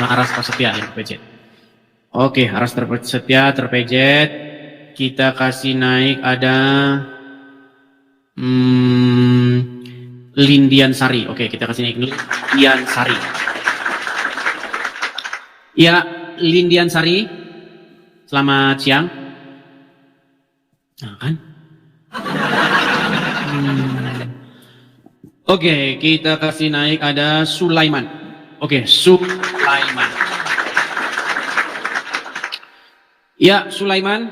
sama Aras Prasetya yang terpejet. Oke, Aras Prasetya terpejet. Kita kasih naik ada Lindian Sari. Oke, kita kasih naik Lindian Sari. Ya, Lindian Sari. Selamat siang. Nah, kan? Oke, kita kasih naik ada Sulaiman. Oke, Sulaiman. Ya, Sulaiman.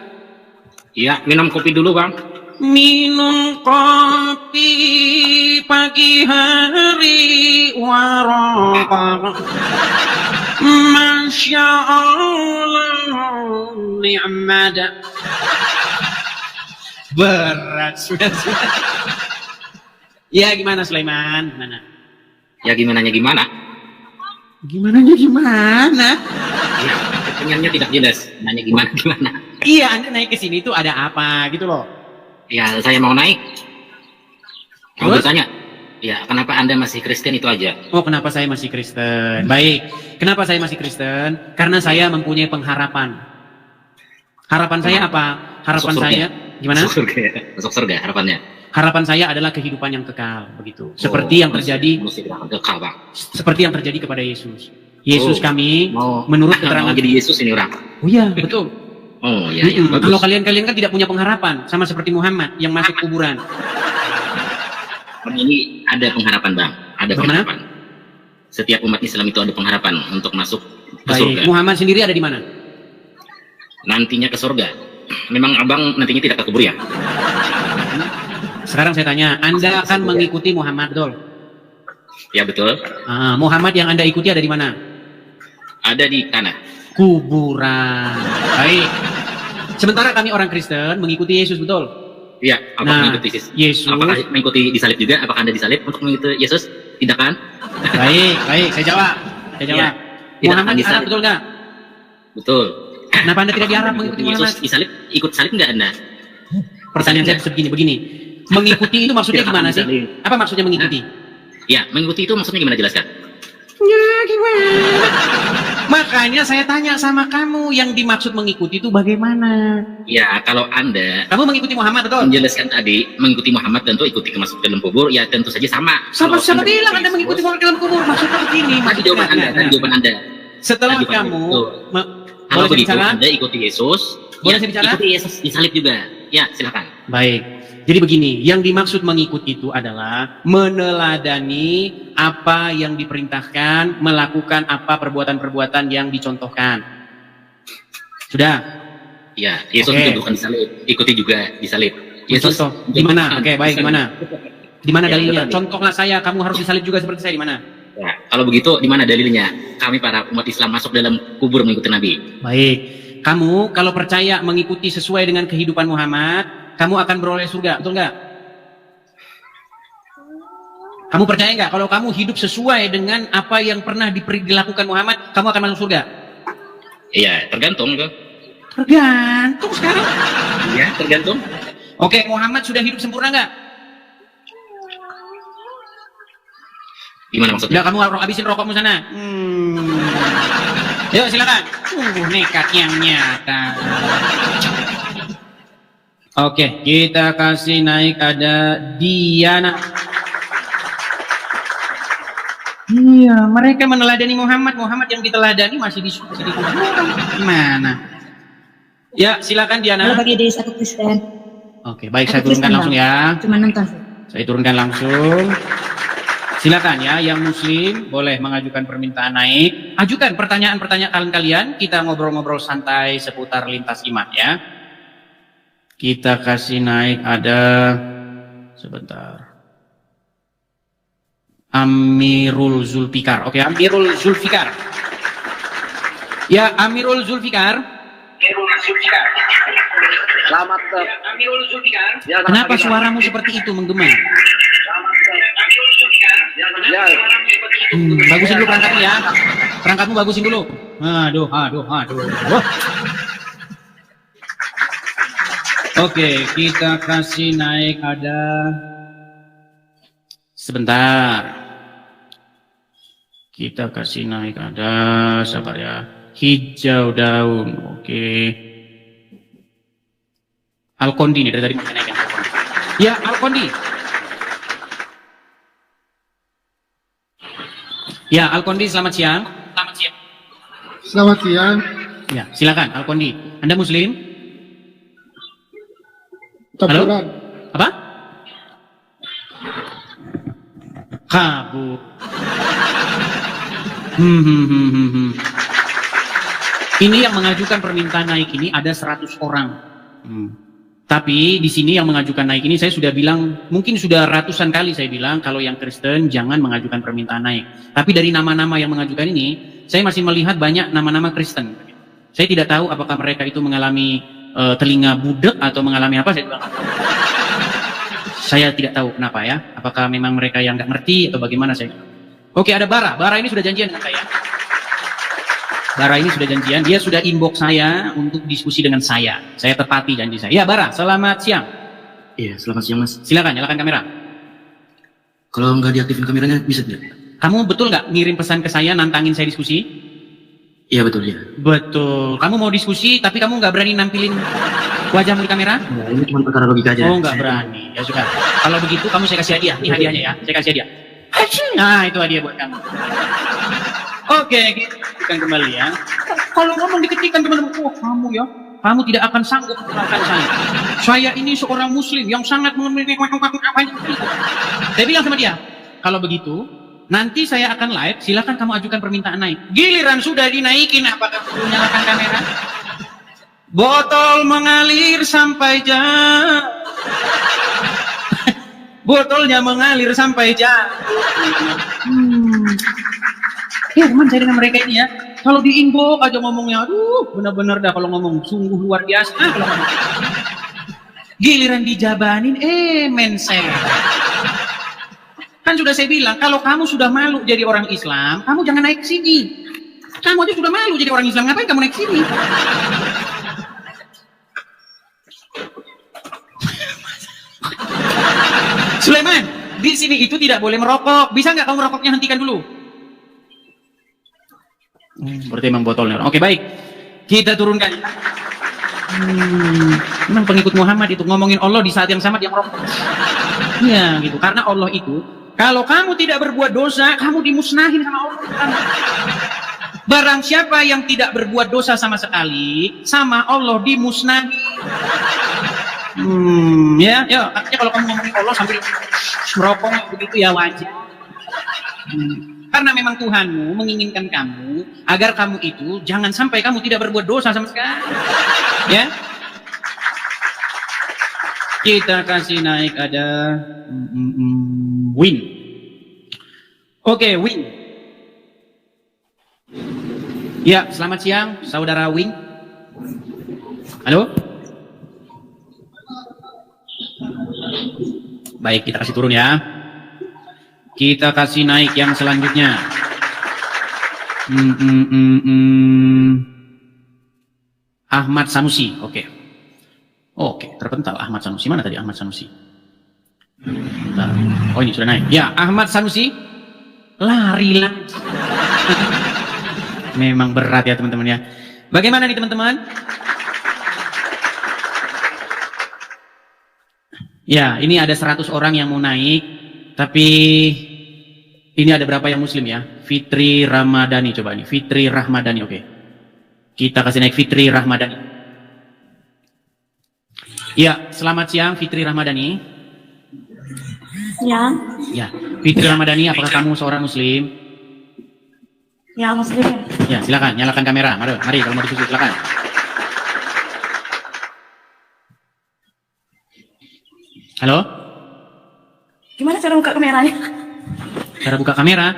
Ya, minum kopi dulu, Bang. Minum kopi pagi hari warahmatullahi. Masya Allah ni'mada. Berat sudah. Ya gimana Sulaiman? Gimana? Ya gimananya gimana? Gimananya gimana? Ya, pertanyaannya tidak jelas. Nanya gimana? Iya, Anda naik ke sini tuh ada apa gitu loh. Ya, saya mau naik. Mau Terus? bertanya. Ya, kenapa Anda masih Kristen itu aja? Oh, kenapa saya masih Kristen? Baik, kenapa saya masih Kristen? Karena saya mempunyai pengharapan. Harapan saya apa? Harapan Masuk surga. saya gimana? Masuk surga, ya? Masuk surga harapannya. Harapan saya adalah kehidupan yang kekal, begitu. Seperti yang terjadi, Kekal, Bang. seperti yang terjadi kepada Yesus. Yesus kami, Mau menurut keterangan jadi Yesus ini orang. Oh iya, betul. Oh iya, iya, bagus. Kalau kalian kan tidak punya pengharapan, sama seperti Muhammad yang masuk kuburan. Ini ada pengharapan, Bang. Ada Bagaimana? pengharapan. Setiap umat Islam itu ada pengharapan untuk masuk ke surga. Baik, Muhammad sendiri ada di mana? Nantinya ke surga. Memang Abang nantinya tidak ke kubur ya? Sekarang saya tanya, Anda akan mengikuti Muhammad, betul? Ya betul. Muhammad yang Anda ikuti ada di mana? Ada di tanah. Kuburan. Baik. Sementara kami orang Kristen mengikuti Yesus, betul? Iya, Nah, mengikuti Yesus. Apakah mengikuti disalib juga? Apakah Anda disalib untuk mengikuti Yesus? Tidak kan? Baik, saya jawab. Iya. Tidak Muhammad akan di Arab, disalib. betul nggak? Betul. Kenapa Anda tidak di Arab Apakah mengikuti Yesus Muhammad? disalib? Ikut salib nggak Anda? Pertanyaan saya begini. Mengikuti itu maksudnya Tidak gimana akan sih? disalib. Apa maksudnya mengikuti? Ya, mengikuti itu maksudnya gimana, jelaskan? Ya, gimana? Makanya saya tanya sama kamu, yang dimaksud mengikuti itu bagaimana? Ya, kalau Anda Kamu mengikuti Muhammad, betul? menjelaskan tadi, mengikuti Muhammad tentu ikuti masuk ke dalam kubur, ya tentu saja sama. Siapa Kalau bilang Anda mengikuti Muhammad dalam kubur? Maksudnya begini. Tadi jawaban Anda, tadi jawaban Anda. Setelah Tadi jawaban kamu, Anda. Kalau boleh saya begitu bicara? Anda ikuti Yesus, Boleh ya, saya bicara? ikuti Yesus disalib juga. Ya, silakan. Baik. Jadi begini, yang dimaksud mengikuti itu adalah meneladani apa yang diperintahkan, melakukan apa perbuatan-perbuatan yang dicontohkan. Sudah? Ya, Yesus Oke. itu bukan disalib, ikuti juga disalib. Yesus Contoh. Di mana? Oke, baik, di mana? Di mana Ya, dalilnya? betul. Contohlah saya, kamu harus disalib juga seperti saya, di mana? Ya, kalau begitu di mana dalilnya? Kami para umat Islam masuk dalam kubur mengikuti Nabi. Baik. Kamu kalau percaya mengikuti sesuai dengan kehidupan Muhammad, kamu akan beroleh surga, betul nggak? Kamu percaya nggak kalau kamu hidup sesuai dengan apa yang pernah dilakukan Muhammad, kamu akan masuk surga? Iya, tergantung tuh. Tergantung sekarang. Iya, tergantung. Oke, Muhammad sudah hidup sempurna nggak? Gimana maksudnya? Udah, kamu habisin rokokmu sana. Yuk silakan. Nekat yang nyata. Oke, kita kasih naik ada Diana. Iya, mereka meneladani Muhammad. Muhammad yang diteladani masih di kuburan. Gimana? Ya, silakan Diana. Halo Pak Gidis, aku Kristen. Oke, baik, saya Aku turunkan Kristen, langsung Bang. ya. Cuma nonton. Saya turunkan langsung. Silakan ya, yang muslim boleh mengajukan permintaan naik. Ajukan pertanyaan-pertanyaan kalian, kita ngobrol-ngobrol santai seputar lintas iman ya. Kita kasih naik ada sebentar. Amirul Zulfikar. Oke, Amirul Zulfikar. Ya, Amirul Zulfikar. Selamat Amirul Zulfikar. Ya, Kenapa suaramu seperti itu menggema? Ya. Bagusin dulu perangkatmu ya. Perangkatmu bagusin dulu. Aduh. Oke, kita kasih naik ada sebentar. Kita kasih naik, ada, sabar ya. Hijau daun, oke. Alkondi nih, dari tadi masih naik yang Alkondi. Ya, Alkondi. Ya, Alkondi, selamat siang. Selamat siang. Selamat siang. Ya, silakan, Alkondi. Anda Muslim? Campuran. Apa? Kabur. Ini yang mengajukan permintaan naik ini ada 100 orang. Tapi di sini yang mengajukan naik ini saya sudah bilang, mungkin sudah ratusan kali saya bilang kalau yang Kristen jangan mengajukan permintaan naik. Tapi dari nama-nama yang mengajukan ini, saya masih melihat banyak nama-nama Kristen. Saya tidak tahu apakah mereka itu mengalami telinga budek atau mengalami apa, saya juga nggak tahu. Saya tidak tahu kenapa ya. Apakah memang mereka yang nggak ngerti atau bagaimana saya. Oke, ada Bara. Bara ini sudah janjian dengan saya. Bara ini sudah janjian. Dia sudah inbox saya untuk diskusi dengan saya. Saya tepati janji saya. Ya, Bara. Selamat siang. Iya, selamat siang Mas. Silakan, nyalakan kamera. Kalau nggak diaktifin kameranya bisa tidak? Kamu betul nggak ngirim pesan ke saya, nantangin saya diskusi? Iya betul ya. Betul. Kamu mau diskusi, tapi kamu nggak berani nampilin wajahmu di kamera? Nah, ini cuma perkara logika aja. Oh, nggak berani. Ya sudah. Kalau begitu, kamu saya kasih hadiah. Ini hadiahnya ya. Saya kasih hadiah. Nah, itu hadiah buat kamu. Oke, kita lanjutkan kembali ya. Kalau ngomong diketikkan teman-teman, oh kamu ya, kamu tidak akan sanggup mengalahkan saya. Saya ini seorang Muslim yang sangat memiliki apa. Saya bilang sama dia, kalau begitu, nanti saya akan live. Silakan kamu ajukan permintaan naik. Giliran sudah dinaikin, apakah perlu nyalakan kamera? Botol mengalir sampai jauh. Botolnya mengalir sampai jauh. Ya teman, saya dengan mereka ini ya. Kalau di inbox aja ngomongnya, aduh benar-benar dah kalau ngomong sungguh luar biasa. Kalau ngomong. Giliran dijabanin, mensen. Kan sudah saya bilang, kalau kamu sudah malu jadi orang Islam, kamu jangan naik ke sini. Kamu aja sudah malu jadi orang Islam, ngapain kamu naik ke sini? Sulaiman, di sini itu tidak boleh merokok. Bisa nggak kamu merokoknya hentikan dulu? Berarti emang botolnya. Oke, baik. Kita turunkan. Memang pengikut Muhammad itu ngomongin Allah di saat yang sama dia merokok. Ya, gitu. Karena Allah itu, kalau kamu tidak berbuat dosa, kamu dimusnahin sama Allah. Barang siapa yang tidak berbuat dosa sama sekali, sama Allah dimusnahin. Ya, artinya kalau kamu ngomongin Allah sambil merokok begitu ya wajar. Karena memang Tuhanmu menginginkan kamu agar kamu itu jangan sampai kamu tidak berbuat dosa sama sekali. Ya. Kita kasih naik ada Win. Oke, Win. Ya, selamat siang saudara Win. Halo? Baik, kita kasih turun ya. Kita kasih naik yang selanjutnya. Ahmad Sanusi, oke. Oke, terpental Ahmad Sanusi. Mana tadi Ahmad Sanusi? Bentar. Oh, ini sudah naik. Ya, Ahmad Sanusi. Lari lagi. Memang berat ya teman-teman ya. Bagaimana nih teman-teman? Ya, ini ada 100 orang yang mau naik. Tapi ini ada berapa yang Muslim ya? Fitri Ramadhani, coba nih. Fitri Rahmadani, oke. Kita kasih naik Fitri Rahmadani. Ya, selamat siang Fitri Rahmadani. Ya. Ya, Fitri Ramadhani, apakah kamu seorang Muslim? Ya, Muslim. Ya, silakan nyalakan kamera. Mari kalau mau diskusi silakan. Halo? Gimana cara buka kameranya? Cara buka kamera?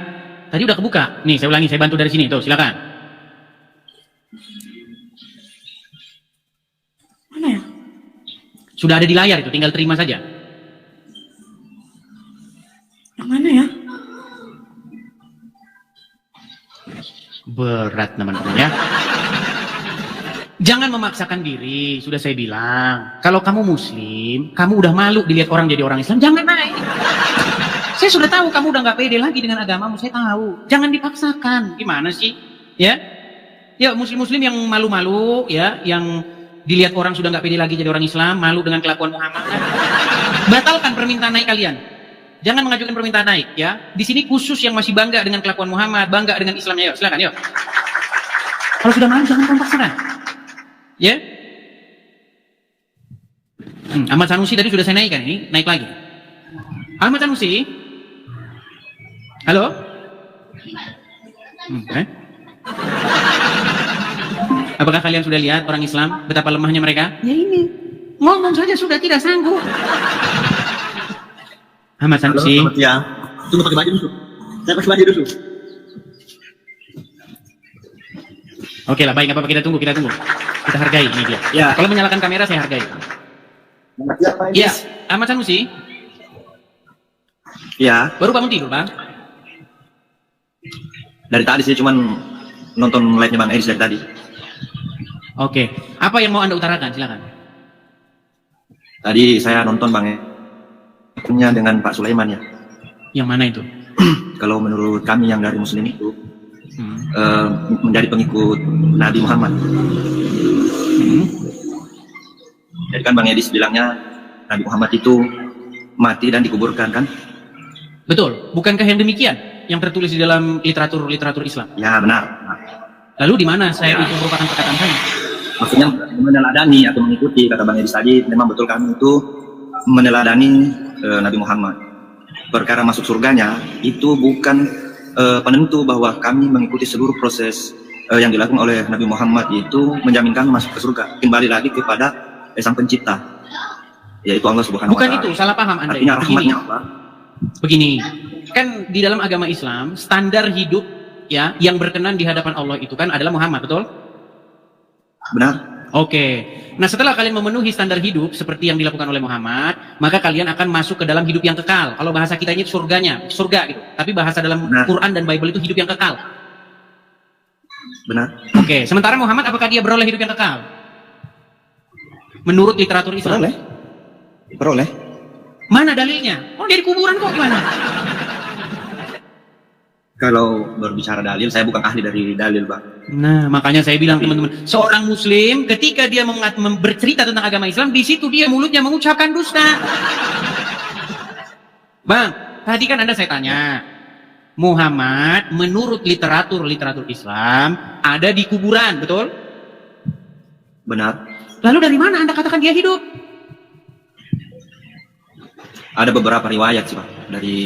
Tadi udah kebuka. Nih, saya ulangi, saya bantu dari sini. Tuh, silakan. Mana ya? Sudah ada di layar itu, tinggal terima saja. Yang mana ya? Berat teman-teman ya. Jangan memaksakan diri, sudah saya bilang. Kalau kamu Muslim, kamu udah malu dilihat orang jadi orang Islam, jangan naik. Saya sudah tahu kamu udah nggak pede lagi dengan agamamu, saya tahu. Jangan dipaksakan. Gimana sih? Ya, ya muslim-muslim yang malu-malu, ya, yang dilihat orang sudah nggak pede lagi jadi orang Islam, malu dengan kelakuan Muhammad. Batalkan permintaan naik kalian. Jangan mengajukan permintaan naik, ya. Di sini khusus yang masih bangga dengan kelakuan Muhammad, bangga dengan Islamnya. Yuk, silakan, yuk. Kalau sudah malu, jangan kompaksakan. Ya. Ahmad Sanusi tadi sudah saya naikkan, ini naik lagi. Ahmad Sanusi. Halo. Apakah kalian sudah lihat orang Islam betapa lemahnya mereka? Ya ini. Ngomong saja sudah tidak sanggup. Ahmad Sanusi. Halo, selamat siang. Tunggu pakai baju dulu. Saya pakai baju dulu. Oke lah, baik, apa-apa, kita tunggu. Kita hargai ini dia. Ya. Kalau menyalakan kamera saya hargai. Selamat siang, Pak Ya, Idris. Ahmad Sanusi. Ya, Baru bangun tidur, Bang. dari tadi saya cuman nonton live-nya Bang Idris dari tadi. Oke. Apa yang mau Anda utarakan? Silakan. Tadi saya nonton Bang punya dengan Pak Sulaiman ya. Yang mana itu? Kalau menurut kami yang dari Muslim itu menjadi pengikut Nabi Muhammad. Jadi kan Bang Edis bilangnya Nabi Muhammad itu mati dan dikuburkan kan? Betul. Bukankah yang demikian yang tertulis di dalam literatur Islam? Ya benar. Lalu di mana saya itu merupakan perkataan saya? Maksudnya meneladani atau mengikuti kata Bang Edis tadi, memang betul kami itu meneladani Nabi Muhammad. Perkara masuk surganya itu bukan penentu bahwa kami mengikuti seluruh proses yang dilakukan oleh Nabi Muhammad, itu menjamin kami masuk ke surga. Kembali lagi kepada Sang Pencipta, yaitu Allah Subhanahu wa Bukan Ta'ala. itu, salah paham Anda. Artinya rahmatnya Allah. Begini, kan di dalam agama Islam standar hidup ya yang berkenan di hadapan Allah itu kan adalah Muhammad, betul? Benar? Oke. Nah, setelah kalian memenuhi standar hidup seperti yang dilakukan oleh Muhammad, maka kalian akan masuk ke dalam hidup yang kekal. Kalau bahasa kita ini surga gitu. Tapi bahasa dalam Quran dan Bible itu hidup yang kekal. Benar? Oke. Sementara Muhammad, apakah dia beroleh hidup yang kekal? Menurut literatur Islam. Beroleh. Mana dalilnya? Oh, dia di kuburan kok, gimana? Kalau berbicara dalil, saya bukan ahli dari dalil, Bang. Nah, makanya saya bilang teman-teman, seorang muslim ketika dia bercerita tentang agama Islam, di situ dia mulutnya mengucapkan dusta. Bang, tadi kan saya tanya, Muhammad menurut literatur Islam ada di kuburan, betul? Benar. Lalu dari mana Anda katakan dia hidup? Ada beberapa riwayat sih, Pak, dari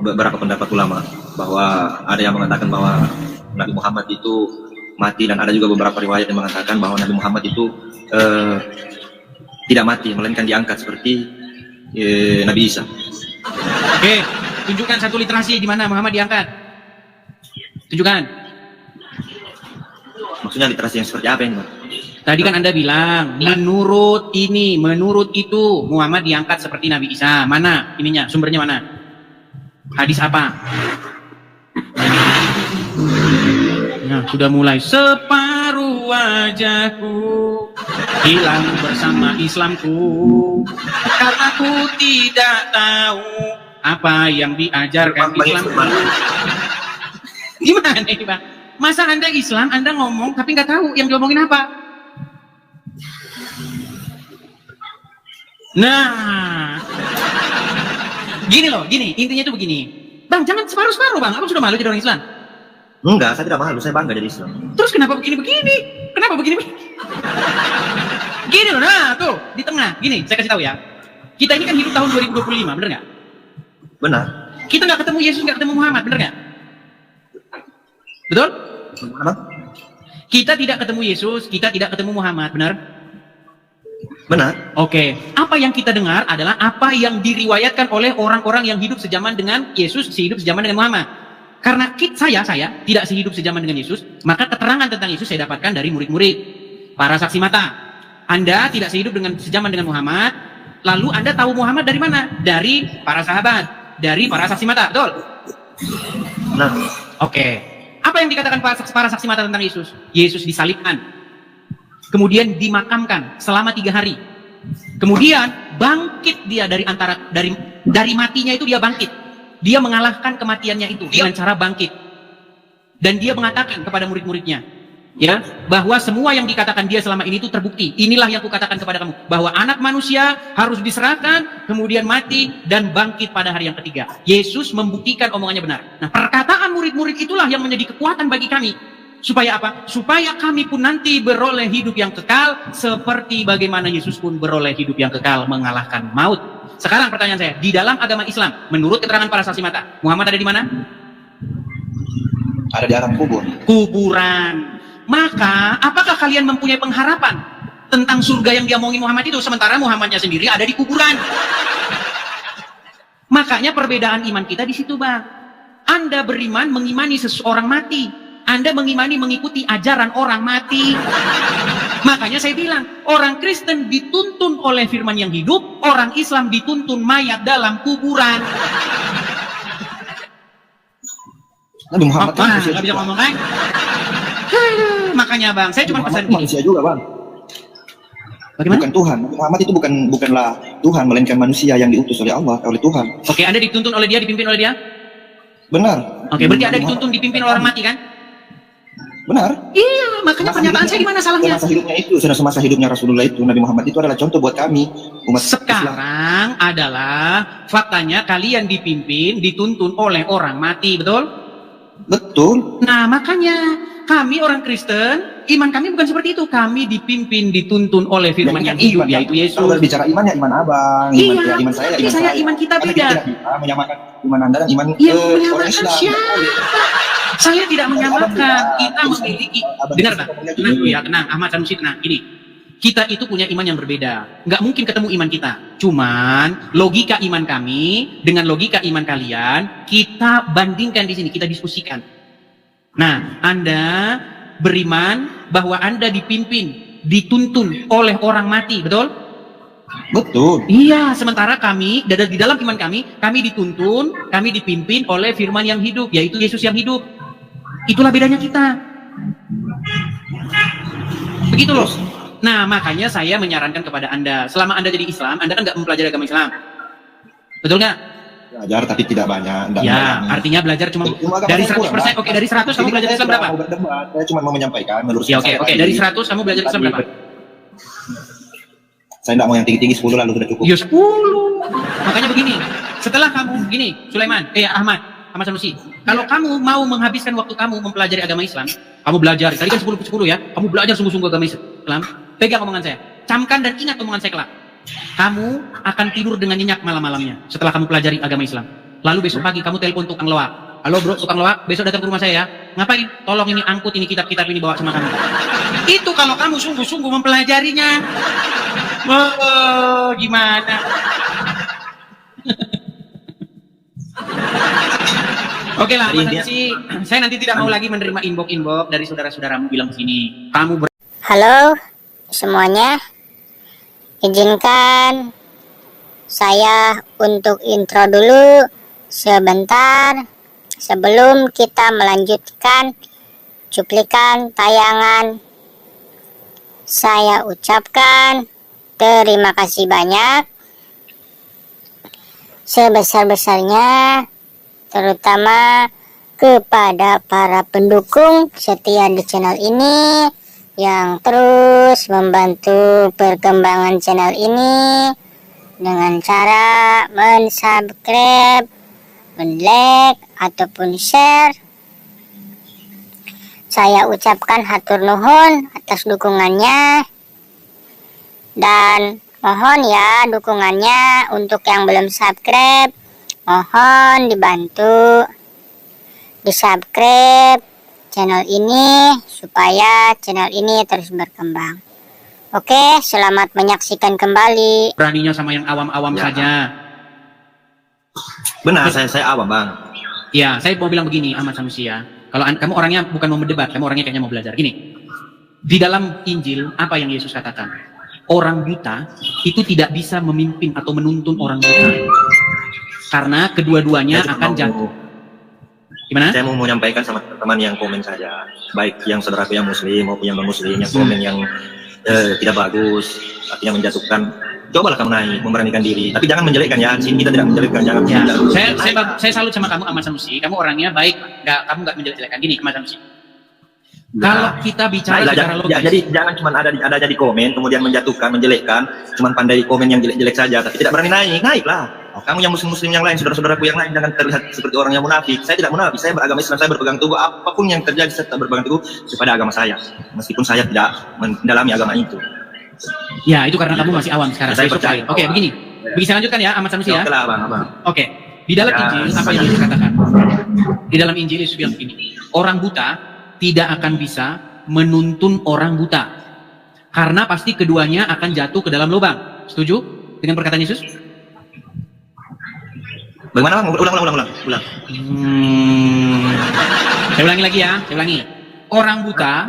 beberapa pendapat ulama, bahwa ada yang mengatakan bahwa Nabi Muhammad itu mati, dan ada juga beberapa riwayat yang mengatakan bahwa Nabi Muhammad itu tidak mati, melainkan diangkat seperti Nabi Isa. Oke, tunjukkan satu literasi di mana Muhammad diangkat. Tunjukkan. Maksudnya literasi yang seperti apa ini, Pak? Tadi kan Anda bilang, menurut ini, menurut itu, Muhammad diangkat seperti Nabi Isa. Mana ininya, sumbernya mana? Hadis apa? Nah, sudah mulai. Separuh wajahku hilang bersama Islamku, karena aku tidak tahu apa yang diajarkan Islamku. Gimana nih, Bang? Masa Anda Islam, Anda ngomong tapi nggak tahu yang diomongin apa? Nah, gini loh, intinya itu begini. Bang, jangan separuh-separuh, Bang. Apa sudah malu jadi orang Islam? Enggak, saya tidak malu, saya bangga jadi Islam. Terus kenapa begini-begini? Kenapa begini? Gini loh, nah tuh, di tengah. Gini, saya kasih tahu ya. Kita ini kan hidup tahun 2025, bener nggak? Benar. Kita nggak ketemu Yesus, nggak ketemu Muhammad, bener nggak? Betul? Benar? Kita tidak ketemu Yesus, kita tidak ketemu Muhammad, benar? Benar. Oke, apa yang kita dengar adalah apa yang diriwayatkan oleh orang-orang yang hidup sejaman dengan Yesus, hidup sejaman dengan Muhammad. Karena saya tidak sehidup sejaman dengan Yesus, maka keterangan tentang Yesus saya dapatkan dari murid-murid, para saksi mata. Anda tidak sehidup sejaman dengan Muhammad, lalu Anda tahu Muhammad dari mana? Dari para sahabat, dari para saksi mata, betul? Nah, Oke, apa yang dikatakan para saksi mata tentang Yesus? Yesus disalibkan, kemudian dimakamkan selama 3 hari, kemudian bangkit dia dari matinya itu dia bangkit. Dia mengalahkan kematiannya itu dengan cara bangkit. Dan dia mengatakan kepada murid-muridnya, ya, bahwa semua yang dikatakan dia selama ini itu terbukti. Inilah yang kukatakan kepada kamu, bahwa anak manusia harus diserahkan, kemudian mati, dan bangkit pada hari yang ketiga. Yesus membuktikan omongannya benar. Nah, perkataan murid-murid itulah yang menjadi kekuatan bagi kami. Supaya apa? Supaya kami pun nanti beroleh hidup yang kekal, seperti bagaimana Yesus pun beroleh hidup yang kekal, mengalahkan maut. Sekarang pertanyaan saya, di dalam agama Islam, menurut keterangan para saksi mata, Muhammad ada di mana? Ada di alam kubur. Kuburan. Maka, apakah kalian mempunyai pengharapan tentang surga yang diomongin Muhammad itu, sementara Muhammadnya sendiri ada di kuburan? Makanya perbedaan iman kita di situ, Bang. Anda beriman mengimani seseorang mati. Anda mengimani mengikuti ajaran orang mati. Makanya saya bilang, orang Kristen dituntun oleh firman yang hidup, orang Islam dituntun mayat dalam kuburan. Nabi Muhammad kan manusia nggak bisa juga. ngomong kan? Makanya Bang, saya cuma pesan Manusia begini. juga, Bang. Bagaimana? Bukan Tuhan. Nabi Muhammad itu bukanlah Tuhan, melainkan manusia yang diutus oleh Allah, oleh Tuhan. Oke, Anda dituntun oleh dia, dipimpin oleh dia? Benar. Oke, berarti Anda dituntun, dipimpin oleh orang mati kan? Benar. Iya, makanya pernyataan saya di mana salahnya? Semasa hidupnya itu, sudah semasa hidupnya Rasulullah itu, Nabi Muhammad itu adalah contoh buat kami umat Islam. Sekarang adalah faktanya kalian dipimpin, dituntun oleh orang mati, betul? Betul. Nah, makanya kami orang Kristen, iman kami bukan seperti itu. Kami dipimpin, dituntun oleh firman yang hidup, Iman, yaitu Yesus. Kalau berbicara iman ya iman abang, Iya, iman saya, tapi iman saya saya. iman kita Karena beda. kita tidak bisa menyamakan iman Anda dan iman Yang orang menyamakan Islam. siapa? Saya tidak menyamakan. Kita memiliki, dengar Bang, tenang dulu ya, tenang. Ahmad Sanusi, tenang. Gini, kita itu punya iman yang berbeda. Nggak mungkin ketemu iman kita. Cuman logika iman kami dengan logika iman kalian, kita bandingkan di sini, kita diskusikan. Nah, Anda beriman bahwa Anda dipimpin, dituntun oleh orang mati, betul? Betul. Iya, sementara kami, di dalam iman kami dituntun, kami dipimpin oleh firman yang hidup, yaitu Yesus yang hidup. Itulah bedanya kita. Begitu loh. Nah, makanya saya menyarankan kepada Anda, selama Anda jadi Islam, Anda kan nggak mempelajari agama Islam. Betul nggak? Belajar tapi tidak banyak. Ya, artinya belajar cuma dari 100%. Oke, dari 100 kamu belajar Islam berapa? Saya cuma mau menyampaikan menurut Ya, saya. oke. Dari 100 kamu belajar Islam berapa? Saya tidak mau yang tinggi-tinggi, 10 lalu sudah cukup. Ya 10. Makanya begini, setelah kamu gini, Sulaiman, Ahmad Sanusi, kalau kamu mau menghabiskan waktu kamu mempelajari agama Islam, kamu belajar, tadi kan 10 ya, kamu belajar sungguh-sungguh agama Islam, pegang omongan saya, camkan dan ingat omongan saya kelak. Kamu akan tidur dengan nyenyak malam-malamnya setelah kamu pelajari agama Islam. Lalu besok pagi kamu telepon tukang loak. Halo bro, tukang loak, besok datang ke rumah saya ya. Ngapain? Tolong ini angkut ini kitab-kitab ini bawa sama kamu. Itu kalau kamu sungguh-sungguh mempelajarinya. Oh, gimana? Oke lah, Mas Nancy, saya nanti tidak mau lagi menerima inbox dari saudara-saudaramu bilang sini. Kamu Halo semuanya, izinkan saya untuk intro dulu sebentar sebelum kita melanjutkan cuplikan tayangan. Saya ucapkan terima kasih banyak sebesar-besarnya, terutama kepada para pendukung setia di channel ini yang terus membantu perkembangan channel ini dengan cara mensubscribe, men-like, ataupun share. Saya ucapkan hatur nuhun atas dukungannya, dan mohon ya dukungannya untuk yang belum subscribe, mohon dibantu di subscribe channel ini supaya channel ini terus berkembang. Oke, selamat menyaksikan kembali. beraninya sama yang awam-awam Ya. saja. Benar, saya awam bang. Ya, saya mau bilang begini, Ahmad Sanusi ya. Kalau kamu orangnya bukan mau mendebat, kamu orangnya kayaknya mau belajar. Gini, di dalam Injil apa yang Yesus katakan? Orang buta itu tidak bisa memimpin atau menuntun orang buta, karena kedua-duanya Saya akan mau- jatuh. Gimana? Saya mau menyampaikan sama teman-teman yang komen saja, baik yang saudaraku yang muslim maupun yang non muslim yang komen yang tidak bagus, artinya menjatuhkan Cobalah kamu naik, memberanikan diri. Tapi jangan menjelekkan ya. Di sini kita tidak menjelekkan, jangan. Ya, menjelekkan. saya salut sama kamu Ahmad Sanusi. Kamu orangnya baik, kamu nggak menjelek-jelekan. Gini Ahmad Sanusi. Kalau kita bicara secara logis, jadi jangan cuma ada jadi komen, kemudian menjatuhkan, menjelekkan, cuma pandai komen yang jelek-jelek saja, tapi tidak berani naik, naiklah. Kamu yang muslim-muslim yang lain, saudara-saudaraku yang lain, jangan terlihat seperti orang yang munafik. Saya tidak munafik, saya beragama Islam, saya berpegang teguh apapun yang terjadi, saya tetap berpegang teguh kepada agama saya, meskipun saya tidak mendalami agama itu. Ya, itu karena kamu masih awam sekarang. Saya percaya. Oke, begini. Bisa lanjutkan ya Ahmad Sanusi ya? Oke lah, abang. Oke. Di dalam Injil apa yang Yesus katakan? Di dalam Injil Yesus bilang begini, orang buta tidak akan bisa menuntun orang buta, karena pasti keduanya akan jatuh ke dalam lubang. Setuju dengan perkataan Yesus? Bagaimana bang? Ulang. Saya ulangi lagi ya, saya ulangi. Orang buta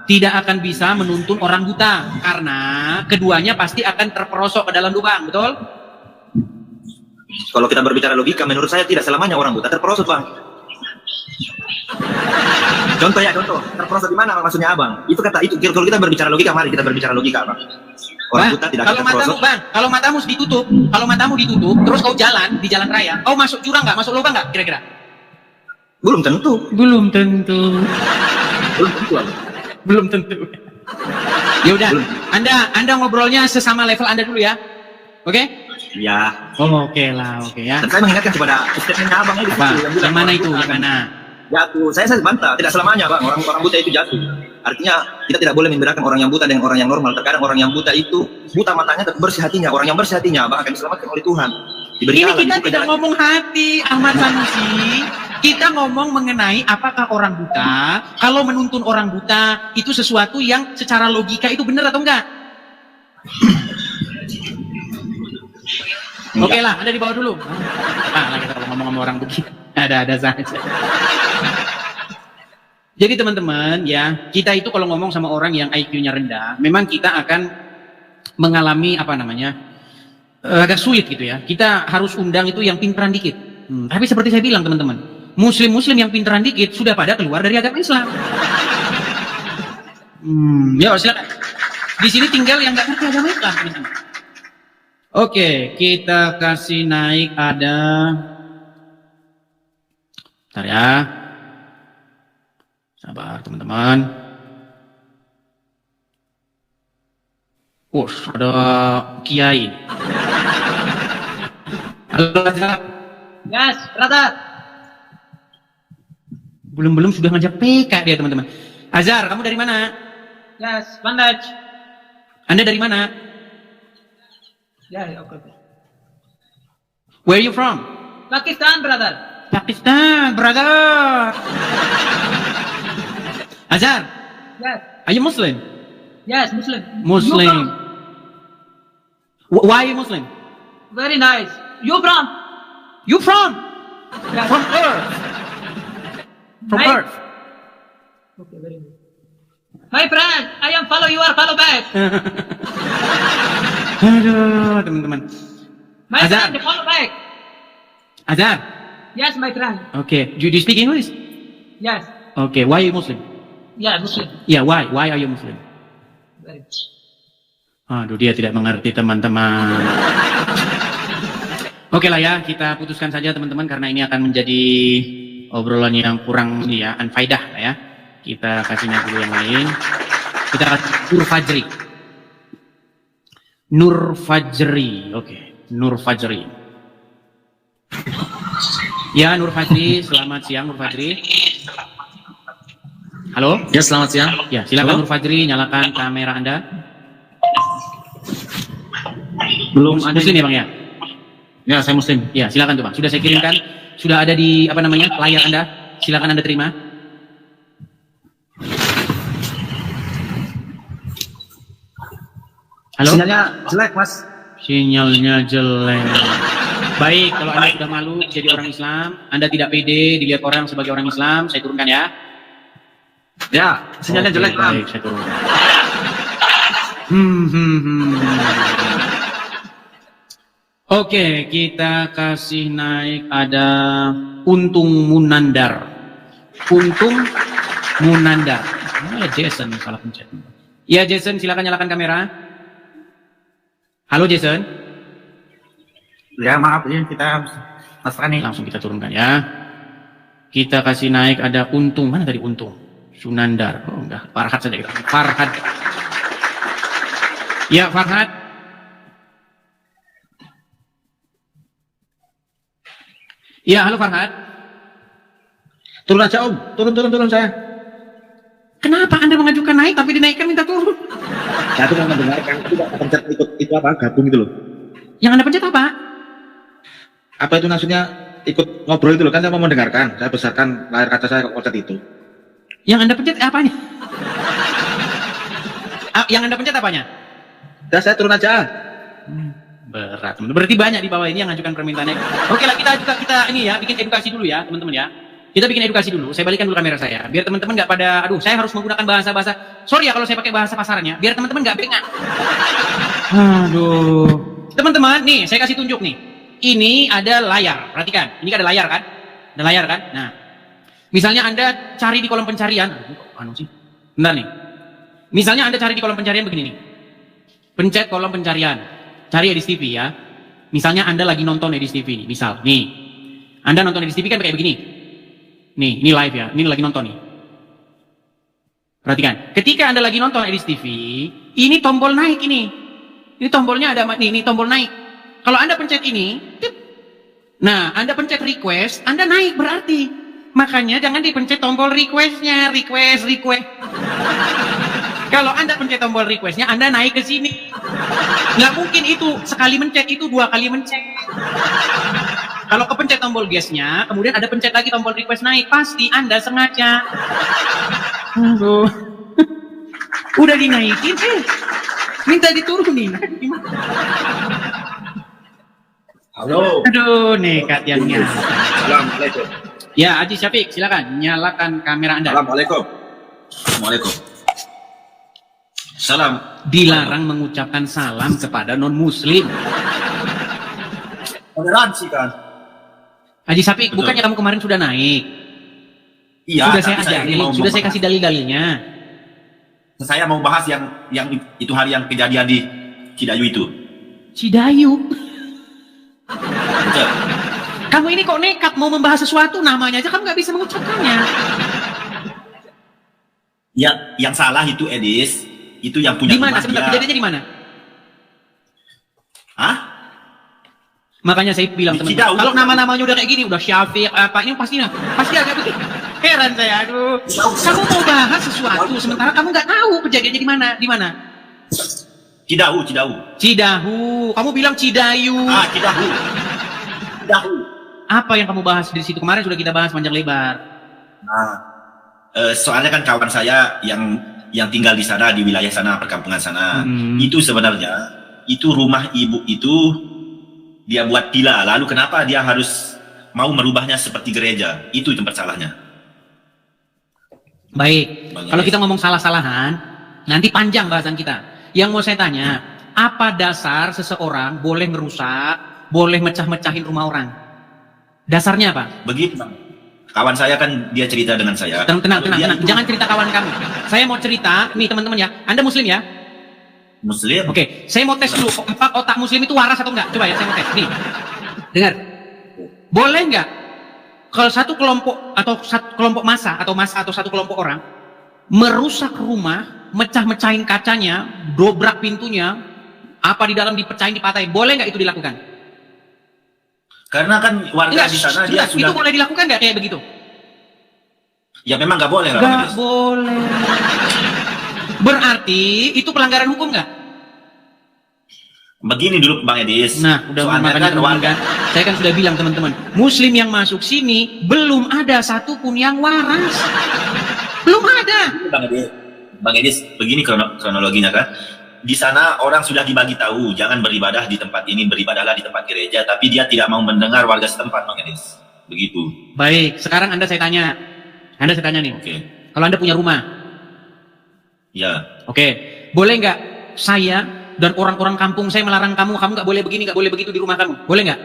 tidak akan bisa menuntun orang buta, karena keduanya pasti akan terperosok ke dalam lubang, betul? Kalau kita berbicara logika, menurut saya tidak selamanya orang buta terperosok, bang. Contoh, terperosok di mana maksudnya abang? Itu kalau kita berbicara logika, mari kita berbicara logika, bang. Orang buta tidak akan terperosok. Kalau matamu ditutup, terus kau jalan di jalan raya, kau masuk jurang nggak, masuk lubang nggak, kira-kira? Belum tentu. Ya udah, Anda ngobrolnya sesama level Anda dulu ya, oke? Ya. Oke ya. Dan saya mengingatkan kepada statementnya abang ini. Yang mana itu? Yang mana? Jatuh. Saya bantah. Tidak selamanya, bang. Orang buta itu jatuh. Artinya kita tidak boleh membedakan orang yang buta dengan orang yang normal. Terkadang orang yang buta itu buta matanya, tapi bersih hatinya. Orang yang bersih hatinya, bang, akan diselamatkan oleh Tuhan. Ini kita tidak ngomong hati, Ahmad Sanusi. Kita ngomong mengenai apakah orang buta, kalau menuntun orang buta itu sesuatu yang secara logika itu benar atau enggak? Oke lah, Anda di bawah dulu. Lah kita kalau ngomong sama orang begitu, ada saja. Jadi teman-teman ya, kita itu kalau ngomong sama orang yang IQ-nya rendah, memang kita akan mengalami agak sulit gitu ya. Kita harus undang itu yang pintaran dikit. Tapi seperti saya bilang teman-teman, Muslim-Muslim yang pintaran dikit sudah pada keluar dari agama Islam. Ya silakan. Di sini tinggal yang nggak ngerti agama Islam, teman-teman. Oke, kita kasih naik ada. Bentar ya. Sabar teman-teman. Ada Kiai. Halo Azhar. Yes, brother. Belum sudah ngajak PK dia teman-teman. Azhar, kamu dari mana? Yes, Bandaj. Anda dari mana? Yeah, okay. Where are you from? Pakistan, brother. Pakistan, brother. Azhar. Yes. Are you Muslim? Yes, Muslim. Muslim. Why are you Muslim? Very nice. You from? You from? Yes. From Earth. From Right. Earth. Okay, very good. My friend, I am follow back. Aduh, teman-teman. My Azhar. friend, follow back. Azhar. Yes, my friend. Okay. Do you speak English? Yes. Okay. Why are you Muslim? Yeah, Muslim. Yeah. Why? Why are you Muslim? Very good. Aduh, dia tidak mengerti teman-teman. Oke lah ya, kita putuskan saja teman-teman karena ini akan menjadi obrolan yang kurang unfaedah lah ya. Kita kasihnya dulu yang lain. Kita kasih Nur Fajri. Oke, Nur Fajri. Ya, Nur Fajri, selamat siang Nur Fajri. Halo? Ya, selamat siang. Ya, silakan Halo? Nur Fajri, nyalakan kamera Anda. Belum ada. Muslim ya Bang ya? Ya, saya Muslim. Ya, silakan tuh Bang. Sudah saya kirimkan. Sudah ada di layar Anda. Silakan Anda terima. Halo? Sinyalnya jelek, Mas. Sinyalnya jelek. Baik, kalau Anda sudah malu jadi orang Islam, Anda tidak pede dilihat orang sebagai orang Islam, saya turunkan ya. Ya, sinyalnya Oke, jelek, Bang. baik, saya turunkan. Oke, kita kasih naik ada Untung Munandar. Untung Munandar. Jason salah pencet. Ya Jason, silakan nyalakan kamera. Halo Jason. Ya maaf ya kita Mas Rani. Langsung kita turunkan ya. Kita kasih naik ada Untung. Mana tadi Untung? Sunandar. Oh enggak, Farhad saja kita. Farhad. Ya Farhad. Ya halo Farhad. Turun aja Om, turun saya. Kenapa Anda mengajukan naik tapi dinaikkan minta turun? Saya tuh mau mendengarkan, tidak pencet ikut itu apa, gabung gitu loh. Yang Anda pencet apa? Apa itu maksudnya ikut ngobrol itu loh, kan saya mau mendengarkan, saya besarkan layar kaca saya ke pencet itu. Yang Anda pencet apanya? Yang Anda pencet apanya? Udah saya turun aja. Berat. Berarti banyak di bawah ini yang ngajukan permintaannya. Oke lah, kita ini ya, bikin edukasi dulu ya, teman-teman ya. Kita bikin edukasi dulu. Saya balikan dulu kamera saya, biar teman-teman nggak pada, aduh, saya harus menggunakan bahasa-bahasa. Sorry ya kalau saya pakai bahasa pasarannya, biar teman-teman nggak bengak. Aduh, teman-teman, nih saya kasih tunjuk nih. Ini ada layar, perhatikan. Ini kan ada layar kan? Ada layar kan? Nah, misalnya Anda cari di kolom pencarian, anu sih, bentar nih. Misalnya Anda cari di kolom pencarian begini nih. Pencet kolom pencarian, cari Edis TV ya. Misalnya Anda lagi nonton Edis TV nih, misal, nih. Anda nonton Edis TV kan kayak begini. Nih, ini live ya, ini lagi nonton nih. Perhatikan, ketika Anda lagi nonton Edis TV, ini tombol naik ini. Ini tombolnya ada, nih, ini tombol naik. Kalau Anda pencet ini, tip. Nah, Anda pencet request, Anda naik berarti. Makanya jangan dipencet tombol requestnya, request. Kalau Anda pencet tombol requestnya, Anda naik ke sini. Nggak mungkin itu sekali mencet, itu 2 kali mencet. Kalau kepencet tombol gasnya, kemudian ada pencet lagi tombol request naik, pasti Anda sengaja. Aduh. Udah dinaikin, minta diturunin. Halo. Aduh, nekat yang nyala. Assalamualaikum. Ya, Haji Syafiq, silakan nyalakan kamera Anda. Assalamualaikum. Assalamualaikum. Salam. Dilarang mengucapkan salam kepada non-muslim. Toleransi kan. Haji Syafiq, Betul. bukannya kamu kemarin sudah naik? Iya. Sudah saya tapi ajarin, mau sudah saya membahas- kasih dalil-dalilnya. Saya mau bahas yang itu hari yang kejadian di Cidayu itu. Cidayu. Betul. Kamu ini kok nekat mau membahas sesuatu, namanya aja kamu nggak bisa mengucapkannya. Ya, yang salah itu Edis, itu yang punya Di mana? rumah Sebentar, dia. kejadiannya di mana? Hah? Makanya saya bilang Di teman-teman, Cidahu. kalau nama-namanya udah kayak gini, udah Syafiq apa, ini pasti agak begitu. Heran saya, aduh. Kamu mau bahas sesuatu, sementara kamu nggak tahu kejadiannya di mana? Di mana? Cidahu. Cidahu. Kamu bilang Cidayu. Cidahu. Apa yang kamu bahas di situ kemarin sudah kita bahas panjang lebar. Nah, soalnya kan kawan saya yang tinggal di sana, di wilayah sana, perkampungan sana, itu sebenarnya itu rumah ibu itu dia buat villa. Lalu kenapa dia harus mau merubahnya seperti gereja? Itu tempat salahnya. Baik, Bang kalau Edis. kita ngomong salah-salahan, nanti panjang bahasan kita. Yang mau saya tanya, apa dasar seseorang boleh ngerusak, boleh mecah-mecahin rumah orang? Dasarnya apa? Begitu, Bang. Kawan saya kan dia cerita dengan saya. Tenang. Kalau dia itu Jangan cerita kawan kamu. Saya mau cerita, nih teman-teman ya. Anda muslim ya? Muslim. Oke, saya mau tes dulu. Apa otak muslim itu waras atau enggak? Coba ya, saya mau tes. Nih, dengar. Boleh enggak kalau satu kelompok atau satu kelompok orang merusak rumah, mecah-mecahin kacanya, dobrak pintunya, apa di dalam dipecahin, dipatahin, boleh nggak itu dilakukan? Karena kan warga Enggak, di sana dia itu sudah boleh dilakukan nggak kayak begitu? ya memang nggak boleh lah. Nggak Edis. boleh. Berarti itu pelanggaran hukum nggak? Begini dulu Bang Edis. Nah, udah soalnya makanya kan teman-teman kan, saya kan sudah bilang teman-teman, muslim yang masuk sini belum ada satupun yang waras. Belum ada. Bang Edis, begini kronologinya kan. Di sana orang sudah dibagi tahu, jangan beribadah di tempat ini, beribadahlah di tempat gereja, tapi dia tidak mau mendengar warga setempat, Bang Edis. Begitu. Baik, sekarang saya tanya nih. Oke. Kalau Anda punya rumah, Ya. oke, boleh nggak saya dan orang-orang kampung saya melarang kamu nggak boleh begini, nggak boleh begitu di rumah kamu? Boleh nggak?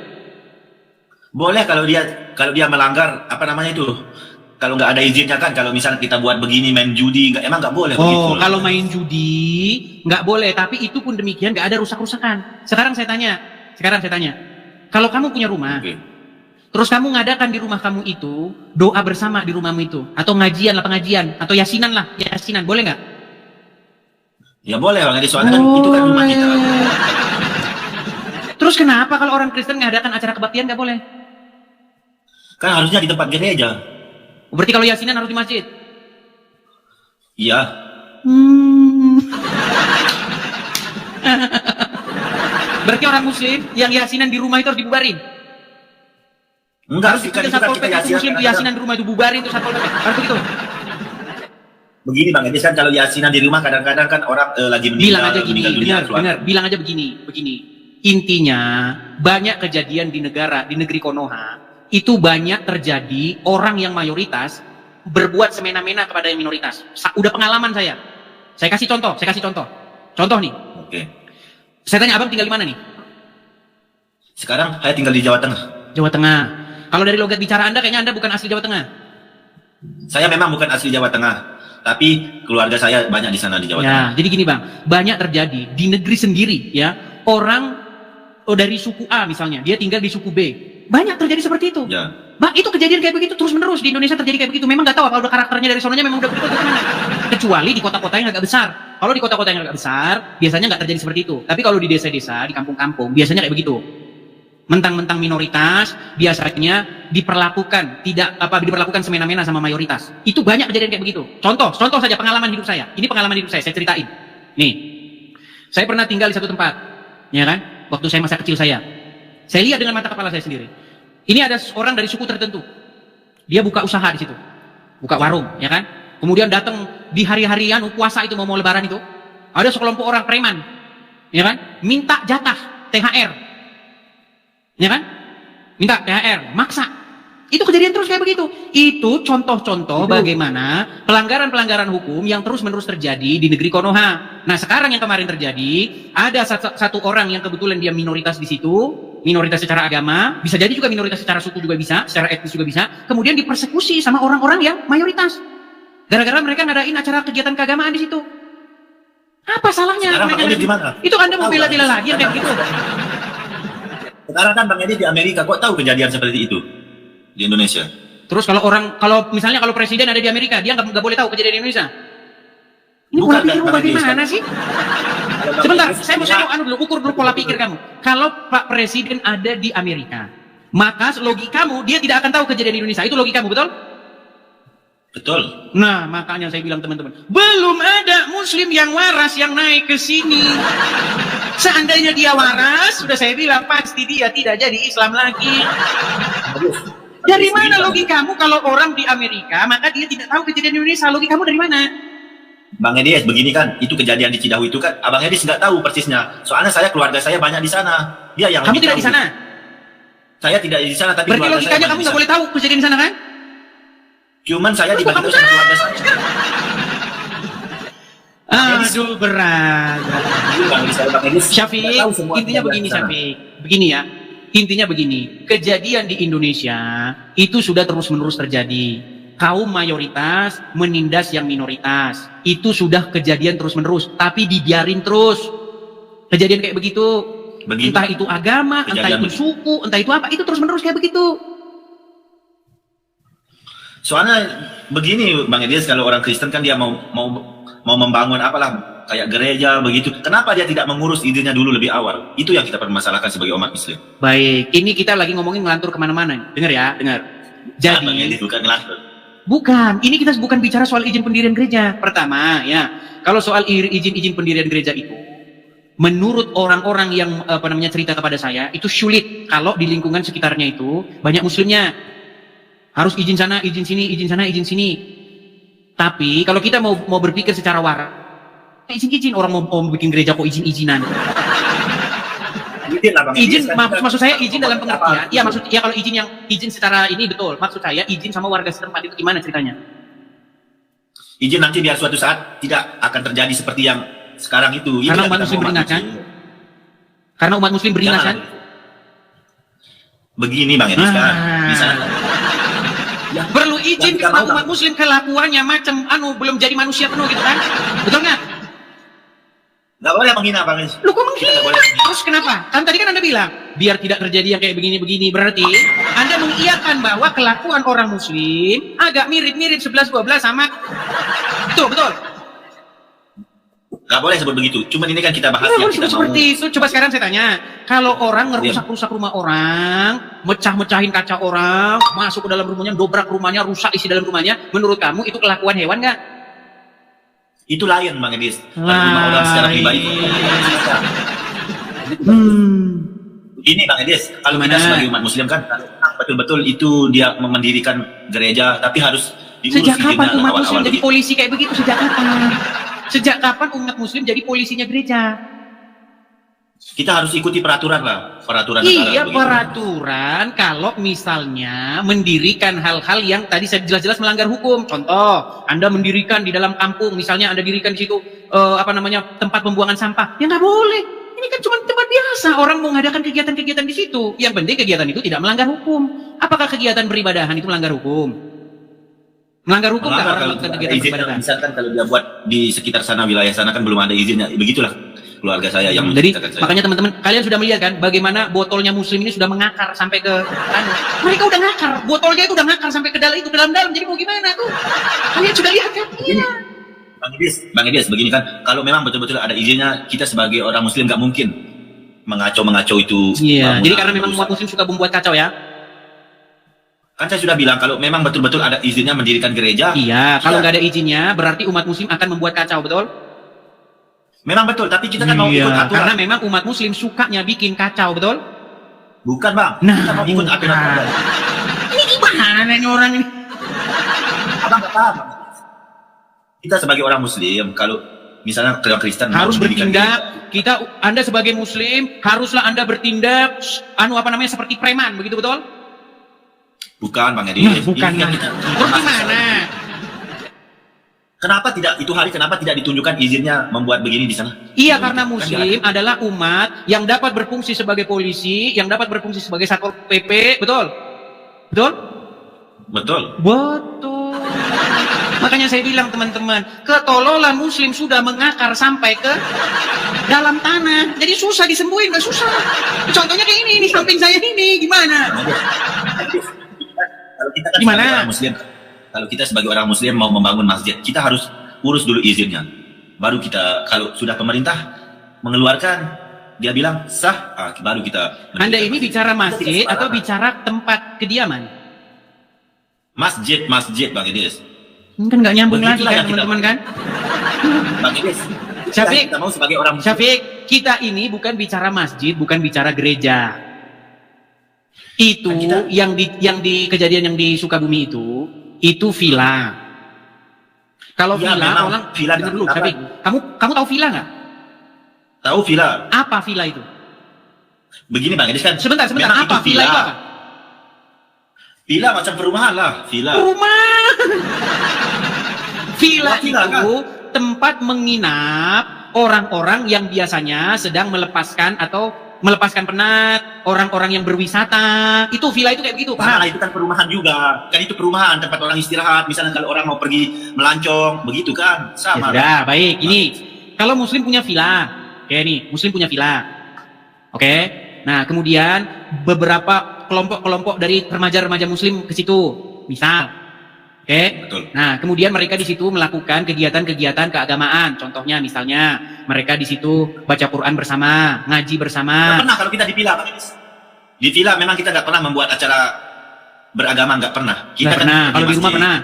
Boleh kalau dia melanggar apa namanya itu? kalau nggak ada izinnya kan, kalau misalnya kita buat begini main judi, emang nggak boleh begitu. Oh, kalau main judi nggak boleh, tapi itu pun demikian nggak ada rusak-rusakan. Sekarang saya tanya, kalau kamu punya rumah, Oke. terus kamu ngadakan di rumah kamu itu doa bersama di rumahmu itu, atau ngajian lah, pengajian, atau yasinan, boleh nggak? Ya boleh Bang Edi, soalnya kan itu kan rumah kita. Terus kenapa kalau orang Kristen ngadakan acara kebaktian nggak boleh? Kan harusnya di tempat gereja. Berarti kalau yasinan harus di masjid? Iya. Berarti orang Muslim yang yasinan di rumah itu harus dibubarin? Enggak, Harus kan kita itu kan satpol kita pp itu Muslim itu yasinan. yasinan di rumah itu bubarin itu satpol pp. Harus begitu? Begini Bang Edi, kan kalau yasinan di rumah kadang-kadang kan orang lagi Bilang meninggal, aja gini, meninggal dunia. dengar, bilang aja begini. Intinya, banyak kejadian di negeri Konoha, itu banyak terjadi orang yang mayoritas berbuat semena-mena kepada yang minoritas. Udah pengalaman saya. Saya kasih contoh. Contoh nih. Oke. Saya tanya, abang tinggal di mana nih? Sekarang saya tinggal di Jawa Tengah. Jawa Tengah. Kalau dari logat bicara Anda, kayaknya Anda bukan asli Jawa Tengah. Saya memang bukan asli Jawa Tengah, tapi keluarga saya banyak di sana di Jawa Tengah. Ya, jadi gini bang, banyak terjadi di negeri sendiri ya, orang dari suku A misalnya, dia tinggal di suku B. Banyak terjadi seperti itu. Ya. Bang, itu kejadian kayak begitu terus menerus di Indonesia terjadi kayak begitu. Memang nggak tahu apa udah karakternya dari sononya memang udah begitu atau gimana. Kecuali di kota-kota yang agak besar. Kalau di kota-kota yang agak besar, biasanya nggak terjadi seperti itu. Tapi kalau di desa-desa, di kampung-kampung, biasanya kayak begitu. Mentang-mentang minoritas, biasanya diperlakukan semena-mena sama mayoritas. Itu banyak kejadian kayak begitu. Contoh saja pengalaman hidup saya. Ini pengalaman hidup saya ceritain. Nih, saya pernah tinggal di satu tempat, ya kan? Waktu saya masa kecil saya lihat dengan mata kepala saya sendiri. Ini ada orang dari suku tertentu. Dia buka usaha di situ. Buka warung, ya kan? Kemudian datang di hari-harian puasa itu mau lebaran itu, ada sekelompok orang preman, ya kan? Minta jatah THR. Ya kan? Minta THR, maksa. Itu kejadian terus kayak begitu. Itu contoh-contoh bagaimana pelanggaran-pelanggaran hukum yang terus-menerus terjadi di negeri Konoha. Nah, sekarang yang kemarin terjadi, ada satu orang yang kebetulan dia minoritas di situ, minoritas secara agama, bisa jadi juga minoritas secara suku juga bisa, secara etnis juga bisa, kemudian dipersekusi sama orang-orang yang mayoritas. Gara-gara mereka ngadain acara kegiatan keagamaan di situ. Apa salahnya? Sekarang Bang Edi di mana? Itu Anda mau bela-bela lagi kayak gitu. Sekarang kan Bang Edi di Amerika, kok tahu kejadian seperti itu di Indonesia? Terus kalau misalnya presiden ada di Amerika, dia nggak boleh tahu kejadian di Indonesia. Ini Bukan, pola pikirmu Bang Edi, bagaimana sih? Sebentar, saya mau ukur dulu pola pikir kamu. Kalau Pak Presiden ada di Amerika, maka logikamu dia tidak akan tahu kejadian di Indonesia. Itu logikamu, betul? Betul. Nah, makanya saya bilang teman-teman, belum ada Muslim yang waras yang naik ke sini. Seandainya dia waras, sudah saya bilang pasti dia tidak jadi Islam lagi. Dari mana logikamu kalau orang di Amerika, maka dia tidak tahu kejadian di Indonesia? Logikamu dari mana? Bang Edi, begini kan, itu kejadian di Cidahu itu kan, Abang Edi nggak tahu persisnya. Soalnya keluarga saya banyak di sana. Dia yang Kamu lebih tidak tahu. di sana? Saya tidak di sana, tapi Berarti keluarga logikanya saya kamu banyak nggak di boleh tahu kejadian di sana kan? sana. Cuman saya Terus kok dibantu kamu sama keluarga saya. Aduh, berat. Bang Edi, Bang Edi, Syafiq, nggak tahu semua intinya kejadian begini di sana. Syafiq. Begini ya. Intinya begini, kejadian di Indonesia itu sudah terus-menerus terjadi. Kaum mayoritas menindas yang minoritas. Itu sudah kejadian terus-menerus, tapi dibiarin terus. Kejadian kayak begitu. Begini. Entah itu agama, entah Kejadian itu suku, entah itu apa, itu terus-menerus kayak begitu. Soalnya begini Bang Edi, kalau orang Kristen kan dia mau membangun apalah kayak gereja begitu. Kenapa dia tidak mengurus izinnya dulu lebih awal? Itu yang kita permasalahkan sebagai umat Muslim. Baik, ini kita lagi ngomongin ngelantur kemana-mana. Dengar ya, dengar. Bang Edi Jadi, bukan ngelantur. bukan. Ini kita bukan bicara soal izin pendirian gereja. Pertama, ya, kalau soal izin pendirian gereja itu, menurut orang-orang yang cerita kepada saya, itu sulit kalau di lingkungan sekitarnya itu banyak Muslimnya. Harus izin sana, izin sini, izin sana, izin sini. Tapi kalau kita mau berpikir secara waras, izin orang mau bikin gereja kok izin-izinan. Izin lah Bang Edi. Izin maksud saya izin dalam pengertian. Iya kalau izin secara ini betul. Maksud saya izin sama warga setempat itu gimana ceritanya? Izin nanti biar suatu saat tidak akan terjadi seperti yang sekarang itu. Karena umat Muslim beringatkan. Karena umat Muslim beringatkan. Begini Bang Edi sekarang. Misalnya Perlu izin Nggak sama mau, umat muslim kelakuannya macam belum jadi manusia penuh gitu kan? Betul nggak? Nggak boleh menghina Bang Idris. Lu kok Kita nggak boleh menghina? Terus kenapa? Kan tadi kan Anda bilang, biar tidak terjadi yang kayak begini-begini. Berarti Anda mengiyakan bahwa kelakuan orang muslim agak mirip-mirip 11-12 sama itu, betul? Nggak boleh sebut begitu. Cuman ini kan kita bahas Nggak yang boleh kita mau. seperti itu. Coba sekarang saya tanya, kalau orang ngerusak-rusak rumah orang, mecah-mecahin kaca orang, masuk ke dalam rumahnya, dobrak rumahnya, rusak isi dalam rumahnya, menurut kamu itu kelakuan hewan nggak? Itu lain Bang Idris. Kalau lima orang secara pribadi. Ini Bang Idris, kalau kita Gimana? sebagai umat muslim kan betul-betul itu dia mendirikan gereja, tapi harus diurus Sejak kapan izinnya umat awal-awal muslim jadi begitu. polisi kayak begitu? Sejak kapan? Sejak kapan umat muslim jadi polisinya gereja? Kita harus ikuti peraturan lah, peraturan Iya, begitu. peraturan kalau misalnya mendirikan hal-hal yang tadi saya jelas-jelas melanggar hukum. Contoh, Anda mendirikan di dalam kampung, misalnya Anda dirikan di situ tempat pembuangan sampah. Ya nggak boleh. Ini kan cuma tempat biasa. Orang mau mengadakan kegiatan-kegiatan di situ. Yang penting kegiatan itu tidak melanggar hukum. Apakah kegiatan beribadahan itu melanggar hukum? Melanggar hukum nggak orang Kalau melakukan ada kegiatan izin, beribadahan? misalkan kalau dia buat di sekitar sana, wilayah sana kan belum ada izinnya. Begitulah keluarga saya yang Jadi menceritakan saya. makanya teman-teman kalian sudah melihat kan bagaimana botolnya muslim ini sudah mengakar sampai ke mereka udah ngakar, botolnya itu udah ngakar sampai ke dalam-dalam. Jadi mau gimana tuh? Kalian sudah lihat kan? Iya. Bang Idris, begini kan, kalau memang betul-betul ada izinnya, kita sebagai orang muslim nggak mungkin mengacau itu. Iya, bangunan jadi karena memang rusak. umat muslim suka membuat kacau ya. Kan saya sudah bilang kalau memang betul-betul ada izinnya mendirikan gereja. Iya, kalau nggak ada izinnya berarti umat muslim akan membuat kacau, betul? Memang betul, tapi kita kan mau ikut Iya, aturan. karena memang umat muslim sukanya bikin kacau, betul? Bukan Bang, Nah, kita mau ikut aturan. bukan. Ini gimana nih orang ini? Abang nggak paham. Kita sebagai orang muslim, kalau misalnya Kristen mau Harus mendirikan bertindak. gereja, Anda sebagai muslim haruslah Anda bertindak seperti preman, begitu betul? bukan Bang Edi. Nah, bukan. Ini kan kita- Terus gimana? Kenapa tidak ditunjukkan izinnya membuat begini di sana? Iya, karena Kan muslim adalah umat yang dapat berfungsi sebagai polisi, yang dapat berfungsi sebagai satpol PP, betul? Betul? Betul. Betul. Makanya saya bilang teman-teman, ketololan muslim sudah mengakar sampai ke dalam tanah. Jadi susah disembuhin, nggak susah. Contohnya kayak ini samping saya ini, gimana? Kalau kita kan Gimana? sebagai orang muslim, kalau kita sebagai orang muslim mau membangun masjid, kita harus urus dulu izinnya. Baru kita, kalau sudah pemerintah mengeluarkan, dia bilang sah, baru kita. Anda ini bicara masjid atau bicara tempat kediaman? Masjid, Bang Idris. Kan nggak nyambung lagi Begitulah kan yang kita teman-teman kan? Bang Idris. Syafiq. Kita mau sebagai orang muslim. Syafiq, kita ini bukan bicara masjid, bukan bicara gereja. Itu Kan yang di kejadian yang di Sukabumi itu villa. Kalau Ya, villa, memang orang villa dengar dulu, apa? Syafiq. Kamu tahu villa nggak? Tahu villa? Apa villa itu? Begini Bang Idris kan. Sebentar. memang Apa itu villa itu apa? Villa macam perumahan lah, villa. Rumah. Villa Villa, itu tempat menginap orang-orang yang biasanya sedang melepaskan penat, orang-orang yang berwisata. Itu villa itu kayak begitu, Nah, paham? itu kan perumahan juga. Kan itu perumahan, tempat orang istirahat. Misalnya kalau orang mau pergi melancong, begitu kan. Ya Sama. sudah, baik. Ini kalau muslim punya villa. Oke nih, muslim punya villa. Oke. Nah, kemudian beberapa kelompok-kelompok dari remaja-remaja muslim ke situ. Misal. Oke. Betul. Nah, kemudian mereka di situ melakukan kegiatan-kegiatan keagamaan. Contohnya misalnya mereka di situ baca Quran bersama, ngaji Nggak bersama. pernah kalau kita di villa, Bang Idris. Di villa memang kita nggak pernah membuat acara beragama, nggak pernah. Kita Nggak pernah. kan Kalau di rumah masjid. pernah.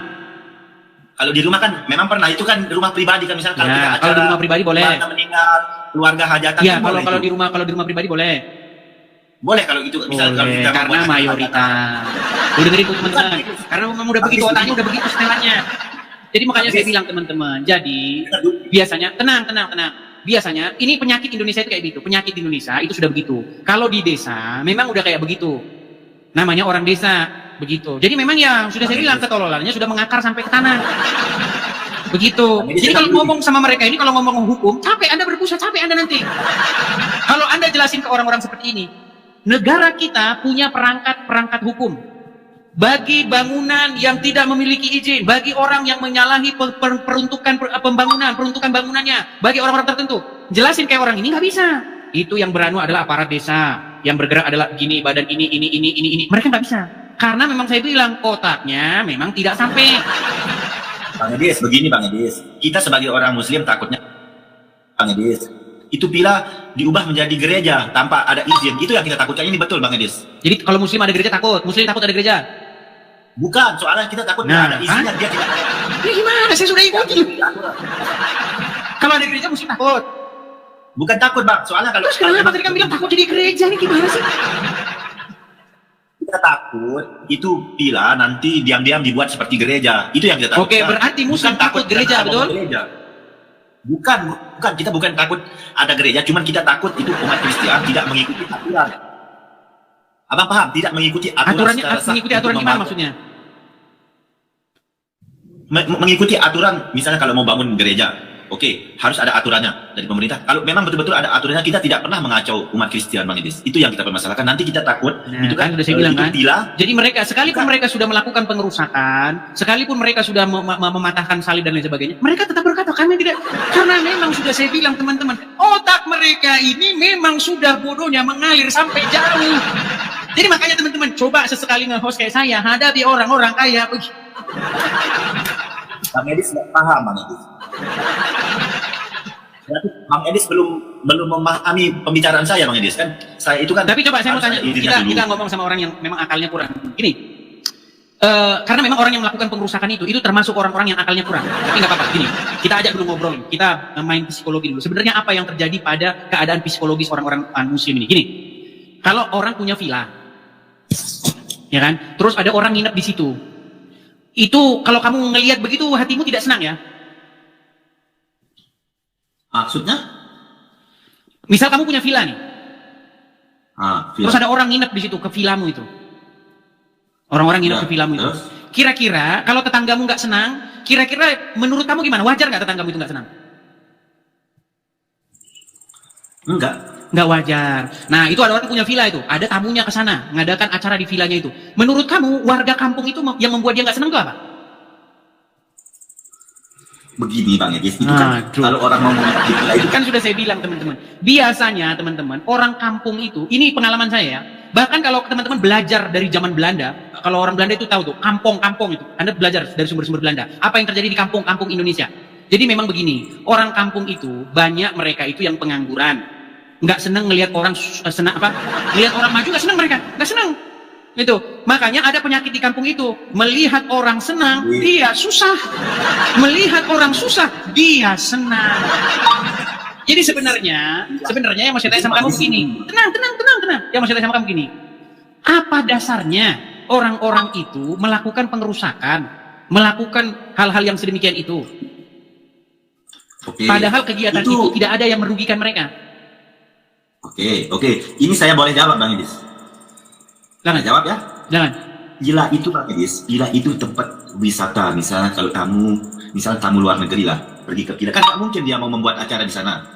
Kalau di rumah kan memang pernah. Itu kan rumah pribadi kan. Misalnya kalau Ya, kita kalau di rumah pribadi boleh. keluarga meninggal, keluarga hajatan. Iya, kan boleh kalau itu. di rumah pribadi boleh. Boleh kalau itu. Misalnya kalau Boleh, kita karena membuat acara mayoritas. Udah dengerin tuh teman-teman. Karena memang udah begitu otaknya, udah begitu setelannya. Jadi makanya saya bilang teman-teman. Jadi biasanya tenang. Biasanya ini penyakit Indonesia itu kayak gitu. Penyakit Indonesia itu sudah begitu. Kalau di desa memang udah kayak begitu. Namanya orang desa begitu. Jadi memang ya sudah saya bilang ketololannya sudah mengakar sampai ke tanah. Begitu. Jadi kalau ngomong sama mereka ini, kalau ngomong hukum, capek Anda berpusat, capek Anda nanti. Kalau Anda jelasin ke orang-orang seperti ini, negara kita punya perangkat hukum. bagi bangunan yang tidak memiliki izin, bagi orang yang menyalahi peruntukan bangunannya, bagi orang-orang tertentu. Jelasin kayak orang ini nggak bisa. Itu yang beranu adalah aparat desa, yang bergerak adalah gini, badan ini. Mereka nggak bisa. Karena memang saya bilang kotaknya memang tidak sampai. Bang Edis, begini Bang Edis. Kita sebagai orang Muslim takutnya, Bang Edis, itu bila diubah menjadi gereja tanpa ada izin, itu yang kita takutkan. Ini betul Bang Edis. Jadi kalau Muslim ada gereja takut, Muslim takut ada gereja. Bukan, soalnya kita takut Nah, ada izinnya, dia tidak. Ini gimana? Saya sudah ikuti. Kalau ada gereja Muslim takut. Bukan takut Bang, soalnya kalau Terus kenapa tadi kamu bilang takut jadi gereja? Ini gimana sih? kita takut itu bila nanti diam-diam dibuat seperti gereja. Itu yang kita takut. Oke, berarti Muslim takut gereja, betul? Bukan, kita bukan takut ada gereja, cuman kita takut itu umat Kristen tidak mengikuti aturan. Abang paham? Tidak mengikuti aturan. Aturannya secara sah mengikuti aturan untuk gimana membangun. maksudnya? Mengikuti aturan, misalnya kalau mau bangun gereja, oke, harus ada aturannya dari pemerintah. Kalau memang betul-betul ada aturannya, kita tidak pernah mengacau umat Kristen, Bang Edis. Itu yang kita permasalahkan. Nanti kita takut, Nah, itu kan sudah saya bilang itu kan. bila Jadi mereka sekalipun mereka sudah melakukan pengerusakan, sekalipun mereka sudah mematahkan salib dan lain sebagainya, mereka tetap berkata kami tidak. Karena memang sudah saya bilang teman-teman, otak mereka ini memang sudah bodohnya mengalir sampai jauh. Jadi makanya teman-teman coba sesekali nge-host kayak saya, hadapi orang-orang kayak begini. Bang Edis nggak paham, Bang Edis. Berarti Bang Edis belum memahami pembicaraan saya, Bang Edis kan? Saya itu kan. Tapi coba saya mau harus tanya, ada izinnya dulu. kita ngomong sama orang yang memang akalnya kurang. Gini, karena memang orang yang melakukan pengerusakan itu termasuk orang-orang yang akalnya kurang. Tapi nggak apa-apa. Gini, kita ajak dulu ngobrol, kita main psikologi dulu. Sebenarnya apa yang terjadi pada keadaan psikologis orang-orang Muslim ini? Gini, kalau orang punya villa, ya kan? Terus ada orang nginep di situ. Itu kalau kamu ngelihat begitu hatimu tidak senang ya? Maksudnya? Misal kamu punya villa nih, Villa. terus ada orang nginep di situ ke villamu itu. Orang-orang nginep Ya, ke villamu itu. terus? Kira-kira kalau tetanggamu nggak senang, kira-kira menurut kamu gimana? Wajar nggak tetanggamu itu nggak senang? Enggak. Nggak wajar. Nah, itu ada orang punya villa itu, ada tamunya ke sana, ngadakan acara di villanya itu. Menurut kamu warga kampung itu yang membuat dia nggak senang itu apa? Begini Bang Edis, itu kan Aduh. kalau orang mau menginap di villa itu Kan sudah saya bilang teman-teman. Biasanya teman-teman, orang kampung itu, ini pengalaman saya ya. Bahkan kalau teman-teman belajar dari zaman Belanda, kalau orang Belanda itu tahu tuh, kampung-kampung itu. Anda belajar dari sumber-sumber Belanda. Apa yang terjadi di kampung-kampung Indonesia? Jadi memang begini, orang kampung itu banyak mereka itu yang pengangguran. Nggak senang ngelihat orang ngelihat orang maju nggak senang mereka, nggak senang. Itu makanya ada penyakit di kampung itu, melihat orang senang dia susah, melihat orang susah dia senang. Jadi sebenarnya yang mau saya tanya sama kamu begini, tenang. Yang mau saya tanya sama kamu begini, apa dasarnya orang-orang itu melakukan pengerusakan, melakukan hal-hal yang sedemikian itu? Oke. Padahal kegiatan itu tidak ada yang merugikan mereka. Oke. Ini saya boleh jawab Bang Edis. Jangan Jawab ya. Jangan. Gila itu Bang Edis, gila itu tempat wisata. Misalnya kalau tamu luar negeri lah, pergi ke villa, kan nggak mungkin dia mau membuat acara di sana.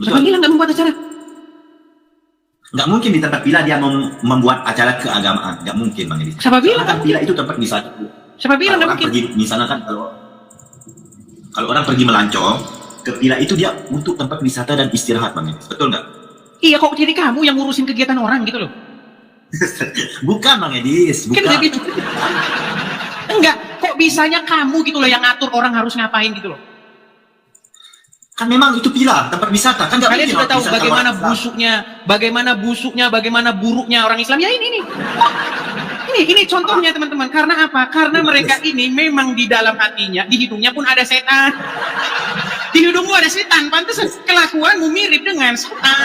Siapa bilang nggak membuat acara? Nggak mungkin di tempat villa dia mau membuat acara keagamaan, nggak mungkin Bang Edis. Siapa bilang Karena kan nggak villa itu tempat wisata. Siapa bilang nggak Orang mungkin? pergi, misalnya kan kalau orang pergi melancong ke villa itu dia untuk tempat wisata dan istirahat Bang Edis, betul nggak? Iya, kok jadi kamu yang ngurusin kegiatan orang gitu loh? Bukan Bang Edis, Kan bukan. jadi enggak, kok bisanya kamu gitu loh yang ngatur orang harus ngapain gitu loh? Kan memang itu villa, tempat wisata. Kan nggak Kalian mungkin sudah orang tahu wisata bagaimana orang Islam. busuknya, bagaimana buruknya orang Islam. Ya ini. Ini contohnya teman-teman. Karena apa? Karena mereka ini memang di dalam hatinya, di hidungnya pun ada setan. Di hidungmu ada setan, pantas kelakuanmu mirip dengan setan.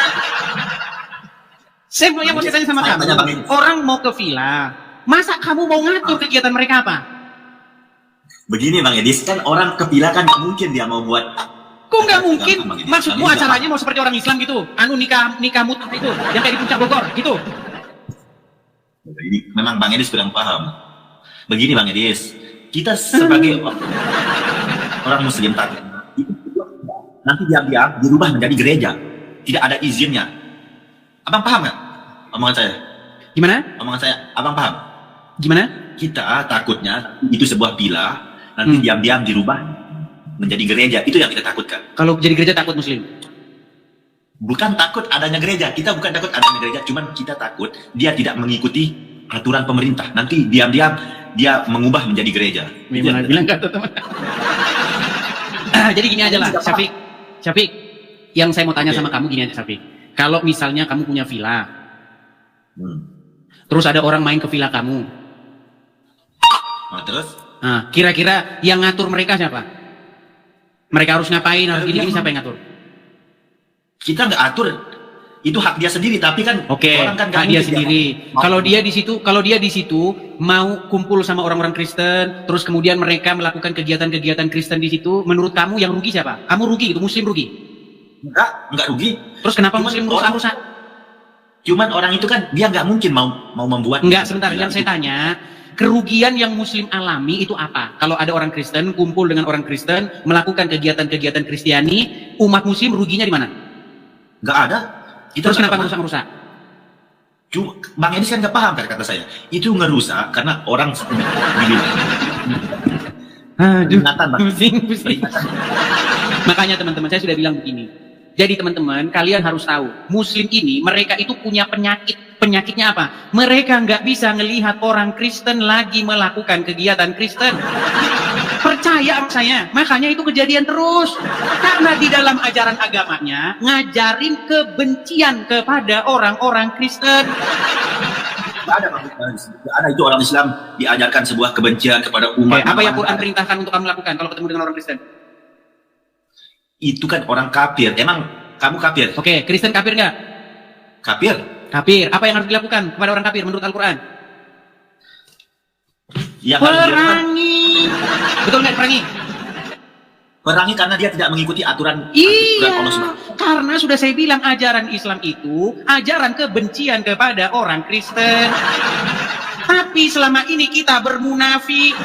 Saya mau tanya sama Saya tanya Bang kamu, Edis. orang mau ke villa, masa kamu mau ngatur kegiatan mereka apa? Begini Bang Edis, kan orang ke villa kan nggak mungkin dia mau buat. Kok nggak mungkin? Bang Edis. Maksudmu Bang Edis acaranya mau seperti orang Islam gitu? Nikah mutah itu, yang kayak di Puncak Bogor gitu? Ini memang Bang Edis kurang paham. Begini Bang Edis, kita sebagai orang Muslim tadi, nanti diam-diam dirubah menjadi gereja, tidak ada izinnya. Abang paham nggak? Omongan saya. Gimana? Omongan saya, abang paham? Gimana? Kita takutnya itu sebuah villa, nanti diam-diam dirubah menjadi gereja. Itu yang kita takutkan. Kalau jadi gereja takut Muslim? Bukan takut adanya gereja, kita bukan takut adanya gereja, cuman kita takut dia tidak mengikuti aturan pemerintah. Nanti diam-diam dia mengubah menjadi gereja. Memang bilang kata teman. Jadi gini aja lah, Syafiq, yang saya mau tanya sama kamu gini aja, Syafiq. Kalau misalnya kamu punya villa, terus ada orang main ke villa kamu, terus? nah, kira-kira yang ngatur mereka siapa? Mereka harus ngapain, harus gini-gini, siapa yang ngatur? Kita nggak atur, itu hak dia sendiri. Tapi kan orang kan hak dia sendiri. Kalau dia di situ mau kumpul sama orang-orang Kristen, terus kemudian mereka melakukan kegiatan-kegiatan Kristen di situ, menurut kamu yang rugi siapa? Kamu rugi, itu Muslim rugi? Enggak rugi. Terus kenapa Muslim rusak? Cuman orang itu kan dia nggak mungkin mau membuat. Enggak, sebentar. Yang saya tanya, kerugian yang Muslim alami itu apa? Kalau ada orang Kristen kumpul dengan orang Kristen melakukan kegiatan-kegiatan Kristiani, umat Muslim ruginya di mana? Nggak ada. Terus kenapa ngerusak-rusak? Cuma Bang Edis kan nggak paham kata saya. Itu ngerusak karena orang aduh, pusing. Makanya teman-teman, saya sudah bilang begini. Jadi teman-teman, kalian harus tahu, Muslim ini mereka itu punya penyakit. Penyakitnya apa? Mereka nggak bisa ngelihat orang Kristen lagi melakukan kegiatan Kristen. Percaya sama saya, makanya itu kejadian terus. Karena di dalam ajaran agamanya ngajarin kebencian kepada orang-orang Kristen. Nggak ada itu orang Islam diajarkan sebuah kebencian kepada umat. Apa yang Quran perintahkan untuk kamu lakukan kalau ketemu dengan orang Kristen? Itu kan orang kafir. Emang kamu kafir? Oke, Kristen kafir nggak? Kafir. Kafir. Apa yang harus dilakukan kepada orang kafir menurut Al-Quran? Perangi. Betul nggak perangi? Perangi karena dia tidak mengikuti aturan Iya, Allah SWT. karena sudah saya bilang ajaran Islam itu ajaran kebencian kepada orang Kristen. Tapi selama ini kita bermunafik.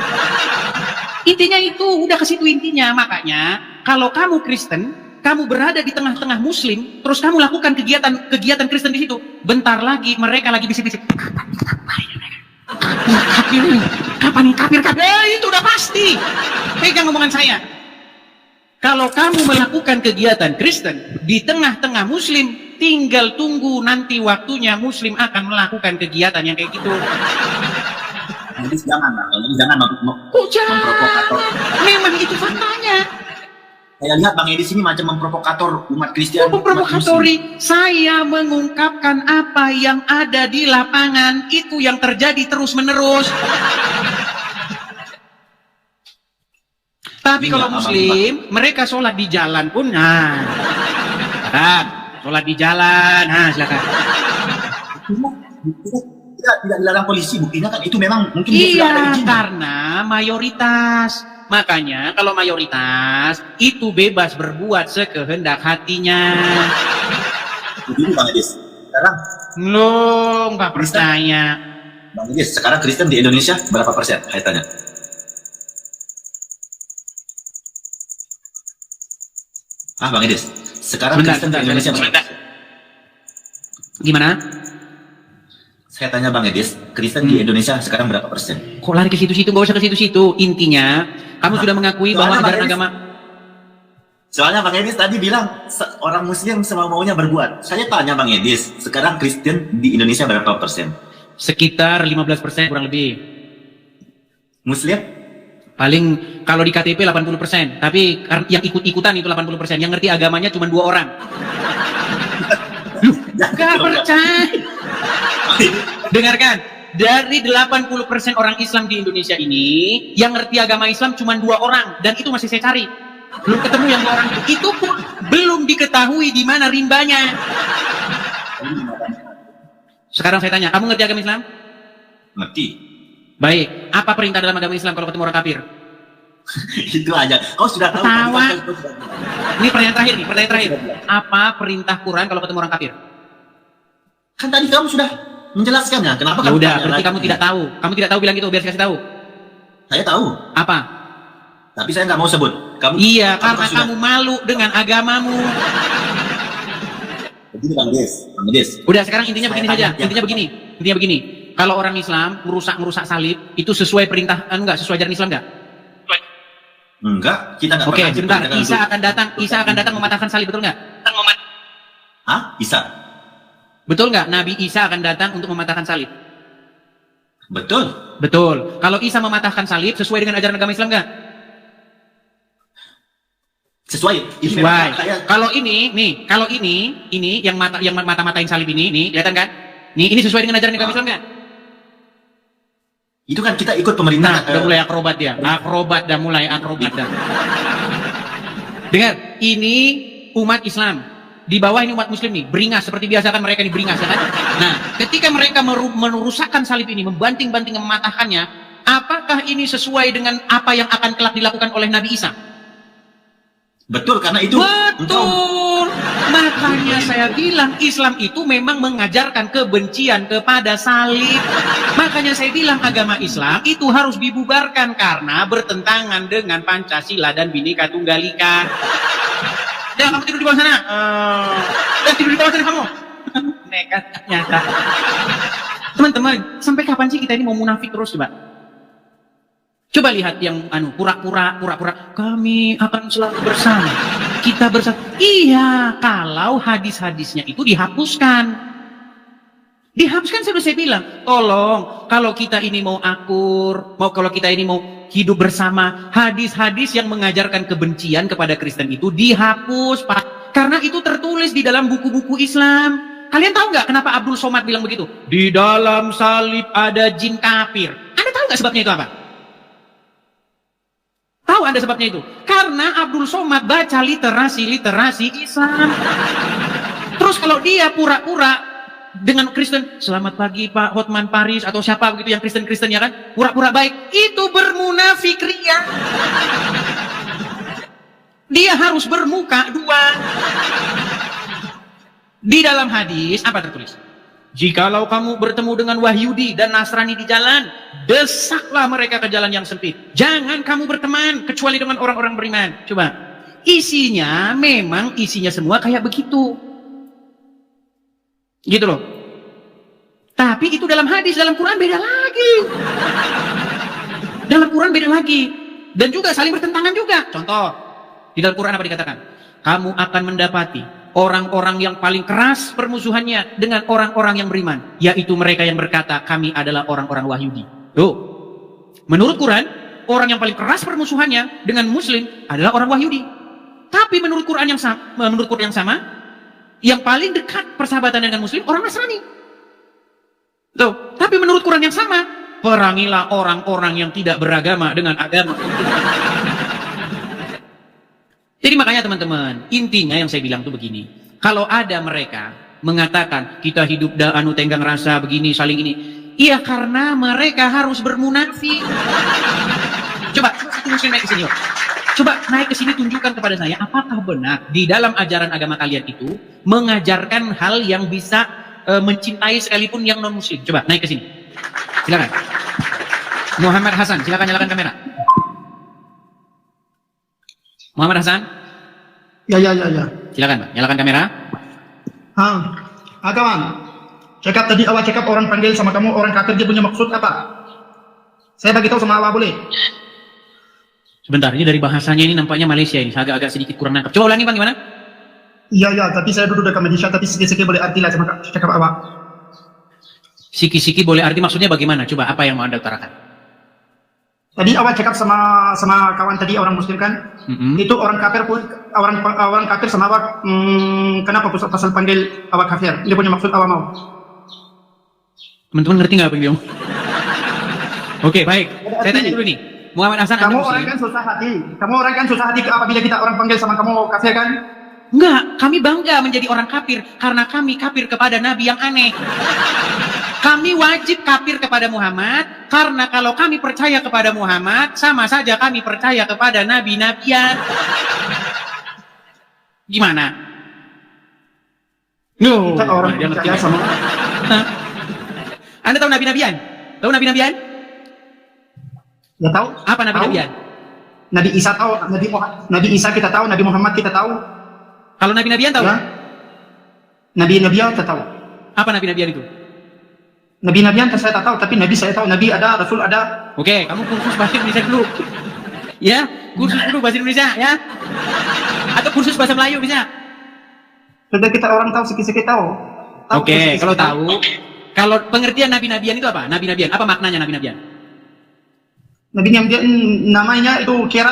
Intinya itu, udah ke situ intinya. Makanya kalau kamu Kristen, kamu berada di tengah-tengah Muslim, terus kamu lakukan kegiatan Kristen di situ, bentar lagi mereka lagi bisik-bisik. Kapan kafir? Itu udah pasti. Pegang omongan saya. Kalau kamu melakukan kegiatan Kristen di tengah-tengah Muslim, tinggal tunggu nanti waktunya Muslim akan melakukan kegiatan yang kayak gitu. Jadi jangan memprovokator. Memang itu faktanya. Saya lihat Bang Edi sini macam memprovokator umat Kristen. Memprovokatori. Saya mengungkapkan apa yang ada di lapangan, itu yang terjadi terus-menerus. Tapi kalau Muslim, mereka sholat di jalan pun, sholat di jalan, silakan. Tidak dilarang polisi, buktinya kan itu memang mungkin dia sudah ada Iya, izin. karena mayoritas. Makanya kalau mayoritas itu bebas berbuat sekehendak hatinya. Begini Bang Edis, sekarang Nggak percaya. Bang Edis, sekarang Kristen di Indonesia berapa persen? Saya tanya. Bang Edis, sekarang Kristen di Indonesia berapa persen? Gimana? Saya tanya Bang Edis, Kristen di Indonesia sekarang berapa persen? Kok lari ke situ-situ? Nggak usah ke situ-situ. Intinya, kamu sudah mengakui bahwa ajaran agama. Soalnya Bang Edis tadi bilang orang Muslim semau-maunya berbuat. Saya tanya Bang Edis, sekarang Kristen di Indonesia berapa persen? Sekitar 15% kurang lebih. Muslim? Paling kalau di KTP 80%. Tapi yang ikut-ikutan itu 80%. Yang ngerti agamanya cuma 2 orang. Gak percaya. Dengarkan, dari 80% orang Islam di Indonesia ini, yang ngerti agama Islam cuma 2 orang, dan itu masih saya cari. Belum ketemu yang 2 orang itu. Itu pun belum diketahui di mana rimbanya. Sekarang saya tanya, kamu ngerti agama Islam? Ngerti. Baik, apa perintah dalam agama Islam kalau ketemu orang kafir? Itu aja. Kau sudah tahu. Tawa. Ini pertanyaan terakhir nih, pertanyaan terakhir. Apa perintah Quran kalau ketemu orang kafir? Kan tadi kamu sudah menjelaskannya. Kenapa Ya kamu udah, tanya berarti lagi? kamu tidak tahu. Kamu tidak tahu bilang gitu, biar saya kasih tahu. Saya tahu. Apa? Tapi saya nggak mau sebut. Iya, kamu karena sudah- kamu malu dengan agamamu. Begini Bang Des, Bang Des. Udah, sekarang intinya begini Saya saja. tanya, Intinya begini. kalau orang Islam merusak salib itu sesuai perintah enggak, sesuai ajaran Islam enggak? Enggak, kita enggak Oke, pernah sebentar. diperintahkan Isa akan datang mematahkan salib, betul enggak? Hah? Isa? Betul nggak? Nabi Isa akan datang untuk mematahkan salib. Betul. Betul. Kalau Isa mematahkan salib sesuai dengan ajaran agama Islam nggak? Sesuai. Sesuai. Kalau ini yang mata-matain salib ini, kelihatan kan? Ini sesuai dengan ajaran agama Islam nggak? Itu kan kita ikut Nah, pemerintah. udah mulai akrobat dia. Mulai akrobat dah. Dengar, ini umat Islam. Di bawah ini umat muslim nih, beringas seperti biasa kan mereka nih beringas ya kan? Nah, ketika mereka merusakkan salib ini, membanting-banting mematahkannya, apakah ini sesuai dengan apa yang akan kelak dilakukan oleh Nabi Isa? Betul, karena itu. Betul. Makanya saya bilang Islam itu memang mengajarkan kebencian kepada salib. Makanya saya bilang agama Islam itu harus dibubarkan karena bertentangan dengan Pancasila dan Bhinneka Tunggal Ika. Ya, kamu tidur di bawah sana. Tidur di bawah sana kamu. Nekat nyata. Teman-teman, sampai kapan sih kita ini mau munafik terus coba? Coba lihat yang pura-pura kami akan selalu bersama. Kita bersama. Iya, kalau hadis-hadisnya itu dihapuskan. Dihapuskan sudah saya bilang, tolong kalau kita ini mau akur, kalau kita ini mau hidup bersama, hadis-hadis yang mengajarkan kebencian kepada Kristen itu dihapus, Pak. Karena itu tertulis di dalam buku-buku Islam. Kalian tahu nggak kenapa Abdul Somad bilang begitu? Di dalam salib ada jin kafir. Anda tahu nggak sebabnya itu apa? Tahu Anda sebabnya itu? Karena Abdul Somad baca literasi Islam. Terus kalau dia pura-pura dengan Kristen, selamat pagi Pak Hotman Paris atau siapa begitu yang Kristen ya kan, pura-pura baik, itu bermunafik ria. Dia harus bermuka dua. Di dalam hadis apa tertulis? Jikalau kamu bertemu dengan Wahyudi dan Nasrani di jalan, desaklah mereka ke jalan yang sempit. Jangan kamu berteman kecuali dengan orang-orang beriman. Coba, isinya semua kayak begitu. Gitu loh. Tapi itu dalam hadis, dalam Quran beda lagi. Dalam Quran beda lagi. Dan juga saling bertentangan juga. Contoh, di dalam Quran apa dikatakan? Kamu akan mendapati orang-orang yang paling keras permusuhannya dengan orang-orang yang beriman, yaitu mereka yang berkata kami adalah orang-orang Wahyudi. Tuh. Menurut Quran, orang yang paling keras permusuhannya dengan muslim adalah orang Wahyudi. Tapi menurut Quran yang sama, yang paling dekat persahabatan dengan muslim orang Nasrani. Tuh, tapi menurut Quran yang sama, perangilah orang-orang yang tidak beragama dengan agama. Jadi makanya teman-teman, intinya yang saya bilang tuh begini. Kalau ada mereka mengatakan kita hidup tenggang rasa begini, saling ini, iya karena mereka harus bermunafik. Coba satu muslim naik ke sini yuk. Coba naik ke sini tunjukkan kepada saya apakah benar di dalam ajaran agama kalian itu mengajarkan hal yang bisa mencintai sekalipun yang non muslim. Coba naik ke sini. Silakan. Muhammad Hasan, silakan nyalakan kamera. Muhammad Hasan. Ya. Silakan, Pak. Nyalakan kamera. Kawan. Awal cakap orang panggil sama kamu orang kafir, dia punya maksud apa? Saya bagi tahu sama awal boleh? Sebentar, ini dari bahasanya ini nampaknya Malaysia ini, agak-agak sedikit kurang nangkap. Coba ulangi Bang, gimana? Iya, tapi saya duduk dekat Malaysia, tapi sikit-sikit boleh arti lah sama cakap awak. Siki-siki boleh arti maksudnya bagaimana? Coba apa yang mau Anda utarakan? Tadi awal cakap sama kawan tadi orang muslim kan? Itu orang kafir pun orang kafir sama awak, kenapa pasal panggil awak kafir? Dia punya maksud awak mau? Teman-teman ngerti nggak apa yang dia mau? Oke, baik. Saya tanya dulu nih. Muhammad Hasan, kamu orang kan susah hati apabila kita orang panggil sama kamu kafir kan? Enggak, kami bangga menjadi orang kafir karena kami kafir kepada nabi yang aneh. Kami wajib kafir kepada Muhammad karena kalau kami percaya kepada Muhammad sama saja kami percaya kepada nabi-nabian. Gimana? No, kita orang percaya sama. Anda tahu nabi-nabian? Tahu nabi-nabian? Ya tahu. Apa nabi-nabian? Nabi Isa tahu, Nabi Isa kita tahu, Nabi Muhammad kita tahu. Kalau nabi-nabian tahu? Ya? Nabi-nabian kita tahu. Apa nabi-nabian itu? Nabi-nabian saya tak tahu, tapi Nabi saya tahu. Nabi ada, Rasul ada. Oke, kamu kursus bahasa Indonesia dulu. Ya, kursus dulu bahasa Indonesia ya. Atau kursus bahasa Melayu bisa. Sudah kita orang tahu, sedikit tahu. Oke, sedikit kalau tahu, kalau pengertian nabi-nabian itu apa? Nabi-nabian, apa maknanya nabi-nabian? Nabi-nabian namanya itu kira.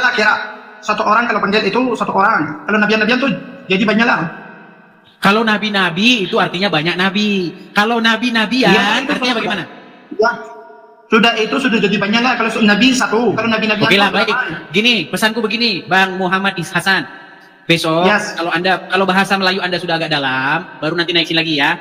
Satu orang kalau panggil itu satu orang. Kalau nabi-nabian tuh jadi banyak lah. Kalau nabi-nabi itu artinya banyak nabi. Kalau nabi-nabian Ya, artinya bagaimana? Ya, sudah jadi banyak lah. Kalau nabi satu, kalau nabi-nabian. Oke lah, baik. Gini, pesanku begini, Bang Muhammad Hasan. Besok, Yes. kalau bahasa Melayu Anda sudah agak dalam, baru nanti naikin lagi ya.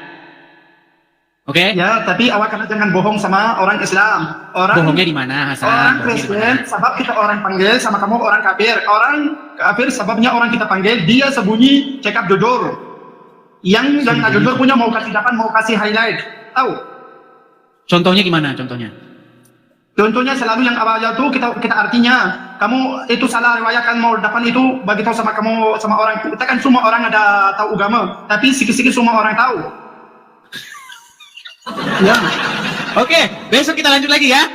Oke? Ya, tapi awak jangan bohong sama orang Islam. Bohongnya di mana, Hasan? Orang Bohongnya di Kristen, mana? sebab kita orang panggil sama kamu orang kafir. Orang kafir sebabnya orang kita panggil, dia sembunyi cakap jujur. Yang nggak jujur punya mau kasih dapat, mau kasih highlight. Tahu? Contohnya gimana? Contohnya? Contohnya selalu yang awal itu kita artinya kamu itu salah riwayatkan mau dapat itu bagi tahu sama kamu sama orang. Kita kan semua orang ada tahu agama, tapi sikit-sikit semua orang tahu. Ya. Oke, besok kita lanjut lagi ya.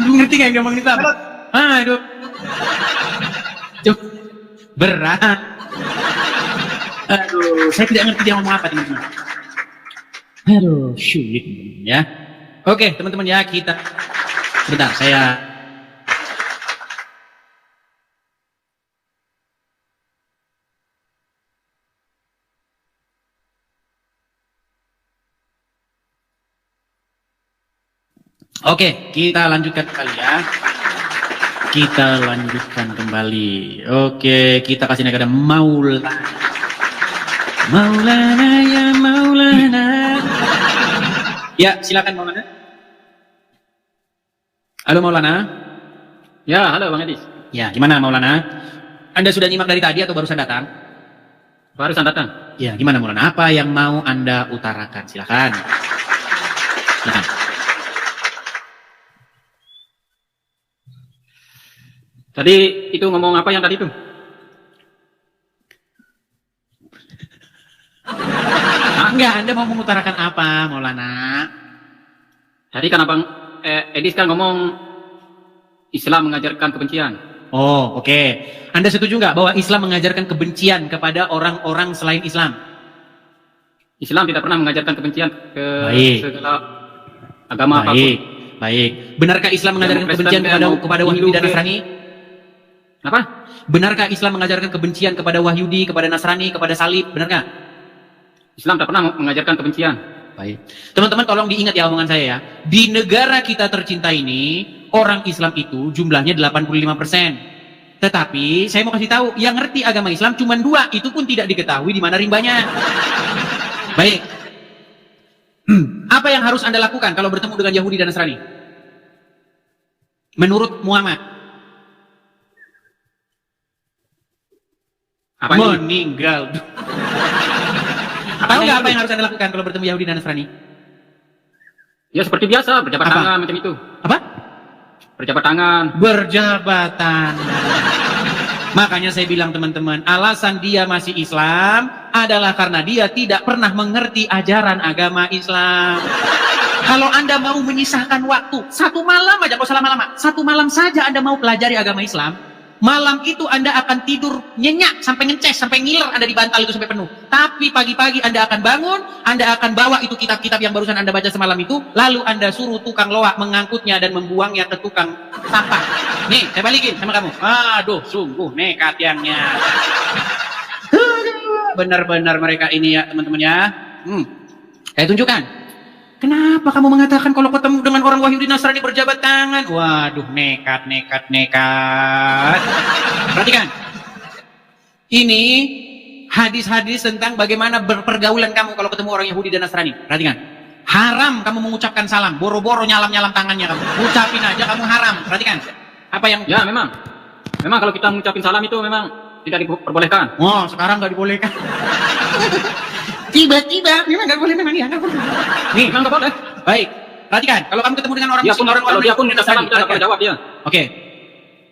Ngerti nggak yang ngomongin Islam? Aduh. Cuk. Berat. Aduh, saya tidak ngerti dia ngomong apa teman-teman. Aduh, sulit ya. Oke, teman-teman ya, kita sebentar saya Oke, kita lanjutkan kembali ya. Kita lanjutkan kembali. Oke, kita kasih negara Maulana. Maulana ya Maulana. Ya, silakan Maulana. Halo Maulana. Ya, halo Bang Edis. Ya, gimana Maulana? Anda sudah nyimak dari tadi atau barusan datang? Barusan datang. Ya, gimana Maulana? Apa yang mau Anda utarakan? Silakan. Silakan. Tadi itu ngomong apa yang tadi itu? Enggak, Anda mau mengutarakan apa, Maulana? Tadi kan Abang Edis kan ngomong Islam mengajarkan kebencian. Oh, oke. Anda setuju nggak bahwa Islam mengajarkan kebencian kepada orang-orang selain Islam? Islam tidak pernah mengajarkan kebencian ke Baik. segala agama apapun. Baik, baik. Benarkah Islam mengajarkan Kristen kebencian mau kepada Wahyudi Hindu dan ke- Nasrani? Apa? Benarkah Islam mengajarkan kebencian kepada Wahyudi, kepada Nasrani, kepada Salib? Benarkah? Islam tak pernah mengajarkan kebencian. Baik. Teman-teman tolong diingat ya omongan saya ya. Di negara kita tercinta ini, orang Islam itu jumlahnya 85%. Tetapi saya mau kasih tahu, yang ngerti agama Islam cuma 2, itu pun tidak diketahui di mana rimbanya. Baik. Apa yang harus Anda lakukan kalau bertemu dengan Yahudi dan Nasrani? Menurut Muhammad, Apa ini? meninggal. Tahu nggak apa yang harus Anda lakukan kalau bertemu Yahudi dan Nasrani? Ya seperti biasa, berjabat Apa? tangan macam itu. Apa? Berjabat tangan. Berjabatan. Makanya saya bilang teman-teman, alasan dia masih Islam adalah karena dia tidak pernah mengerti ajaran agama Islam. Kalau Anda mau menyisahkan waktu, 1 malam aja, kok salah lama-lama, 1 malam saja Anda mau pelajari agama Islam, malam itu Anda akan tidur nyenyak, sampai ngeces, sampai ngiler Anda di bantal itu sampai penuh. Tapi pagi-pagi Anda akan bangun, Anda akan bawa itu kitab-kitab yang barusan Anda baca semalam itu, lalu Anda suruh tukang loak mengangkutnya dan membuangnya ke tukang sampah. Nih, saya balikin sama kamu. Aduh, sungguh nekat yangnya. Benar-benar mereka ini ya teman-teman ya. Saya tunjukkan. Kenapa kamu mengatakan kalau ketemu dengan orang Wahyudi Nasrani berjabat tangan? Waduh, nekat. Perhatikan. Ini hadis-hadis tentang bagaimana berpergaulan kamu kalau ketemu orang Yahudi dan Nasrani. Perhatikan. Haram kamu mengucapkan salam. Boro-boro nyalam-nyalam tangannya kamu. Ucapin aja kamu haram. Perhatikan. Apa yang... Ya memang. Memang kalau kita mengucapin salam itu memang tidak diperbolehkan. Oh, sekarang nggak dibolehkan. Tiba-tiba, memang nggak boleh, memang ya nggak boleh. Nih, Memang nggak boleh. baik. Perhatikan, kalau kamu ketemu dengan orang Dia muslim, pun kalau dia pun minta salam kita nggak boleh perhatikan. jawab dia. Oke.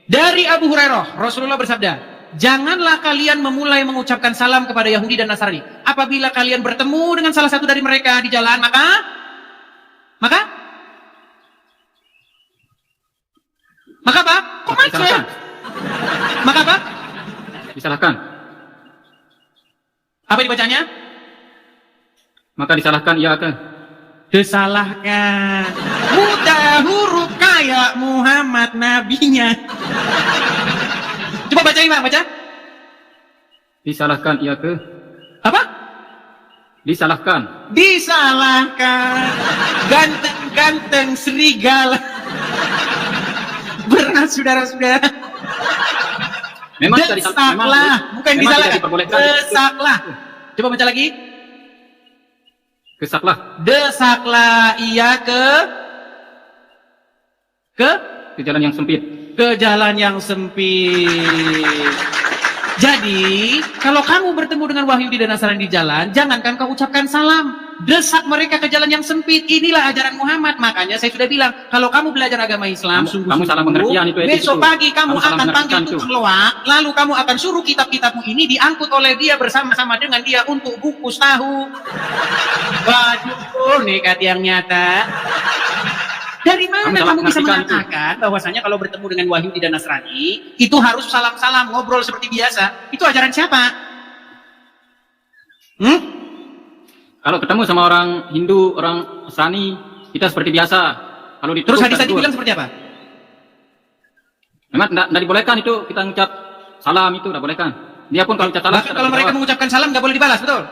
Dari Abu Hurairah, Rasulullah bersabda, janganlah kalian memulai mengucapkan salam kepada Yahudi dan Nasrani. Apabila kalian bertemu dengan salah satu dari mereka di jalan, maka Maka? Maka apa? Kok macet? Disalahkan. Maka apa? Disalahkan. Apa dibacanya? Maka disalahkan ia ke. Disalahkan. Mudah huruf kayak Muhammad nabinya. Coba bacain Bang, baca. Disalahkan ia ke. Apa? Disalahkan. Disalahkan. Ganteng-ganteng serigala. Berat saudara-saudara. Memang tidak disalahkan. Desaklah, bukan memang disalahkan. tidak diperbolehkan. Desaklah. Coba baca lagi. Kesaklah. Desaklah ia ke Ke jalan yang sempit. jalan yang sempit. Jadi, kalau kamu bertemu dengan Wahyudi dan Nasrani di jalan, jangankan kau ucapkan salam. Desak mereka ke jalan yang sempit. Inilah ajaran Muhammad. Makanya saya sudah bilang, kalau kamu belajar agama Islam, Kamu salah pengertian itu, Edi, besok itu. pagi kamu Kamu salah akan panggil mengertikan itu. tukang loak, lalu kamu akan suruh kitab-kitabmu ini diangkut oleh dia bersama-sama dengan dia untuk bungkus tahu. Waduh, nekat yang nyata. Dari mana Kamu salah kamu bisa mengartikan itu. mengatakan bahwasanya kalau bertemu dengan Wahyudi dan Nasrani itu harus salam-salam, ngobrol seperti biasa? Itu ajaran siapa? Kalau ketemu sama orang Hindu, orang Nasrani, kita seperti biasa. Kalau ditegur, Terus hadis tadi tegur. bilang seperti apa? Memang tidak dibolehkan itu kita ngucap salam itu tidak bolehkan. Dia pun kalau ucap salam. Bahkan kalau mereka mengucapkan salam nggak boleh dibalas, betul?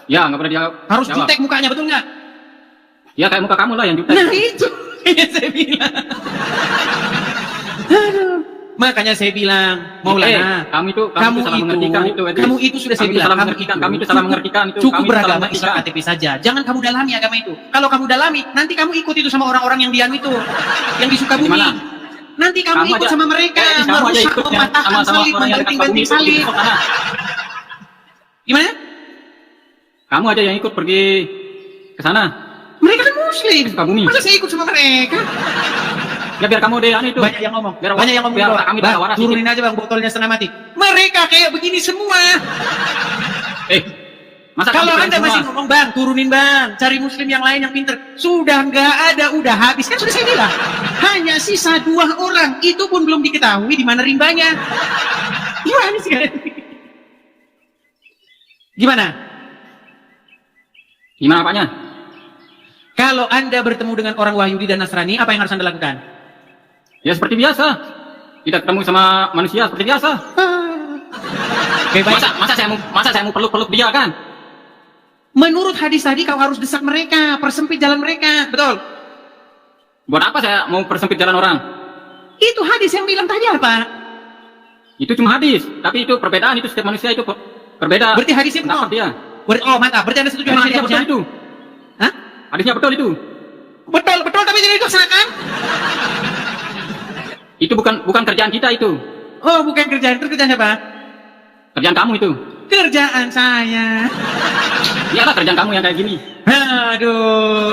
Ya nggak boleh dia Harus jawab. jutek mukanya, betul nggak? Ya kayak muka kamu lah yang jutek. Nah itu yang saya bilang. Aduh. Makanya saya bilang, Maulana, kamu itu salah mengertikan itu. Edi. kamu itu sudah saya Kamu itu bilang, salah mengertikan, kamu itu salah mengertikan itu. Cukup Kamu itu salah beragama mengertikan. Islam KTP saja. Jangan kamu dalami agama itu. Kalau kamu dalami, nanti kamu ikut itu sama orang-orang yang diam itu, yang di Sukabumi. Di mana? Nanti kamu ikut aja- sama mereka, kamu aja merusak, ikut yang mematahkan sama-sama salib, orang yang dekat membanting-banting Sukabumi itu, salib. ikut sana. Gimana? Kamu aja yang ikut pergi ke sana. Mereka kan Muslim. Sukabumi. Masa saya ikut sama mereka? Ya biar kamu deh itu. Banyak yang ngomong. Biar Banyak yang ngomong. biar Bang. kami Bang, waras turunin sedikit. aja bang botolnya setengah mati. Mereka kayak begini semua. Masa Kalau kamu Anda semua? masih ngomong bang, turunin bang, cari Muslim yang lain yang pinter. Sudah nggak ada, udah habis. Kan sudah saya bilang. Hanya sisa 2 orang. Itu pun belum diketahui di mana rimbanya. Gimana sih? Gimana? Gimana apanya? Kalau Anda bertemu dengan orang Wahyudi dan Nasrani, apa yang harus Anda lakukan? Ya seperti biasa. Kita ketemu sama manusia seperti biasa. Oke, baik. Masa saya mau peluk-peluk dia kan? Menurut hadis tadi kau harus desak mereka, persempit jalan mereka, betul? Buat apa saya mau persempit jalan orang? Itu hadis yang bilang tadi apa? Itu cuma hadis, tapi itu perbedaan itu setiap manusia itu berbeda. Berarti hadisnya pendapat betul? dia. Oh mantap, berarti Anda setuju Memang hadisnya hadisnya betul itu. Hah? Hadisnya betul itu. Betul, betul, tapi tidak dilaksanakan? Itu bukan kerjaan kita itu. Oh bukan kerjaan, itu kerjaan siapa? Kerjaan kamu itu. Kerjaan saya. Iyalah kerjaan kamu yang kayak gini. Aduh,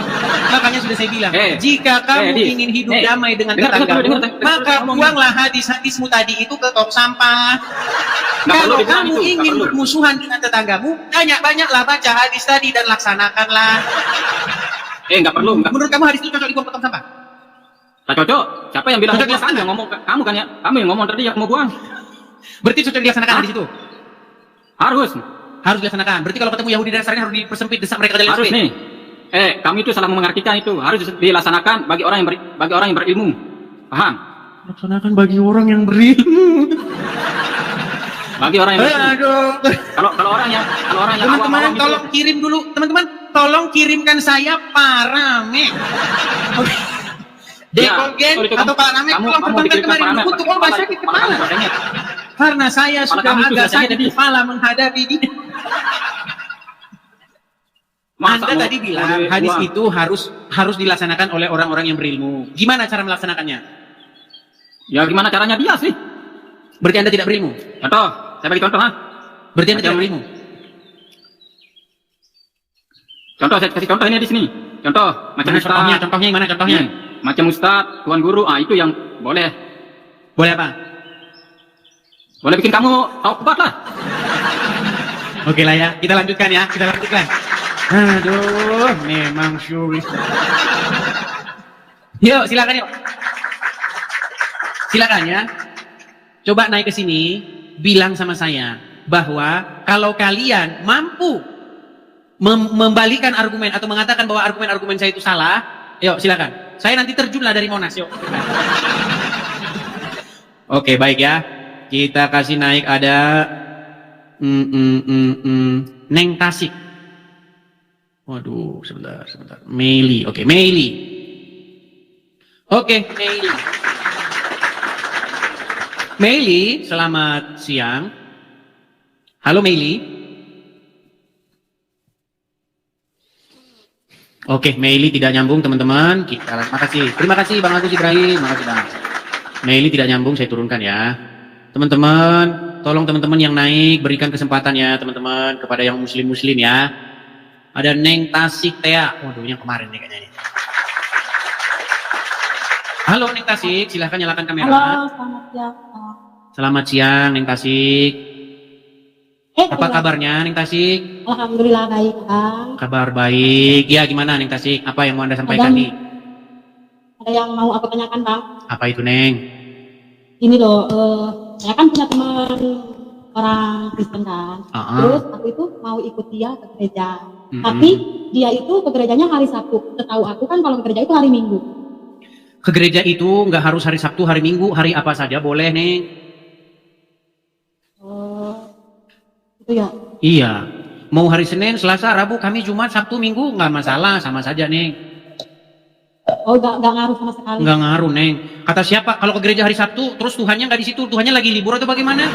makanya sudah saya bilang, jika kamu Di. ingin hidup damai dengan Dengar, tetanggamu, dengar, maka ngomong. buanglah hadis-hadismu tadi itu ke tong sampah. Nggak perlu Kalau dibuang kamu itu, nggak ingin perlu. bermusuhan dengan tetanggamu, banyak-banyaklah baca hadis tadi dan laksanakanlah. Nggak perlu. Menurut kamu hadis itu cocok dibuang ke tong sampah? Tak cocok. Siapa yang bilang Cocok mau buang? Kamu yang ngomong. Kamu kan ya. Kamu yang ngomong tadi yang mau buang. Berarti cocok dilaksanakan hadis itu? Harus. Harus dilaksanakan. Berarti kalau ketemu Yahudi dan Nasrani harus dipersempit, desak mereka ke jalan Harus sempit. nih. Kami itu salah mengartikan itu. Harus dilaksanakan bagi orang yang berilmu. Paham? Laksanakan bagi orang yang berilmu. Bagi orang yang berilmu. Aduh. Kalau orang yang Teman-teman awam-awam itu- tolong kirim dulu. Teman-teman tolong kirimkan saya Paramek. Dekolgen sorry, atau Paramek kamu tolong terbangkan dikirimkan kemarin Paramek, untuk obat sakit kepala. kamu katanya. Karena saya Kepala sudah kamu itu agak biasanya sakit jadi- kepala menghadapi dia. Masa Anda mau- tadi bilang mau hadis dibuang? itu harus dilaksanakan oleh orang-orang yang berilmu. Gimana cara melaksanakannya? Ya gimana caranya dia sih? Berarti Anda tidak berilmu. Contoh, saya bagi contoh ha. Berarti Anda tidak Macam- berilmu. Contoh saya kasih contoh ini di sini. Contoh macam Mana ustaz. contohnya? Contohnya gimana contohnya? Macam ustaz, tuan guru, itu yang boleh. Boleh apa? Boleh bikin kamu taubat lah. Oke lah ya, kita lanjutkan ya, kita lanjutkan. Aduh, memang syurif. Yuk, silakan yuk. Silakan ya. Coba naik ke sini, bilang sama saya bahwa kalau kalian mampu membalikan argumen atau mengatakan bahwa argumen-argumen saya itu salah, yuk silakan. Saya nanti terjunlah dari Monas, yuk. Oke, baik ya. Kita kasih naik ada Neng Tasik. Waduh, sebentar. Meili, oke, Meili. Oke, Meili. Meili, selamat siang. Halo Meili. Oke, Meili tidak nyambung teman-teman. Terima kasih Bang Agus Ibrahim. Makasih Bang. Meili tidak nyambung, saya turunkan ya. Teman-teman, tolong teman-teman yang naik berikan kesempatan ya teman-teman kepada yang muslim-muslim ya. Ada Neng Tasik Tea. Waduh, yang kemarin nih kayaknya. Halo Neng Tasik, silahkan nyalakan kamera. Halo, selamat siang. Selamat siang Neng Tasik. Apa kabarnya Neng Tasik? Alhamdulillah baik, Kang. Kabar baik. Ya gimana Neng Tasik? Apa yang mau Anda sampaikan nih? Ada yang mau aku tanyakan, Bang? Apa itu Neng? Ini loh, saya kan punya teman orang Kristen kan. Terus aku itu mau ikut dia ke gereja. Tapi dia itu ke gerejanya hari Sabtu. Setahu aku kan kalau ke gereja itu hari Minggu. Ke gereja itu nggak harus hari Sabtu, hari Minggu, hari apa saja boleh Neng. Itu ya. Iya. Mau hari Senin, Selasa, Rabu, Kamis, Jumat, Sabtu, Minggu nggak masalah, sama saja Neng. Oh, nggak ngaruh sama sekali. Nggak ngaruh Neng. Kata siapa? Kalau ke gereja hari Sabtu, terus Tuhannya nggak di situ, Tuhannya lagi libur atau bagaimana?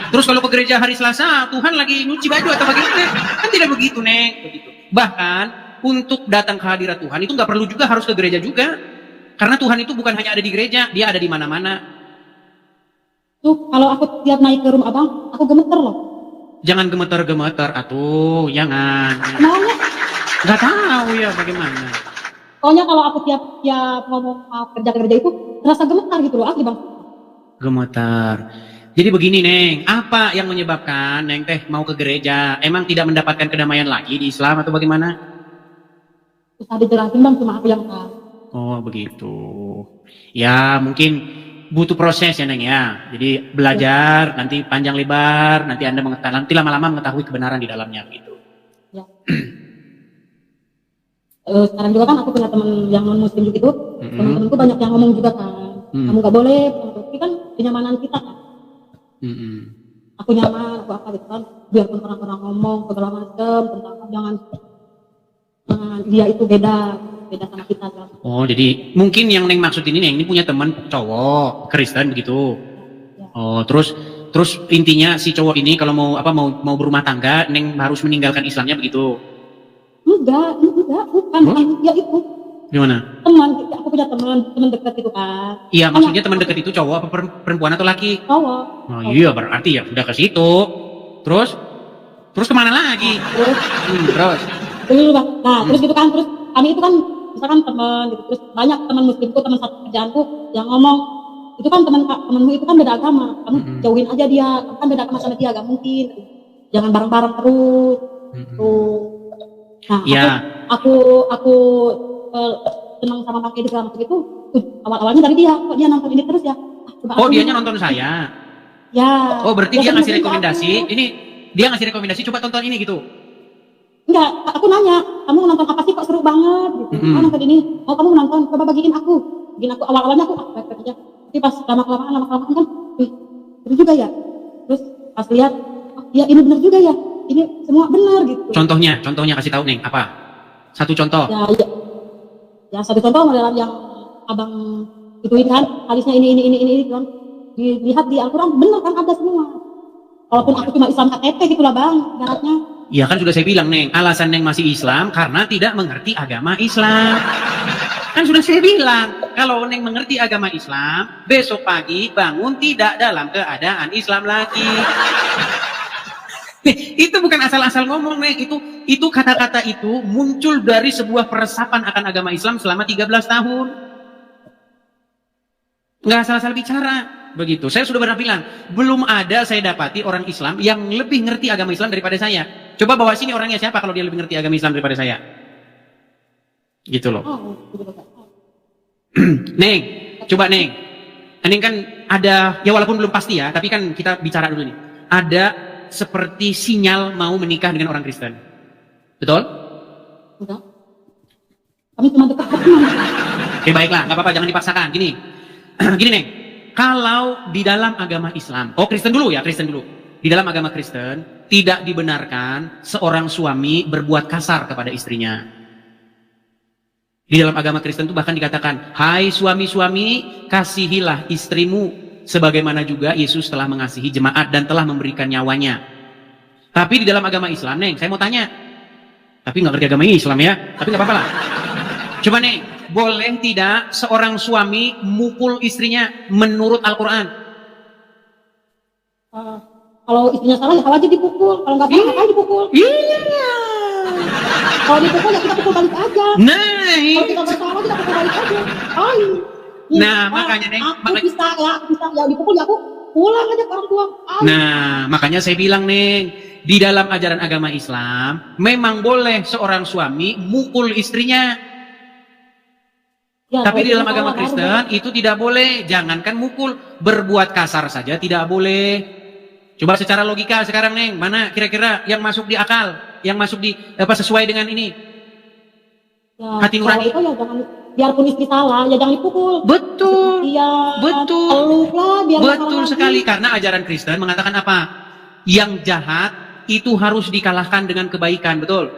Terus kalau ke gereja hari Selasa, Tuhan lagi nyuci baju atau bagaimana? Kan tidak begitu Neng. Begitu. Bahkan untuk datang ke hadirat Tuhan itu nggak perlu juga harus ke gereja juga. Karena Tuhan itu bukan hanya ada di gereja, dia ada di mana-mana. Tuh, kalau aku tiap naik ke rumah abang, aku gemeter loh. Jangan gemeter-gemeter, atuh, jangan. Maunya? Nggak tahu ya bagaimana. Pokoknya kalau aku tiap ngomong kerja ke gereja itu, terasa gemetar gitu loh, asli bang. Gemetar. Jadi begini Neng, apa yang menyebabkan Neng teh mau ke gereja? Emang tidak mendapatkan kedamaian lagi di Islam atau bagaimana? Susah dijelasin bang, cuma aku yang tahu. Oh begitu. Ya mungkin butuh proses ya Neng ya. Jadi belajar, nanti panjang lebar, nanti Anda mengetahui, nanti lama-lama mengetahui kebenaran di dalamnya gitu. Ya. Sekarang juga kan aku punya teman yang non muslim gitu, teman-temanku banyak yang ngomong juga kan, kamu nggak boleh, tapi kan kenyamanan kita kan. Aku nyaman, aku apa gitu kan, biarpun orang-orang ngomong segala macam tentang jangan dia itu beda sama kita kan. Oh jadi mungkin yang Neng maksud ini Neng ini punya teman cowok Kristen begitu. Ya. Oh terus intinya si cowok ini kalau mau berumah tangga Neng harus meninggalkan Islamnya begitu. Enggak, bukan ya itu. Gimana? Teman, aku punya teman dekat itu kan. Iya, maksudnya teman dekat itu cowok apa perempuan atau laki? Cowok. Oh iya, berarti ya udah ke situ. Terus kemana lagi? Terus. Bang. Nah, terus gitu kan, terus kami itu kan misalkan teman gitu, terus banyak teman muslimku, teman satu kerjaanku yang ngomong, itu kan temanmu itu kan beda agama, kamu jauhin aja dia, kamu kan beda agama sama dia, gak mungkin. Jangan bareng-bareng terus. Tuh. Nah, ya. aku senang sama Bang Edi selama itu awalnya dari dia, kok dia nonton ini terus ya. Dianya nonton saya. Ya. Oh berarti dia ngasih rekomendasi. Ini dia ngasih rekomendasi coba tonton ini gitu. Enggak, aku nanya, kamu nonton apa sih kok seru banget gitu. Oh nonton ini, oh kamu nonton, coba bagiin aku awalnya aku baik-baik aja. Tapi pas lama-kelamaan kan, seru juga ya. Terus pas lihat, oh ya ini benar juga ya. Ini semua benar gitu. Contohnya kasih tahu Neng apa? Satu contoh. Ya satu contoh dalam yang abang ituin kan, hadisnya ini kan. Dilihat di Al-Quran benar kan ada semua. Walaupun aku cuma Islam KTP gitulah bang, ibaratnya. Iya kan sudah saya bilang Neng, alasan Neng masih Islam karena tidak mengerti agama Islam. Kan sudah saya bilang, kalau Neng mengerti agama Islam, besok pagi bangun tidak dalam keadaan Islam lagi. Itu bukan asal-asal ngomong Neng, itu kata-kata itu muncul dari sebuah peresapan akan agama Islam selama 13 tahun. Nggak asal-asal bicara begitu. Saya sudah pernah bilang, belum ada saya dapati orang Islam yang lebih ngerti agama Islam daripada saya. Coba bawa sini orangnya siapa kalau dia lebih ngerti agama Islam daripada saya. Gitu loh. Neng, coba Neng. Neng kan ada, ya walaupun belum pasti ya, tapi kan kita bicara dulu nih. Ada seperti sinyal mau menikah dengan orang Kristen. Betul? Enggak. Kami cuma dekat teman. Oke baiklah, nggak apa-apa, jangan dipaksakan. Gini, gini Neng. Kalau di dalam agama Islam, Kristen dulu ya, Kristen dulu. Di dalam agama Kristen, tidak dibenarkan seorang suami berbuat kasar kepada istrinya. Di dalam agama Kristen itu bahkan dikatakan, hai suami-suami, kasihilah istrimu, sebagaimana juga Yesus telah mengasihi jemaat dan telah memberikan nyawanya. Tapi di dalam agama Islam, Neng, saya mau tanya, tapi nggak ngerti agama Islam ya, tapi nggak apa-apa lah. Coba Neng, boleh tidak seorang suami mukul istrinya menurut Al-Quran? Kalau istrinya salah ya wajib dipukul. Kalau nggak salah ngapain dipukul? Iya. Kalau dipukul ya kita pukul balik aja. Nah, Kalau kita bersalah kita pukul balik aja. Ayo. Nah, makanya Neng, aku bisa ya dipukul ya aku pulang aja ke orang tua. Ayo. Nah, makanya saya bilang Neng, di dalam ajaran agama Islam memang boleh seorang suami mukul istrinya. Ya, Tapi di dalam kalau agama salah, Kristen itu tidak boleh. Jangankan mukul, berbuat kasar saja tidak boleh. Coba secara logika sekarang Neng, mana kira-kira yang masuk di akal, yang masuk di sesuai dengan ini? ya, hati nurani. Kalau itu ya jangan, biarpun istri salah ya jangan dipukul. Betul. Iya. Betul. Peluk lah biar Betul sekali, karena ajaran Kristen mengatakan apa? Yang jahat itu harus dikalahkan dengan kebaikan, betul?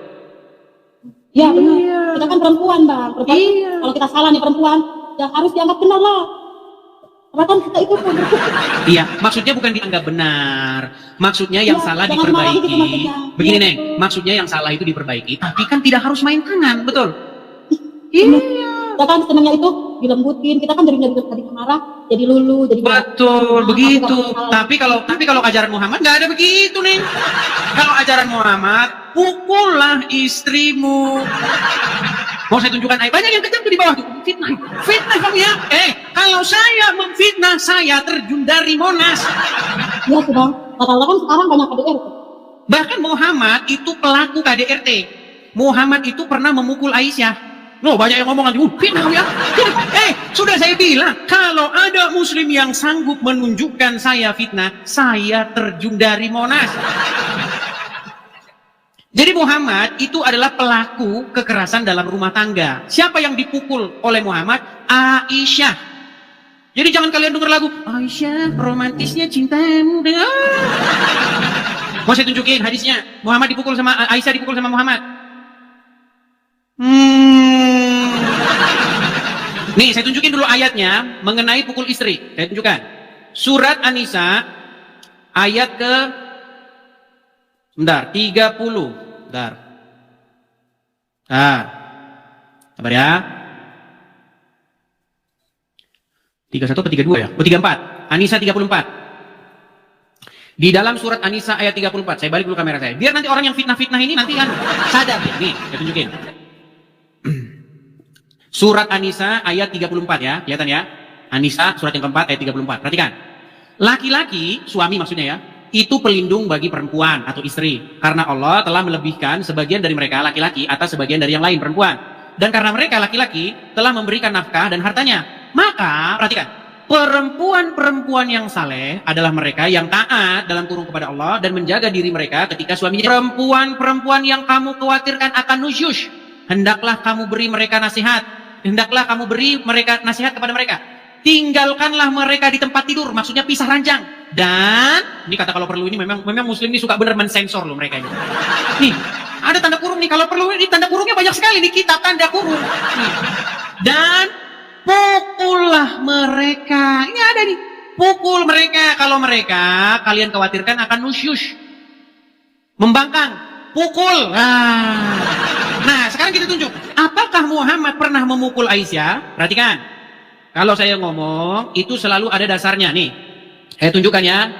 Ya benar. Kita kan perempuan Bang. Perempuan kalau kita salah nih perempuan, ya harus dianggap benar lah. Karena kan kita itu Iya, maksudnya bukan dianggap benar. Maksudnya yang Ya, salah jangan marah gitu diperbaiki. maksudnya. Begini Ya, Neng, betul. maksudnya yang salah itu diperbaiki, tapi kan tidak harus main tangan, betul? Kita kan senangnya itu dilembutin. Kita kan dari marah jadi lulu, jadi Betul, Nah, begitu. aku nggak salah. Tapi kalau ajaran Muhammad nggak ada begitu, Neng. Kalau ajaran Muhammad, pukullah istrimu. Mau saya tunjukkan ayat, banyak yang kejam tuh di bawah tuh. Fitnah kamu ya. Kalau saya memfitnah, saya terjun dari Monas. Iya sih Bang. Kata-kata kan sekarang banyak KDRT. Bahkan Muhammad itu pelaku KDRT. Muhammad itu pernah memukul Aisyah. Loh, banyak yang ngomong nanti, fitnah ya. Sudah saya bilang, kalau ada muslim yang sanggup menunjukkan saya fitnah, saya terjun dari Monas. Jadi Muhammad itu adalah pelaku kekerasan dalam rumah tangga. Siapa yang dipukul oleh Muhammad? Aisyah. Jadi jangan kalian dengar lagu, Aisyah, romantisnya cintamu dengan... Mau saya tunjukin hadisnya. Aisyah dipukul sama Muhammad. Nih, saya tunjukin dulu ayatnya mengenai pukul istri. Saya tunjukkan. Surat An-Nisa ayat ke 30. Bentar. Sabar ya. 31 atau 32 ya? 34. An-Nisa 34. Di dalam surat An-Nisa ayat 34. Saya balik dulu kamera saya. Biar nanti orang yang fitnah-fitnah ini nanti kan sadar. Nih, saya tunjukin. Surat An-Nisa ayat 34 ya, kelihatan ya. An-Nisa surat yang keempat ayat 34. Perhatikan. Laki-laki, suami maksudnya ya, itu pelindung bagi perempuan atau istri. Karena Allah telah melebihkan sebagian dari mereka laki-laki atas sebagian dari yang lain perempuan. Dan karena mereka laki-laki telah memberikan nafkah dan hartanya. Maka, perhatikan, perempuan-perempuan yang saleh adalah mereka yang taat dalam kurung kepada Allah dan menjaga diri mereka ketika suaminya. Perempuan-perempuan yang kamu khawatirkan akan nusyush, hendaklah kamu beri mereka nasihat. Hendaklah kamu beri mereka nasihat kepada mereka. Tinggalkanlah mereka di tempat tidur, maksudnya pisah ranjang. Dan ini kata kalau perlu ini memang muslim ini suka bener mensensor loh mereka ini. Nih, ada tanda kurung nih, kalau perlu ini tanda kurungnya banyak sekali nih, kitab tanda kurung. Nih. Dan pukullah mereka. Ini ada nih. Pukul mereka kalau mereka kalian khawatirkan akan nusyush. Membangkang. Pukul. Nah, sekarang kita tunjuk. Apakah Muhammad pernah memukul Aisyah? Perhatikan. Kalau saya ngomong, itu selalu ada dasarnya. Nih, saya tunjukkan ya.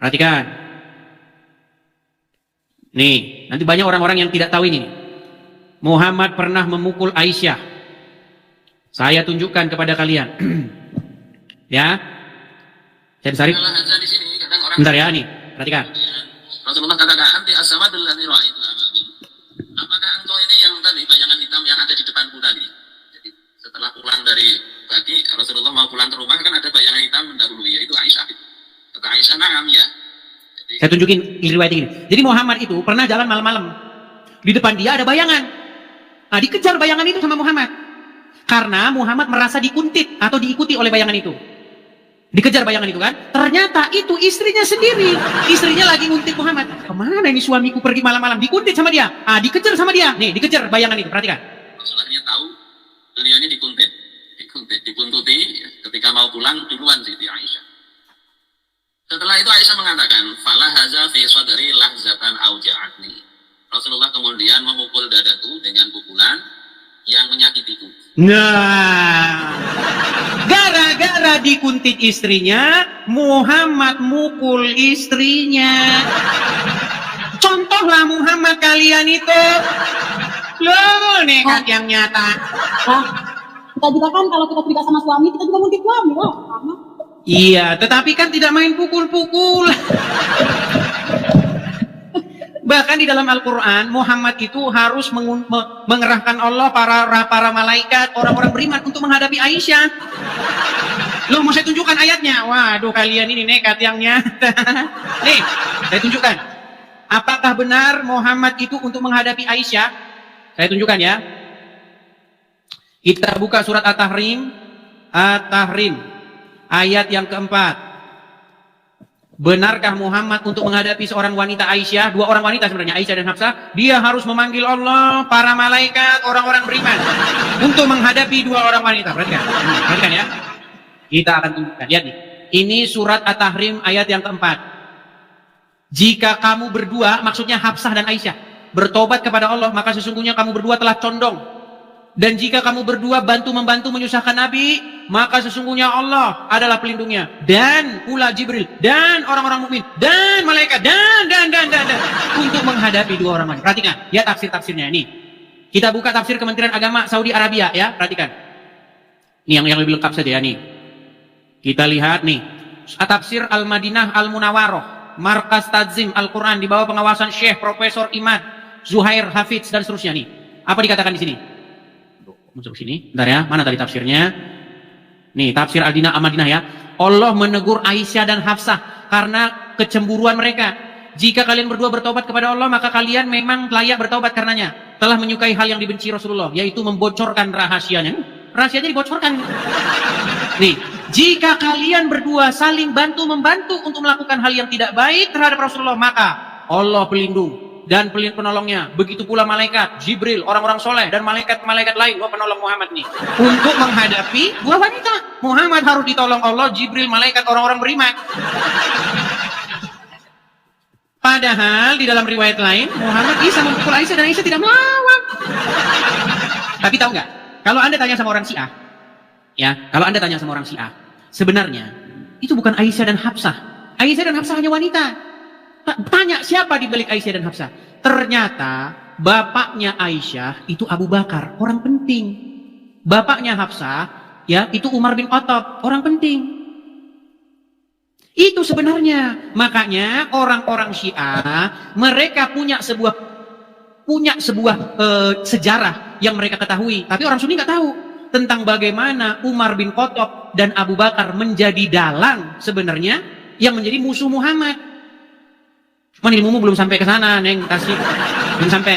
Perhatikan. Nih, nanti banyak orang-orang yang tidak tahu ini. Muhammad pernah memukul Aisyah. Saya tunjukkan kepada kalian. Ya. Saya besari. Bentar ya, nih. Perhatikan. Rasulullah katakan, "Anti as-samadul ladzi ra'aitu amami." Apakah engkau ini yang tadi bayangan hitam yang ada di depanku tadi? Jadi Rasulullah mau pulang ke rumah kan ada bayangan hitam mendahului, yaitu Aisyah. Kata Aisyah, "Na'am ya." Saya tunjukin riwayat ini. Jadi Muhammad itu pernah jalan malam-malam. Di depan dia ada bayangan. Nah, dikejar bayangan itu sama Muhammad. Karena Muhammad merasa dikuntit atau diikuti oleh bayangan itu. Dikejar bayangan itu kan. Ternyata itu istrinya sendiri. Istrinya lagi nguntit Muhammad. Kemana ini suamiku pergi malam-malam? Dikuntit sama dia. Ah, dikejar sama dia. Nih, dikejar bayangan itu. Perhatikan. Rasulullah tahu beliau ini dikuntuti ketika mau pulang duluan Siti Aisyah. Setelah itu Aisyah mengatakan, "Fala haza fi sadri lahzatan auja'atni." Rasulullah kemudian memukul dadaku dengan pukulan yang menyakitiku. Nah, gara-gara dikuntit istrinya, Muhammad mukul istrinya. Contohlah Muhammad kalian itu. Loh, nekat yang nyata. Nah, kita juga kan kalau kita terikat sama suami, kita juga nguntit suami loh. Sama. Iya, tetapi kan tidak main pukul-pukul. Bahkan di dalam Al-Quran, Muhammad itu harus mengerahkan Allah, para malaikat, orang-orang beriman untuk menghadapi Aisyah. Loh, mau saya tunjukkan ayatnya? Waduh, kalian ini nekat yang nyata. Nih, saya tunjukkan. Apakah benar Muhammad itu untuk menghadapi Aisyah? Saya tunjukkan ya. Kita buka surat At-Tahrim. At-Tahrim. Ayat yang keempat. Benarkah Muhammad untuk menghadapi seorang wanita Aisyah? Dua orang wanita sebenarnya, Aisyah dan Hafsah. Dia harus memanggil Allah, para malaikat, orang-orang beriman untuk menghadapi dua orang wanita. Perhatikan, perhatikan ya. Kita akan tunjukkan. Lihat nih. Ini surat At-Tahrim ayat yang keempat. Jika kamu berdua, maksudnya Hafsah dan Aisyah, bertobat kepada Allah, maka sesungguhnya kamu berdua telah condong. Dan jika kamu berdua bantu-membantu menyusahkan Nabi, maka sesungguhnya Allah adalah pelindungnya. Dan pula Jibril, dan orang-orang mukmin, dan malaikat, dan untuk menghadapi dua orang wanita. Perhatikan, ya tafsir-tafsirnya ini. Kita buka tafsir Kementerian Agama Saudi Arabia ya, perhatikan. Ini yang lebih lengkap saja ya nih. Kita lihat nih, tafsir Al-Madinah Al-Munawwaroh, Markas Tadzim Al-Quran di bawah pengawasan Syekh Profesor Imad Zuhair Hafidz dan seterusnya nih. Apa dikatakan di sini? Masuk sini, bentar ya, mana tadi tafsirnya? Nih, tafsir Al-Madinah ya. Allah menegur Aisyah dan Hafsah karena kecemburuan mereka. Jika kalian berdua bertobat kepada Allah, maka kalian memang layak bertobat karenanya. Telah menyukai hal yang dibenci Rasulullah, yaitu membocorkan rahasianya. Rahasianya dibocorkan. Nih, jika kalian berdua saling bantu-membantu untuk melakukan hal yang tidak baik terhadap Rasulullah, maka Allah pelindung dan penolongnya. Begitu pula malaikat, Jibril, orang-orang soleh, dan malaikat-malaikat lain, penolong Muhammad nih. Untuk menghadapi dua wanita. Muhammad harus ditolong Allah, Jibril, malaikat, orang-orang beriman. Padahal di dalam riwayat lain, Muhammad bisa memukul Aisyah dan Aisyah tidak melawan. Tapi tahu nggak? Kalau Anda tanya sama orang Syiah, ya, kalau Anda tanya sama orang Syiah, sebenarnya itu bukan Aisyah dan Hafsah. Aisyah dan Hafsah hanya wanita. Tanya siapa di balik Aisyah dan Hafsah? Ternyata bapaknya Aisyah itu Abu Bakar, orang penting. Bapaknya Hafsah, ya, itu Umar bin Khattab, orang penting. Itu sebenarnya. Makanya orang-orang Syiah mereka punya sebuah sejarah yang mereka ketahui, tapi orang Sunni nggak tahu tentang bagaimana Umar bin Khattab dan Abu Bakar menjadi dalang sebenarnya yang menjadi musuh Muhammad. Cuman ilmumu belum sampai ke sana, Neng Tasik. Belum sampai.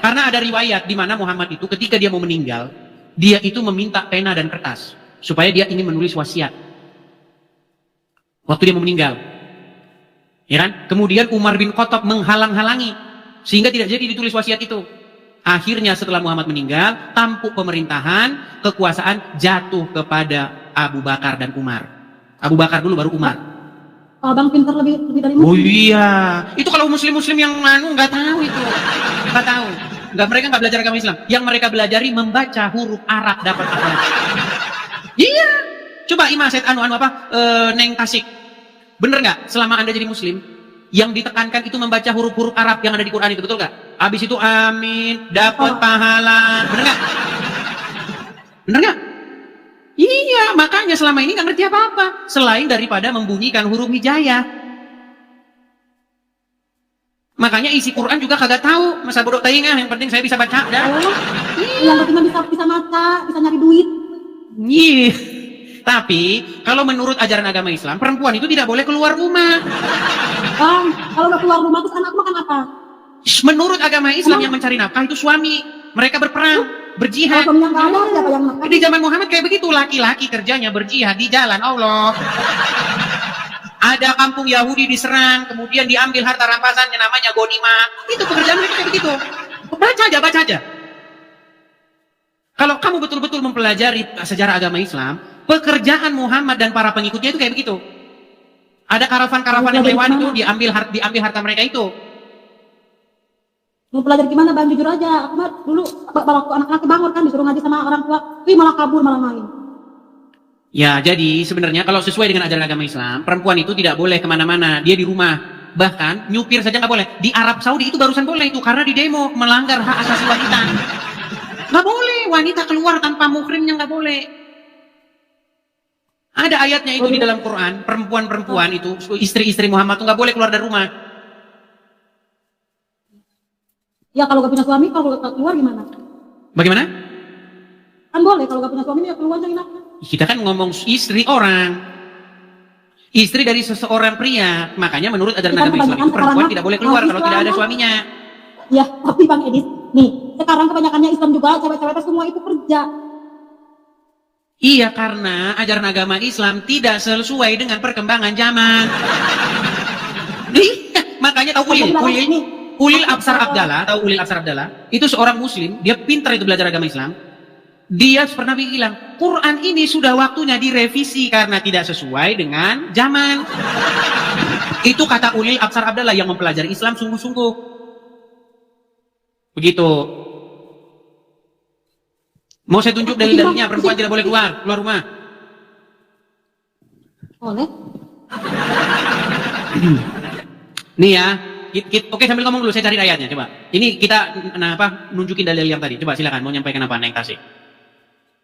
Karena ada riwayat di mana Muhammad itu ketika dia mau meninggal, dia itu meminta pena dan kertas supaya dia ingin menulis wasiat. Waktu dia mau meninggal. Ya kan? Kemudian Umar bin Khattab menghalang-halangi sehingga tidak jadi ditulis wasiat itu. Akhirnya setelah Muhammad meninggal, tampuk pemerintahan, kekuasaan jatuh kepada Abu Bakar dan Umar. Abu Bakar dulu baru Umar. Abang pintar lebih dari Oh iya, itu kalau muslim-muslim yang nggak tahu itu, nggak tahu, mereka nggak belajar agama Islam. Yang mereka belajari membaca huruf Arab dapat apa? Iya, coba Ima Said Neng Tasik, bener nggak? Selama Anda jadi muslim, yang ditekankan itu membaca huruf-huruf Arab yang ada di Quran itu, betul nggak? Habis itu amin, dapat pahala, bener nggak? Bener nggak? Iya, makanya selama ini nggak ngerti apa-apa selain daripada membunyikan huruf hijaiyah. Makanya isi Quran juga kagak tahu, masa bodoh taingah, yang penting saya bisa baca. Dah. Yang penting bisa maca, bisa nyari duit. Iya. Tapi kalau menurut ajaran agama Islam, perempuan itu tidak boleh keluar rumah. Bang, kalau nggak keluar rumah terus anakku makan apa? Menurut agama Islam yang mencari nafkah itu suami. Mereka berperang, berjihad. Kalau suaminya nggak ada, siapa yang makan? Di zaman Muhammad kayak begitu, laki-laki kerjanya berjihad di jalan Allah. Ada kampung Yahudi diserang, kemudian diambil harta rampasannya namanya ghanimah. Itu pekerjaan mereka kayak begitu. Baca aja. Kalau kamu betul-betul mempelajari sejarah agama Islam, pekerjaan Muhammad dan para pengikutnya itu kayak begitu. Ada karavan-karavan yang lewat itu diambil harta mereka itu. Mau belajar gimana bang? Jujur aja, aku mah dulu waktu anak-anak bangun kan disuruh ngaji sama orang tua, malah kabur, malah main. Ya, jadi sebenarnya kalau sesuai dengan ajaran agama Islam, perempuan itu tidak boleh kemana-mana, dia di rumah. Bahkan nyupir saja nggak boleh. Di Arab Saudi itu barusan boleh itu, karena di demo melanggar hak asasi wanita. Nggak boleh, wanita keluar tanpa muhrimnya nggak boleh. Ada ayatnya itu di dalam Quran, perempuan-perempuan itu, istri-istri Muhammad itu nggak boleh keluar dari rumah. Ya kalau gak punya suami, kalau gak keluar gimana? Bagaimana? Kan boleh, kalau gak punya suami ya keluar cari nafkah. Kita kan ngomong istri orang. Istri dari seseorang pria. Makanya menurut ajaran agama Islam itu perempuan tidak boleh keluar kalau tidak ada suaminya. Ya, tapi Bang Edis, nih, sekarang kebanyakannya Islam juga, cewek-cewek semua itu kerja. Iya, karena ajaran agama Islam tidak sesuai dengan perkembangan zaman. Makanya tahu Ulil Absar Abdallah, tahu Ulil Absar Abdallah? Itu seorang muslim, dia pintar itu belajar agama Islam. Dia pernah bilang, Quran ini sudah waktunya direvisi karena tidak sesuai dengan zaman. Itu kata Ulil Absar Abdallah yang mempelajari Islam sungguh-sungguh. Begitu. Mau saya tunjuk dalil-dalilnya, perempuan tidak boleh keluar rumah. Boleh. Nih ya. Oke, sambil ngomong dulu, saya cari ayatnya, coba. Ini kita nunjukin dalil yang tadi. Coba silakan, mau nyampaikan apa, Neng Tasik?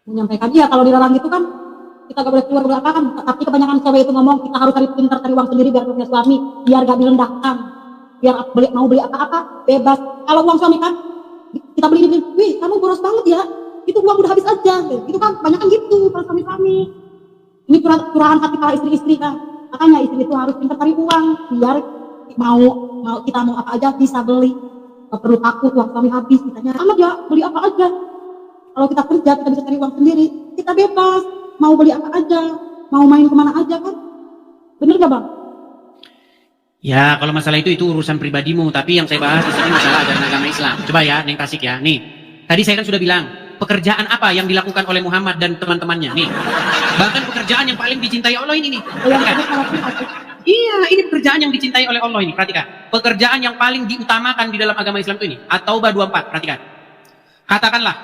Menyampaikan, iya kalau dilarang gitu kan, kita gak boleh keluar apa kan. Tapi kebanyakan cewek itu ngomong, kita harus cari uang sendiri biar punya suami, biar gak direndahkan. Biar mau beli apa-apa, bebas. Kalau uang suami kan, kita beli, wih kamu boros banget ya, itu uang udah habis aja. Gitu kan, banyak kan gitu kalau suami-suami. Ini curahan hati para istri-istri kan. Makanya istri itu harus pintar cari uang, biar kita mau apa aja bisa beli, gak perlu takut uang suami habis, kitanya amat ya beli apa aja. Kalau kita kerja kita bisa cari uang sendiri, kita bebas mau beli apa aja, mau main kemana aja kan, bener gak bang? Ya kalau masalah itu urusan pribadimu, tapi yang saya bahas di sini masalah ajaran agama Islam. Coba ya Neng Tasik ya, nih tadi saya kan sudah bilang pekerjaan apa yang dilakukan oleh Muhammad dan teman-temannya nih, bahkan pekerjaan yang paling dicintai Allah ini nih. Iya, ini pekerjaan yang dicintai oleh Allah ini. Perhatikan. Pekerjaan yang paling diutamakan di dalam agama Islam itu ini. At-Taubah 24. Perhatikan. Katakanlah,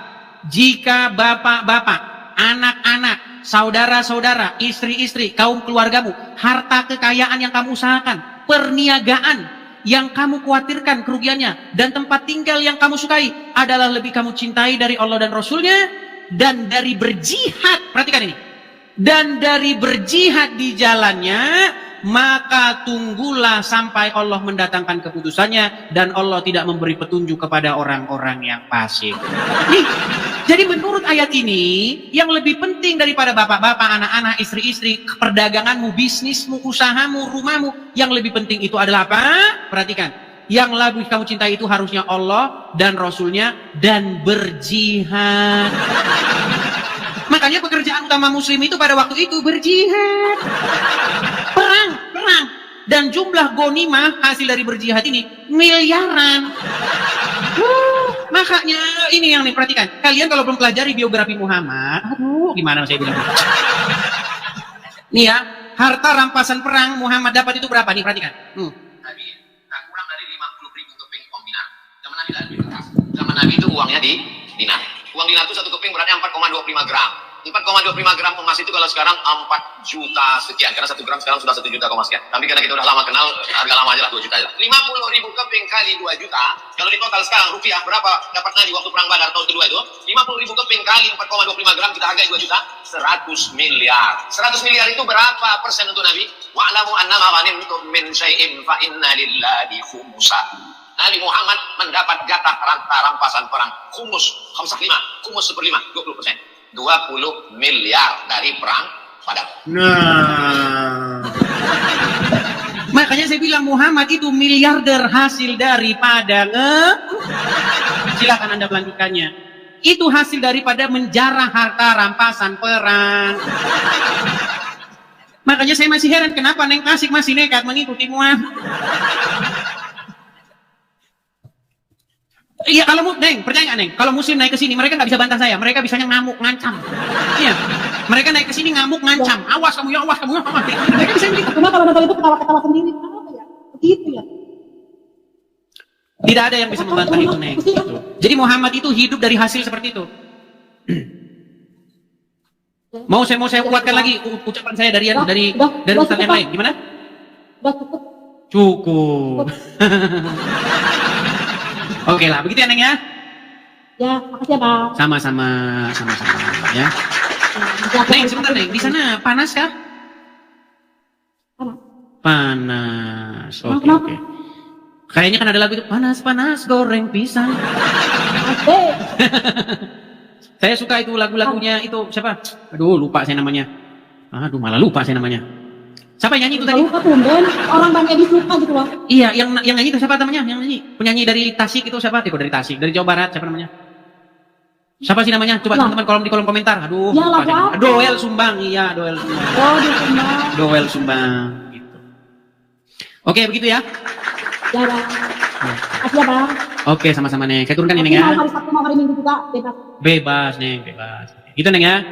jika bapak-bapak, anak-anak, saudara-saudara, istri-istri, kaum keluargamu, harta kekayaan yang kamu usahakan, perniagaan yang kamu khawatirkan kerugiannya, dan tempat tinggal yang kamu sukai adalah lebih kamu cintai dari Allah dan Rasulnya, dan dari berjihad. Perhatikan ini. Dan dari berjihad di jalannya, maka tunggulah sampai Allah mendatangkan keputusannya dan Allah tidak memberi petunjuk kepada orang-orang yang fasik. Nih, jadi menurut ayat ini yang lebih penting daripada bapak-bapak, anak-anak, istri-istri, perdaganganmu, bisnismu, usahamu, rumahmu, yang lebih penting itu adalah apa? Perhatikan, yang lebih kamu cintai itu harusnya Allah dan Rasulnya dan berjihad. Makanya pekerjaan utama muslim itu pada waktu itu berjihad. Perang. Dan jumlah ghanimah hasil dari berjihad ini miliaran. Makanya ini yang nih perhatikan. Kalian kalau belum pelajari biografi Muhammad, gimana saya bilang? Nih ya, harta rampasan perang Muhammad dapat itu berapa nih, perhatikan. Tadi tak kurang dari 50.000 keping uang dinar. Zaman Nabi itu uangnya di dinar. Uang dinar itu 1 keping beratnya 4,25 gram. 4,25 gram emas itu kalau sekarang 4 juta sekian. Karena 1 gram sekarang sudah 1 juta sekian. Tapi karena kita udah lama kenal, harga lama aja lah 2 juta aja. 50.000 keping kali 2 juta. Kalau di total sekarang rupiah berapa dapat Nabi waktu perang Badar tahun kedua itu? 50.000 keping kali 4,25 gram kita hargai 2 juta. 100 miliar. 100 miliar itu berapa persen untuk Nabi? Wa'lamu annama ghanimtum min syai'in fa inna lillahi khumsahu. Nabi Muhammad mendapat jatah rampasan perang khumus 5, khumus 1/5, 20%. 20 miliar dari perang padam. Nah, Makanya saya bilang Muhammad itu miliarder hasil daripada silakan Anda melanjutkannya. Itu hasil daripada menjarah harta rampasan perang. Makanya saya masih heran kenapa Neng Kasik masih nekat mengikuti Muhammad. Iya, kalau Neng, percaya nggak Neng? Kalau muslim naik ke sini, mereka nggak bisa bantah saya. Mereka bisanya ngamuk, ngancam. Iya, mereka naik ke sini ngamuk, ngancam. Awas kamu ya, awas kamu ya. Mereka bisa begitu. Cuma kalau nonton itu ketawa-ketawa sendiri, kenapa ya? Begitu ya. Tidak ada yang bisa membantah itu, Neng. Gitu. Jadi Muhammad itu hidup dari hasil seperti itu. Mau saya kuatkan lagi ucapan saya dari ustaz yang lain. Gimana? Udah cukup. Cukup. Oke lah, begitu ya Neng ya? Ya, makasih ya Bang. Sama-sama ya. Neng, sebentar Neng, di sana panas kah? Panas. Oke. Kayaknya kan ada lagu itu panas goreng pisang. Asik. Saya suka itu lagu-lagunya itu siapa? Aduh, lupa saya namanya. Malah lupa saya namanya. Siapa yang nyanyi itu tadi? Lupa tumben, orang Bang Edi suka gitu loh. Iya, yang nyanyi itu siapa namanya? Yang nyanyi penyanyi dari Tasik itu siapa? Dari Tasik, dari Jawa Barat siapa namanya? Siapa sih namanya? Coba teman-teman di kolom komentar. Aduh, ya, lupa saya. apa? Doel Sumbang, iya Doel Sumbang. Oh, di Sumbang. Doel Sumbang. Gitu. Oke, begitu ya? Ya Bang. Makasih ya Bang. Oke, sama-sama Neng. Saya turunkan ini Neng ya. Mau hari Sabtu, mau hari Minggu juga, bebas. Bebas Neng, bebas. Gitu Neng ya?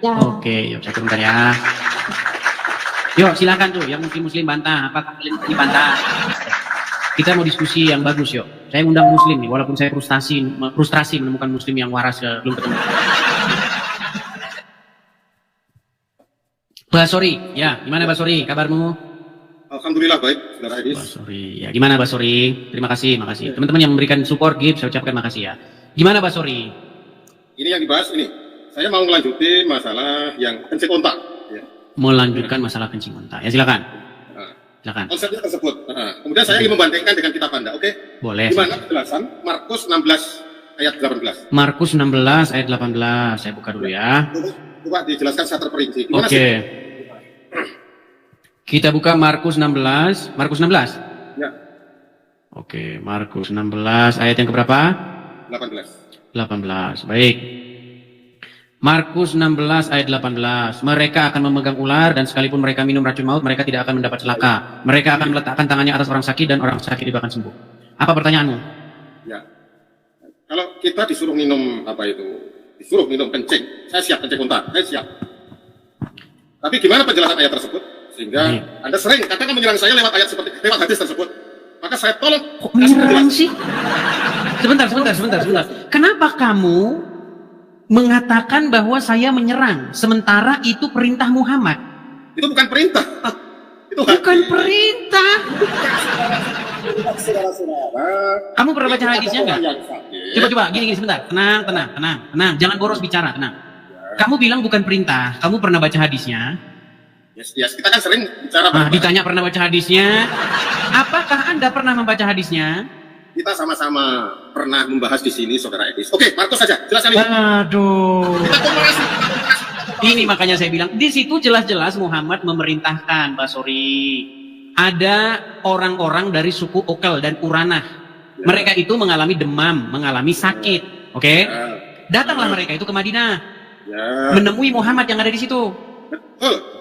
Ya. Oke, yuk saya turunkan ya. Yuk silakan tuh, yang muslim bantah. Apakah kalian dibantah? Kita mau diskusi yang bagus yuk. Saya undang muslim nih, walaupun saya frustrasi menemukan muslim yang waras belum ketemu. Basori, ya gimana Basori? Kabarmu? alhamdulillah baik, saudara Edis. Basori, ya gimana Basori? Terima kasih, makasih. Teman-teman yang memberikan support gift, saya ucapkan makasih ya. Gimana Basori? Ini yang dibahas ini. Saya mau melanjutin masalah yang kencing ontak. Ya. Mau lanjutkan masalah kencing ontak. Ya silakan. Silakan. Konsepnya tersebut. Kemudian saya ingin membandingkan dengan kitab Anda, oke? Boleh. Gimana penjelasan Markus 16 ayat 18? Markus 16 ayat 18. Saya buka dulu ya. Coba dijelaskan secara terperinci. Gimana Oke. Kita buka Markus 16. Markus 16? Ya. Oke, Markus 16 ayat yang keberapa? 18. 18. Baik. Markus 16 ayat 18. Mereka akan memegang ular dan sekalipun mereka minum racun maut, mereka tidak akan mendapat celaka. Mereka akan meletakkan tangannya atas orang sakit dan orang sakit itu akan sembuh. Apa pertanyaanmu? Ya. Kalau kita disuruh minum apa itu? Disuruh minum kencing. Saya siap kencing unta. Saya siap. Tapi gimana penjelasan ayat tersebut? Sehingga Anda sering katakan menyerang saya lewat ayat seperti lewat hadis tersebut. Maka saya tolong. Kok menyerang sih? Sebentar. Kenapa kamu mengatakan bahwa saya menyerang, sementara itu perintah Muhammad? Itu bukan perintah. Itu bukan perintah. Kamu pernah baca hadisnya enggak? Coba, gini sebentar. Tenang. Jangan boros bicara, tenang. Kamu bilang bukan perintah. Kamu pernah baca hadisnya? Yes, kita kan sering bicara. Ditanya pernah baca hadisnya. Apakah Anda pernah membaca hadisnya? Kita sama-sama pernah membahas di sini, Saudara Edis. Oke, Markus saja. Jelaskan ini. Aduh. Kita komparasi. Ini makanya saya bilang, di situ jelas-jelas Muhammad memerintahkan, Basori. Ada orang-orang dari suku Okel dan Uranah. Mereka itu mengalami demam, mengalami sakit. Oke? Datanglah mereka itu ke Madinah. Menemui Muhammad yang ada di situ.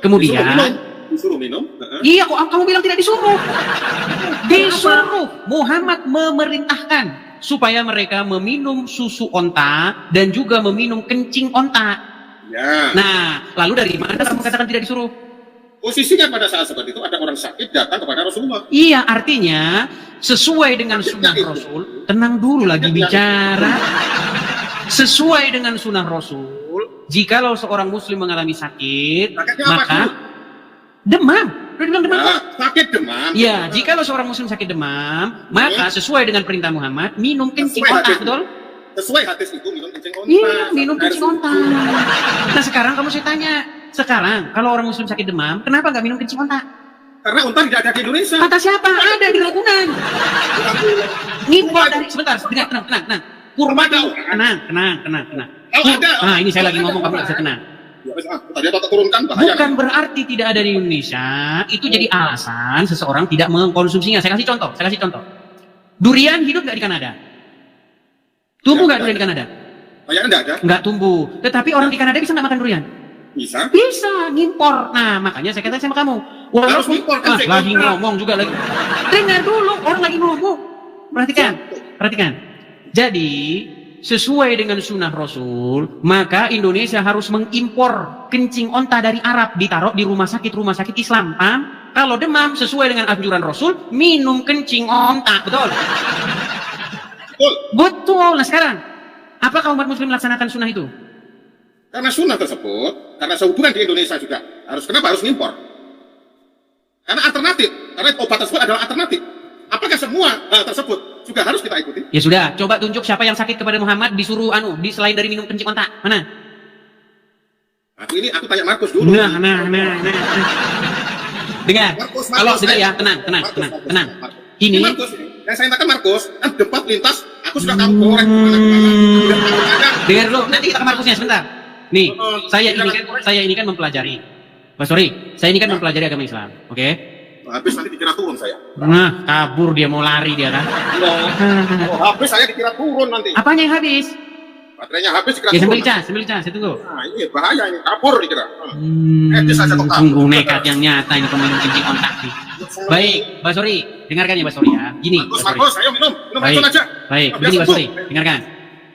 Kemudian disuruh minum. Iya, kok kamu bilang tidak disuruh? Disuruh. Muhammad memerintahkan supaya mereka meminum susu onta dan juga meminum kencing onta. Ya. Nah, lalu dari mana kamu katakan tidak disuruh? Posisinya pada saat seperti itu ada orang sakit datang kepada Rasulullah. Iya, artinya sesuai dengan sunnah Rasul. Tenang dulu lagi bicara. Sesuai dengan sunnah Rasul, jikalau seorang muslim mengalami sakit, maka demam. Udah bilang demam. Sakit demam. Ya, jikalau seorang muslim sakit demam, maka sesuai dengan perintah Muhammad, minum kencing onta, betul? Sesuai hadis itu minum kencing onta. Iya, minum kencing onta. Nah, sekarang kamu saya tanya, sekarang kalau orang muslim sakit demam, kenapa nggak minum kencing onta? Karena onta tidak ada di Indonesia. Kata siapa? Ada di Ragunan. Ngimpor dari sebentar, tenang. Kurma tahu. Tenang. Oh, ada. Ini saya lagi ngomong, kamu nggak bisa tenang. Ya, tadi tak turunkan bahaya. Bukan berarti tidak ada di Indonesia, itu jadi alasan seseorang tidak mengkonsumsinya. Saya kasih contoh. Durian hidup nggak di Kanada? Tumbuh nggak durian di Kanada? Kayaknya enggak ada. Nggak tumbuh. Tetapi orang di Kanada bisa nggak makan durian? Bisa. Bisa, ngimpor. Nah, makanya saya katakan sama kamu. Harus ngimpor, kan, Cek. lagi ngomong juga lagi. Dengar dulu, orang lagi ngomong. Perhatikan. Jadi, sesuai dengan sunnah Rasul, maka Indonesia harus mengimpor kencing onta dari Arab, ditaruh di rumah sakit Islam. Kalau demam, sesuai dengan anjuran Rasul, minum kencing onta. Betul? Betul. Nah sekarang, apakah umat muslim melaksanakan sunnah itu? Karena sunnah tersebut, karena sehubungan di Indonesia juga, kenapa harus ngimpor? Karena alternatif, karena obat tersebut adalah alternatif. Apakah semua hal tersebut juga harus kita ikuti? Ya sudah, coba tunjuk siapa yang sakit kepada Muhammad disuruh selain dari minum kencing onta. Mana? Aku tanya Markus dulu. Nah. Dengar. Markus, Kalau dengar ya, Markus. tenang. Ini Markus, yang saya katakan Markus, kan debat lintas, aku sudah tahu korek. dengar dulu, nanti kita ke Markusnya sebentar. Nih, saya ini kan mempelajari. Saya ini kan mempelajari agama Islam, oke? Habis nanti dikira turun saya. Nah, kabur dia mau lari dia kan? Habis saya dikira turun nanti. Apanya yang habis? Baterainya habis dikira Ya turun. sambil cas, saya tunggu. Nah ini bahaya ini, kabur dikira. Sungguh nekat yang nyata ini peminum kencing ontak nih. Baik, Basori, dengarkan ya Basori ya. Gini, Markus, ayo minum racun aja. Baik, Biar gini sembuh. Basori, dengarkan.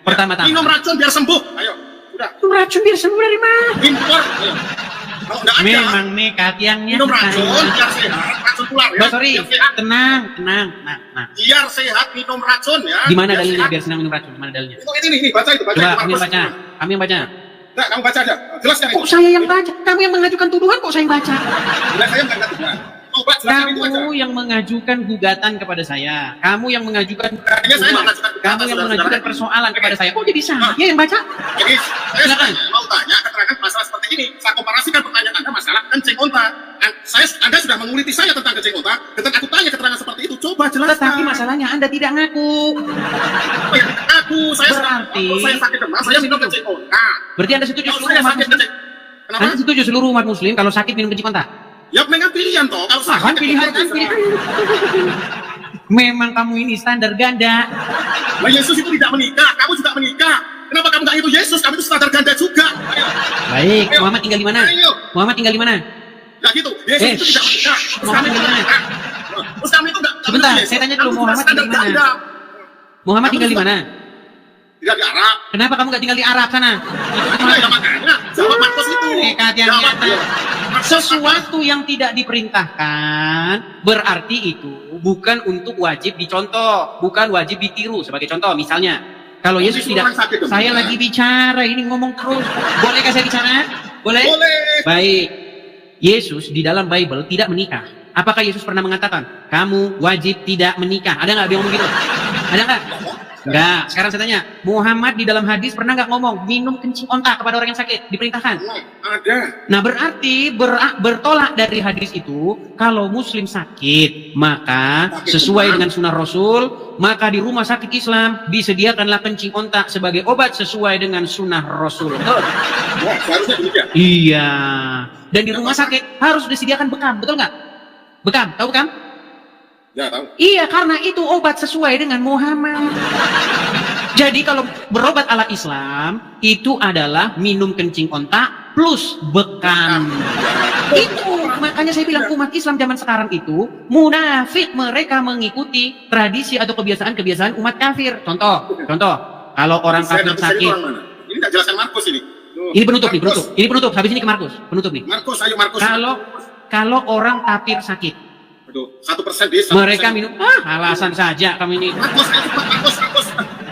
Pertama-tama. Minum racun biar sembuh. Ayo, udah. Minum racun biar sembuh dari mana? Impor. Ayo. Kalau enggak ada, Memang nekat yang minum nyata. racun biar sehat. Racun tular ya. Basori, Biar sehat. tenang. Biar sehat minum racun ya. Di mana Biar dalilnya sehat. biar senang minum racun? Di mana dalilnya? Itu ini baca itu. Coba itu, kami Markus. yang baca. Enggak, kamu baca aja. Jelaskan itu. Kok saya yang baca? Kamu yang mengajukan tuduhan kok saya yang baca? Udah saya enggak ngerti. Coba jelaskan itu aja. Kamu yang mengajukan gugatan kepada saya. Kamu yang mengajukan Kayaknya saya mengajukan gugatan, Kamu yang mengajukan saudara-saudara. persoalan kepada saya. Kok jadi saya yang baca? Jadi saya Silakan. sebenarnya mau tanya keterangan masalah seperti ini. Saya komparasikan pertanyaan Anda masalah kencing onta. Anda sudah menguliti saya tentang kencing onta. Ketika aku tanya keterangan seperti itu, coba jelaskan. Tetapi masalahnya Anda tidak ngaku. Oh ya, saya Berarti- kalau saya sakit demam, saya minum kencing onta. Berarti Anda setuju Kalau seluruh saya umat sakit muslim? kencing, kenapa? Anda setuju seluruh umat muslim kalau sakit minum kencing onta? Ya memang pilihan toh. Kalau sakit Kan pilihan. Memang kamu ini standar ganda. Nah, Yesus itu tidak menikah, kamu juga menikah. Kenapa kamu nggak itu Yesus? Kamu itu standar ganda juga. Ayo. Baik, Ayo. Muhammad tinggal di mana? Ayo. Muhammad tinggal di mana? Ya gitu, Yesus itu tidak menikah. Terus Muhammad kamu itu gimana? menikah. Terus kamu itu nggak. Sebentar, Yesus. saya tanya dulu, Kamu Muhammad juga standar tinggal di mana? ganda. Muhammad Kamu tinggal di juga- mana? Tidak di Arab. Kenapa kamu nggak tinggal di Arab sana? Nah, ya makanya jawab Markus itu. Nekat yang Jawab, nyata. ya. Sesuatu yang tidak diperintahkan berarti itu bukan untuk wajib dicontoh, bukan wajib ditiru. Sebagai contoh, misalnya kalau Yesus Disuruh tidak, orang sakit, saya dong. lagi bicara, ini ngomong terus. Bolehkah saya bicara? Boleh? Boleh. Baik. Yesus di dalam Bible tidak menikah. Apakah Yesus pernah mengatakan, kamu wajib tidak menikah? Ada nggak dia ngomong gitu? Ada nggak? Enggak. Sekarang saya tanya, Muhammad di dalam hadis pernah nggak ngomong minum kencing onta kepada orang yang sakit? Diperintahkan. Ada. Nah berarti bertolak dari hadis itu, kalau muslim sakit, maka sesuai dengan sunnah Rasul, maka di rumah sakit Islam disediakanlah kencing onta sebagai obat sesuai dengan sunnah Rasul. Betul? Wah, seharusnya demikian. Iya. Dan di rumah sakit harus disediakan bekam, betul nggak? Bekam, tahu bekam? Ya tahu. Iya, karena itu obat sesuai dengan Muhammad. Jadi kalau berobat ala Islam, itu adalah minum kencing onta plus bekam. Itu makanya saya bilang umat Islam zaman sekarang itu munafik, mereka mengikuti tradisi atau kebiasaan-kebiasaan umat kafir. Contoh, kalau orang Saya kafir dapat sini sakit. orang mana? Ini nggak jelaskan Markus ini. Tuh. Ini penutup nih, Markus. penutup. Ini penutup. Habis ini ke Markus, penutup nih. Markus, ayo Markus. Kalau orang kafir sakit, Aduh, 1% dia. 1%. mereka minum alasan saja kamu ini. Markus, ayo cepat, Markus.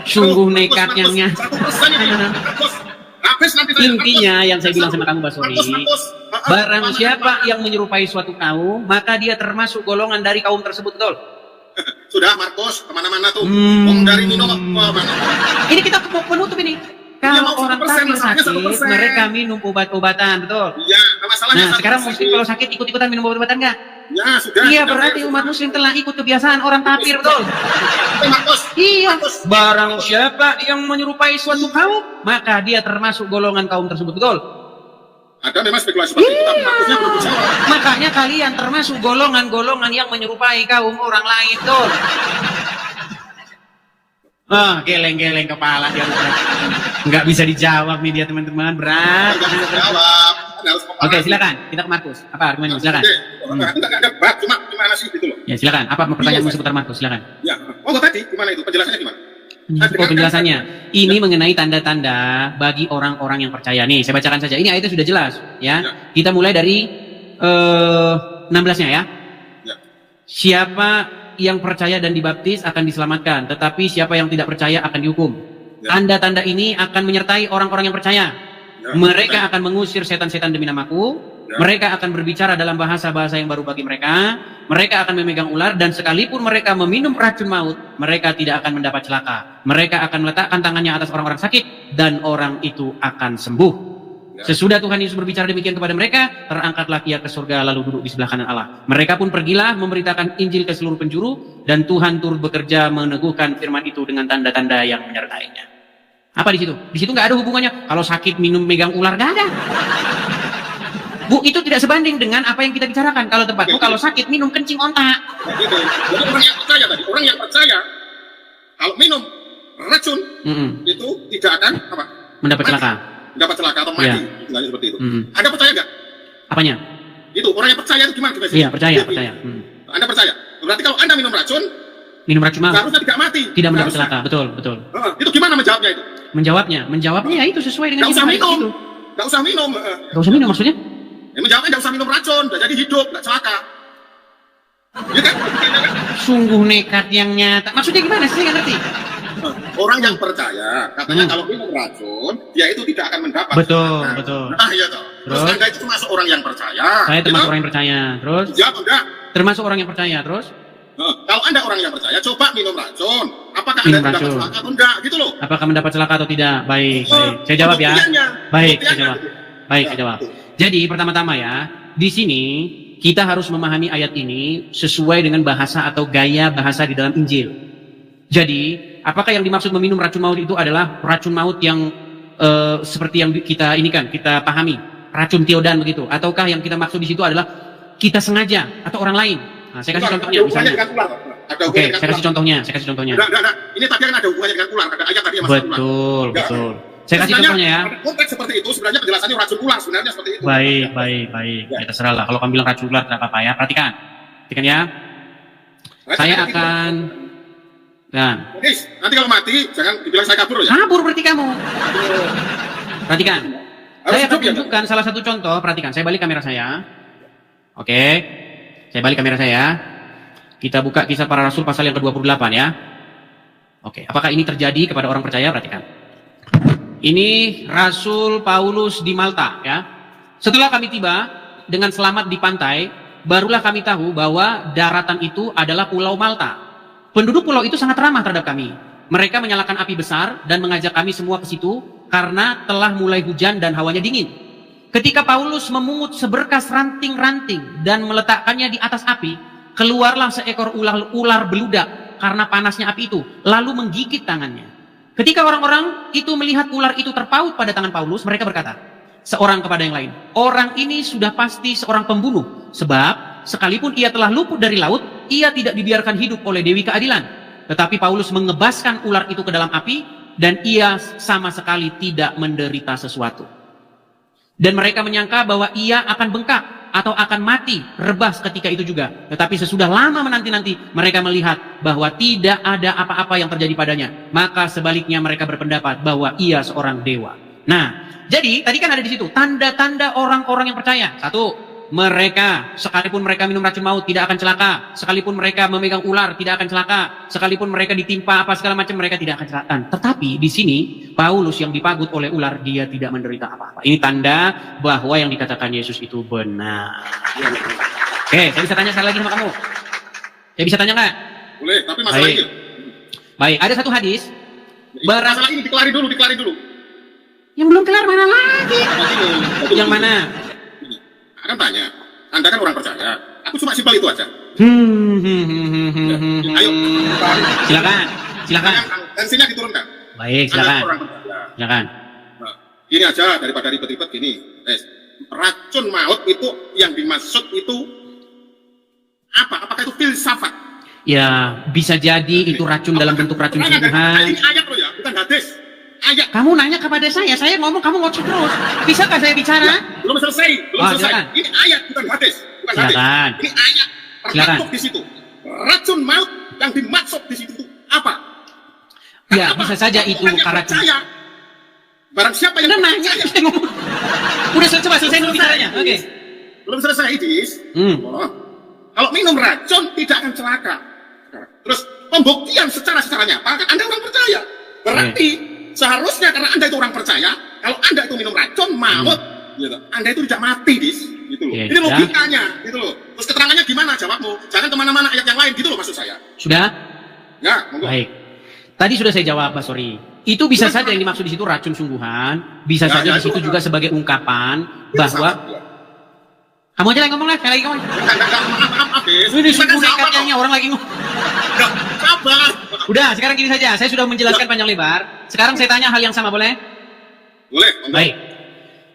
Sungguh Aduh, nekat Markus, yang 1% ini. Markus. Habis nanti saya. Intinya yang saya bilang sama kamu Basori, Markus. barang siapa yang menyerupai suatu kaum, maka dia termasuk golongan dari kaum tersebut, betul? Sudah Markus, kemana-mana tuh. Hmm. Dari minum mana? Ini kita penutup ini. Kalau mau orang 1%, kafir sakit, 1%. mereka minum obat-obatan, betul? Iya, masalahnya. Nah, sekarang muslim kalau sakit ikut-ikutan minum obat-obatan nggak? Ya, sudah. Iya, sudah, berarti sudah. umat muslim telah ikut kebiasaan orang kafir, betul? Markus. Iya. Barang siapa yang menyerupai suatu kaum, maka dia termasuk golongan kaum tersebut, betul? Ada memang spekulasi seperti itu, tapi Markusnya belum dijawab. Makanya kalian termasuk golongan-golongan yang menyerupai kaum orang lain tuh. Geleng-geleng kepala dia. Nggak bisa dijawab nih dia teman-teman, berat. Nggak bisa jawab. Oke, silakan. Kita ke Markus. Apa argumennya? Silakan. Nggak ada debat, cuma gimana sih gitu loh. Ya, silakan. Apa pertanyaanmu seputar Markus? Silakan. Ya, tadi gimana itu? Penjelasannya gimana? Penjelasannya. Ini mengenai tanda-tanda bagi orang-orang yang percaya. Nih, saya bacakan saja. Ini ayatnya sudah jelas, ya. Kita mulai dari 16-nya ya. Siapa yang percaya dan dibaptis akan diselamatkan, tetapi siapa yang tidak percaya akan dihukum. Tanda-tanda ini akan menyertai orang-orang yang percaya. Mereka akan mengusir setan-setan demi namaku. Mereka akan berbicara dalam bahasa-bahasa yang baru bagi mereka. Mereka akan memegang ular, dan sekalipun mereka meminum racun maut, mereka tidak akan mendapat celaka. Mereka akan meletakkan tangannya atas orang-orang sakit, dan orang itu akan sembuh. Sesudah Tuhan Yesus berbicara demikian kepada mereka, terangkatlah ia ke surga lalu duduk di sebelah kanan Allah. Mereka pun pergilah memberitakan Injil ke seluruh penjuru, dan Tuhan turut bekerja meneguhkan firman itu dengan tanda-tanda yang menyertainya. Apa di situ? Di situ nggak ada hubungannya. Kalau sakit minum megang ular, nggak ada. Bu, itu tidak sebanding dengan apa yang kita bicarakan. Kalau tempatku, kalau sakit minum kencing onta. Gitu. Jadi orang yang percaya tadi, orang yang percaya kalau minum racun itu tidak akan apa? Mendapat celaka. Mendapat celaka atau mati, istilahnya seperti itu. Anda percaya nggak? Apanya? Itu orang yang percaya itu gimana? Iya, percaya. Anda percaya? Berarti kalau Anda minum racun mah seharusnya tidak mati. Tidak mendapat celaka, betul. Itu gimana menjawabnya itu? Menjawabnya ya itu sesuai dengan nggak usah itu. minum. Nggak usah minum. Nggak usah minum maksudnya? Menjawabnya nggak usah minum racun, nggak jadi hidup, nggak celaka. Ya kan? Sungguh nekat yang nyata. Maksudnya gimana sih? Nggak ngerti. Orang yang percaya, katanya kalau minum racun, dia itu tidak akan mendapat. Betul. Nah, iya toh. Terus Anda itu termasuk orang yang percaya. Saya termasuk orang yang percaya. Terus? Ya, enggak. Termasuk orang yang percaya. Terus? Kalau Anda orang yang percaya, coba minum racun. Apakah Anda mendapat celaka atau enggak? Gitu loh. Apakah mendapat celaka atau tidak? Baik. Saya jawab ya. Baik, saya jawab. Jadi pertama-tama ya, di sini kita harus memahami ayat ini sesuai dengan bahasa atau gaya bahasa di dalam Injil. Jadi, apakah yang dimaksud meminum racun maut itu adalah racun maut yang seperti yang kita pahami, racun tiodan begitu? Ataukah yang kita maksud di situ adalah kita sengaja atau orang lain? Nah, saya kasih contohnya misalnya. Oke, saya kasih contohnya. Enggak. Ini tadi kan ada hubungannya dengan ular, ada ayat tadi yang masalah ular. Betul. Saya kasih contohnya ya. Konteks seperti itu sebenarnya penjelasannya racun ular sebenarnya seperti itu. Baik. Ya terserah lah. Kalau kamu bilang racun ular tidak apa-apa ya. Perhatikan ya. Saya akan nanti kalau mati jangan dibilang saya kabur ya. Kabur berarti kamu. Perhatikan. Saya akan tunjukkan salah satu contoh. Perhatikan. Saya balik kamera saya. Oke. Saya balik kamera saya. Kita buka Kisah Para Rasul pasal yang ke-28 ya. Oke. Apakah ini terjadi kepada orang percaya? Perhatikan. Ini Rasul Paulus di Malta ya. Setelah kami tiba dengan selamat di pantai, barulah kami tahu bahwa daratan itu adalah Pulau Malta. Penduduk pulau itu sangat ramah terhadap kami. Mereka menyalakan api besar dan mengajak kami semua ke situ karena telah mulai hujan dan hawanya dingin. Ketika Paulus memungut seberkas ranting-ranting dan meletakkannya di atas api, keluarlah seekor ular beludak karena panasnya api itu, lalu menggigit tangannya. Ketika orang-orang itu melihat ular itu terpaut pada tangan Paulus, mereka berkata, seorang kepada yang lain, orang ini sudah pasti seorang pembunuh, sebab sekalipun ia telah luput dari laut, ia tidak dibiarkan hidup oleh Dewi Keadilan. Tetapi Paulus mengebaskan ular itu ke dalam api, dan ia sama sekali tidak menderita sesuatu. Dan mereka menyangka bahwa ia akan bengkak atau akan mati rebas ketika itu juga. Tetapi sesudah lama menanti-nanti, mereka melihat bahwa tidak ada apa-apa yang terjadi padanya. Maka sebaliknya mereka berpendapat bahwa ia seorang dewa. Nah, jadi tadi kan ada di situ tanda-tanda orang-orang yang percaya. Satu, mereka sekalipun mereka minum racun maut tidak akan celaka. Sekalipun mereka memegang ular tidak akan celaka. Sekalipun mereka ditimpa apa segala macam mereka tidak akan celaka. Tetapi di sini Paulus yang dipagut oleh ular dia tidak menderita apa-apa. Ini tanda bahwa yang dikatakan Yesus itu benar. Oke, saya bisa tanya sekali lagi sama kamu. Saya bisa tanya nggak? Boleh, tapi masalah ini. Baik, ada satu hadis. Masalah ini dikelari dulu. Yang belum kelar mana lagi? Yang mana? Akan tanya, Anda kan orang percaya. Aku cuma simpel itu aja. Ayo, silakan. Tensinya diturunkan. Baik, silakan. Nah, ini aja daripada ribet-ribet gini. racun maut itu yang dimaksud itu apa? Apakah itu filsafat? Ya, bisa jadi itu racun dalam bentuk racun sungguhan. Ini ayat loh ya, bukan hadis. Ayat. Kamu nanya kepada saya ngomong, kamu ngoceh terus. Bisakah saya bicara? Belum selesai, belum selesai. Silakan. Ini ayat, bukan hadis. Bukan Silakan. hadis. Ini ayat. Termasuk di situ. Racun maut yang dimaksud di situ apa? Ya, apa? bisa saja itu Bukan yang racun. percaya. Barang siapa yang Udah nanya, percaya. saya ngomong. Udah coba selesai dulu bicaranya. Oke. Belum selesai, Idis. Oh. Kalau minum racun tidak akan celaka. Terus pembuktian secara nyata, kan Anda orang percaya. Berarti seharusnya karena Anda itu orang percaya, kalau Anda itu minum racun maut, gitu. Anda itu tidak mati, Dis. Gitu loh. Ini logikanya, gitu loh. Terus keterangannya gimana jawabmu? Jangan kemana-mana ayat yang lain, gitu loh maksud saya. Sudah? Ya, monggo. Baik. Tadi sudah saya jawab, Pak Sori. Itu bisa saja yang dimaksud di situ racun sungguhan, bisa saja di situ juga sebagai ungkapan bahwa kamu aja yang ngomong lah, saya lagi ngomong. Ini sungguh nekatnya orang lagi ngomong. Sabar. Udah, sekarang gini saja. Saya sudah menjelaskan panjang lebar. Sekarang saya tanya hal yang sama, boleh? Boleh. Baik.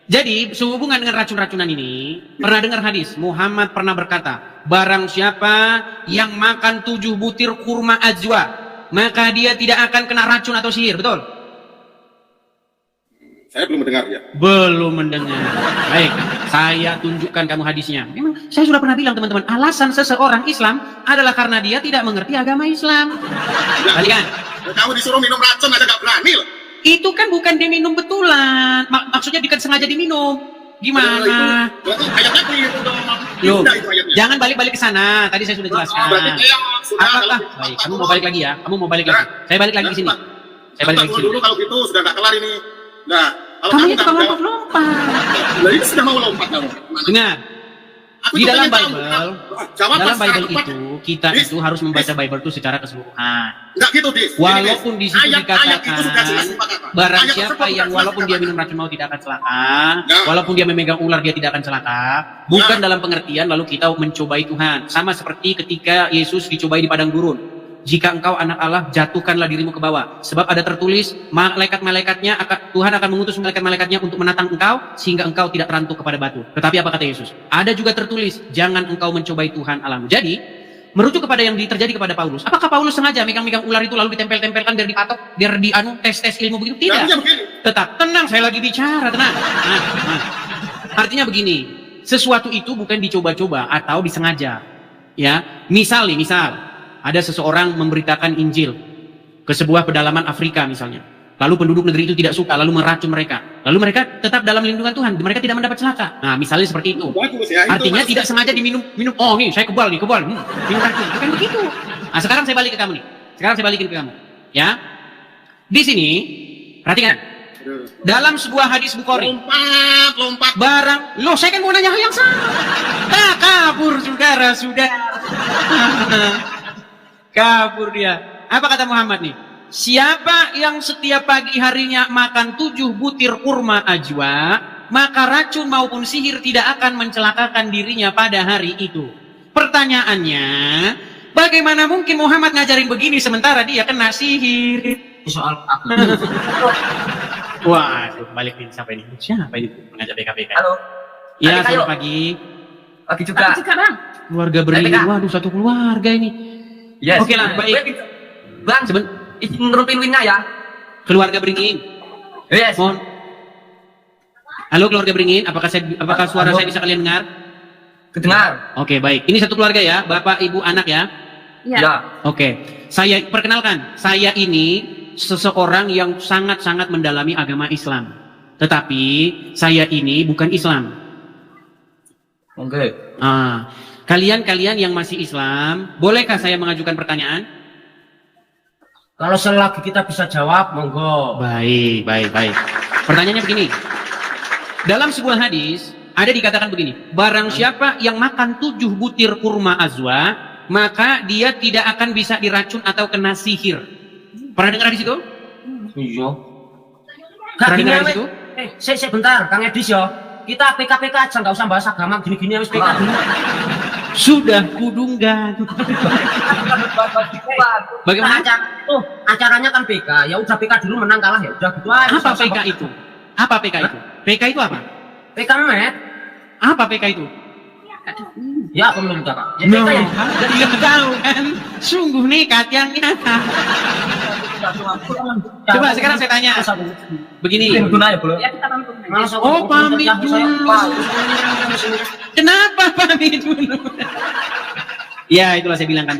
Jadi, sehubungan dengan racun-racunan ini, pernah dengar hadis, Muhammad pernah berkata, barang siapa yang makan 7 butir kurma ajwa, maka dia tidak akan kena racun atau sihir, betul? Saya belum mendengar ya. Belum mendengar. Baik, saya tunjukkan kamu hadisnya. Memang saya sudah pernah bilang teman-teman, alasan seseorang Islam adalah karena dia tidak mengerti agama Islam. Balikan. Kamu disuruh minum racun aja gak berani loh. Itu kan bukan diminum betulan. Maksudnya bukan sengaja diminum. Gimana? Berarti ayatnya keliru dong. Loh, Tidak itu ayatnya. jangan balik-balik ke sana. Tadi saya sudah jelaskan. Berarti saya sudah. Apakah? Baik, kamu mau balik lagi ya? Kamu mau balik lagi? Saya balik lagi ke sini. Saya balik lagi ke sini. Dulu kalau gitu sudah gak kelar ini. Nah, kalau Kamu ini nggak tukang jawab- lompat-lompat. Nah, ini sudah mau lompat kamu. Dengar. Aku Di juga dalam pengen tahu. Bible, Jawab dalam pas Bible aku, Pak. itu kita Dis, itu harus membaca Dis. Bible itu secara keseluruhan. Enggak gitu, Dis. Gini, Walaupun Dis. di situ Ayat itu sudah jelas dikatakan dikatakan. barang Ayat siapa tersebut yang sudah walaupun jelas dia minum dikatakan. racun maut tidak akan celaka, Ya. walaupun dia memegang ular dia tidak akan celaka, bukan dalam pengertian lalu kita mencobai Tuhan. Sama seperti ketika Yesus dicobai di padang gurun. Jika engkau anak Allah, jatuhkanlah dirimu ke bawah. Sebab ada tertulis, Tuhan akan mengutus malaikat-malaikatnya untuk menatang engkau, sehingga engkau tidak terantuk kepada batu. Tetapi apa kata Yesus? Ada juga tertulis, jangan engkau mencobai Tuhan Allahmu. Jadi, merujuk kepada yang terjadi kepada Paulus. Apakah Paulus sengaja megang-megang ular itu lalu ditempel-tempelkan biar dipatok, biar tes ilmu begitu? Tidak. Artinya begini. Tetap, tenang, saya lagi bicara, tenang. Artinya begini, sesuatu itu bukan dicoba-coba atau disengaja. Ya, misal, ada seseorang memberitakan Injil ke sebuah pedalaman Afrika misalnya. Lalu penduduk negeri itu tidak suka, lalu meracun mereka. Lalu mereka tetap dalam lindungan Tuhan, mereka tidak mendapat celaka. Nah, misalnya seperti itu. Bagus ya. Itu Artinya maksud- tidak sengaja diminum. Oh, nih saya kebal, minum racun. Bukan begitu. Nah, sekarang saya balik ke kamu nih. Sekarang saya balikin ke kamu. Ya. Di sini, perhatikan. Dalam sebuah hadis Bukhari. Lompat. Barang, loh saya kan mau nanya hal yang sama. Kabur saudara. Kabur dia. Apa kata Muhammad nih? Siapa yang setiap pagi harinya makan 7 butir kurma ajwa, maka racun maupun sihir tidak akan mencelakakan dirinya pada hari itu. Pertanyaannya, bagaimana mungkin Muhammad ngajarin begini sementara dia kena sihir? Soal aku. Waduh, balikin siapa ini? Siapa ini mengajak BKBK? Halo. Ya, Adik, ayo. selamat pagi. Pagi juga. Bang. Keluarga beringin. BKBK. Waduh, satu keluarga ini. Yes. Oke lah, baik. Bang, izin ngerupin winnya ya. Keluarga beringin. Yes. Mohon. Halo keluarga beringin, apakah suara Halo. saya bisa kalian dengar? Kedengar. Oke, baik. Ini satu keluarga ya, bapak, ibu, anak ya. Ya. Oke. Saya perkenalkan, saya ini seseorang yang sangat-sangat mendalami agama Islam. Tetapi saya ini bukan Islam. Oke. Kalian yang masih Islam, bolehkah saya mengajukan pertanyaan? Kalau selagi kita bisa jawab, monggo. Baik. Pertanyaannya begini. Dalam sebuah hadis, ada dikatakan begini. Barang siapa yang makan 7 butir kurma azwa, maka dia tidak akan bisa diracun atau kena sihir. Pernah dengar hadis itu? Iya. Pernah dengar hadis itu? Sebentar, Kang Edis ya. Kita PKPK aja, nggak usah bahas agama gini-gini harus PK dulu. Sudah kudunggan. Bagaimana? Acaranya kan PK, ya udah PK dulu menang kalah ya udah gitu aja. Apa PK itu? Apa PK itu? PK itu apa? PK met. Apa PK itu? Ya, aku belum tahu. Ya, No, PK ya. tidak tahu kan? Sungguh nekat yang nyata. Coba sekarang saya tanya. Begini. Tunai belum? Oh, pamit dulu. Kenapa pamit dulu? Ya, itulah saya bilang kan.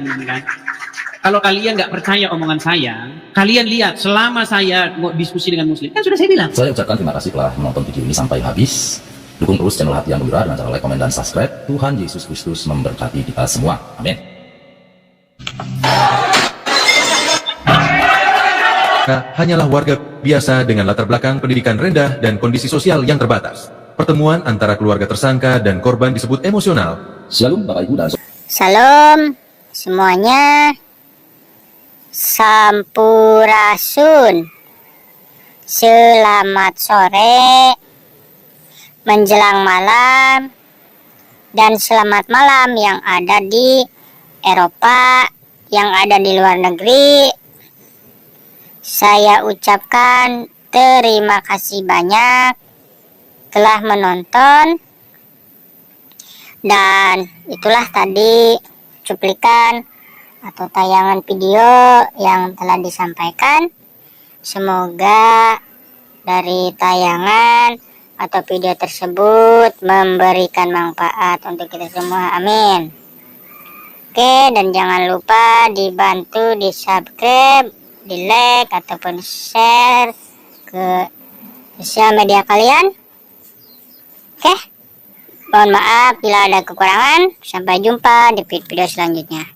Kalau kalian nggak percaya omongan saya, kalian lihat selama saya diskusi dengan muslim, kan sudah saya bilang. Saya ucapkan terima kasih telah menonton video ini sampai habis. Dukung terus channel Hati Yang Berdura dengan cara like, komen, dan subscribe. Tuhan Yesus Kristus memberkati kita semua. Amin. Hanyalah warga biasa dengan latar belakang pendidikan rendah dan kondisi sosial yang terbatas. Pertemuan antara keluarga tersangka dan korban disebut emosional. Shalom Bapak Ibu dan Salam semuanya. Sampurasun. Selamat sore, menjelang malam, dan selamat malam yang ada di Eropa, yang ada di luar negeri. Saya ucapkan terima kasih banyak telah menonton. Dan itulah tadi cuplikan atau tayangan video yang telah disampaikan. Semoga dari tayangan atau video tersebut memberikan manfaat untuk kita semua. Amin. Oke, dan jangan lupa dibantu di subscribe, di like, ataupun share ke sosial media kalian. Oke, mohon maaf bila ada kekurangan. Sampai jumpa di video selanjutnya.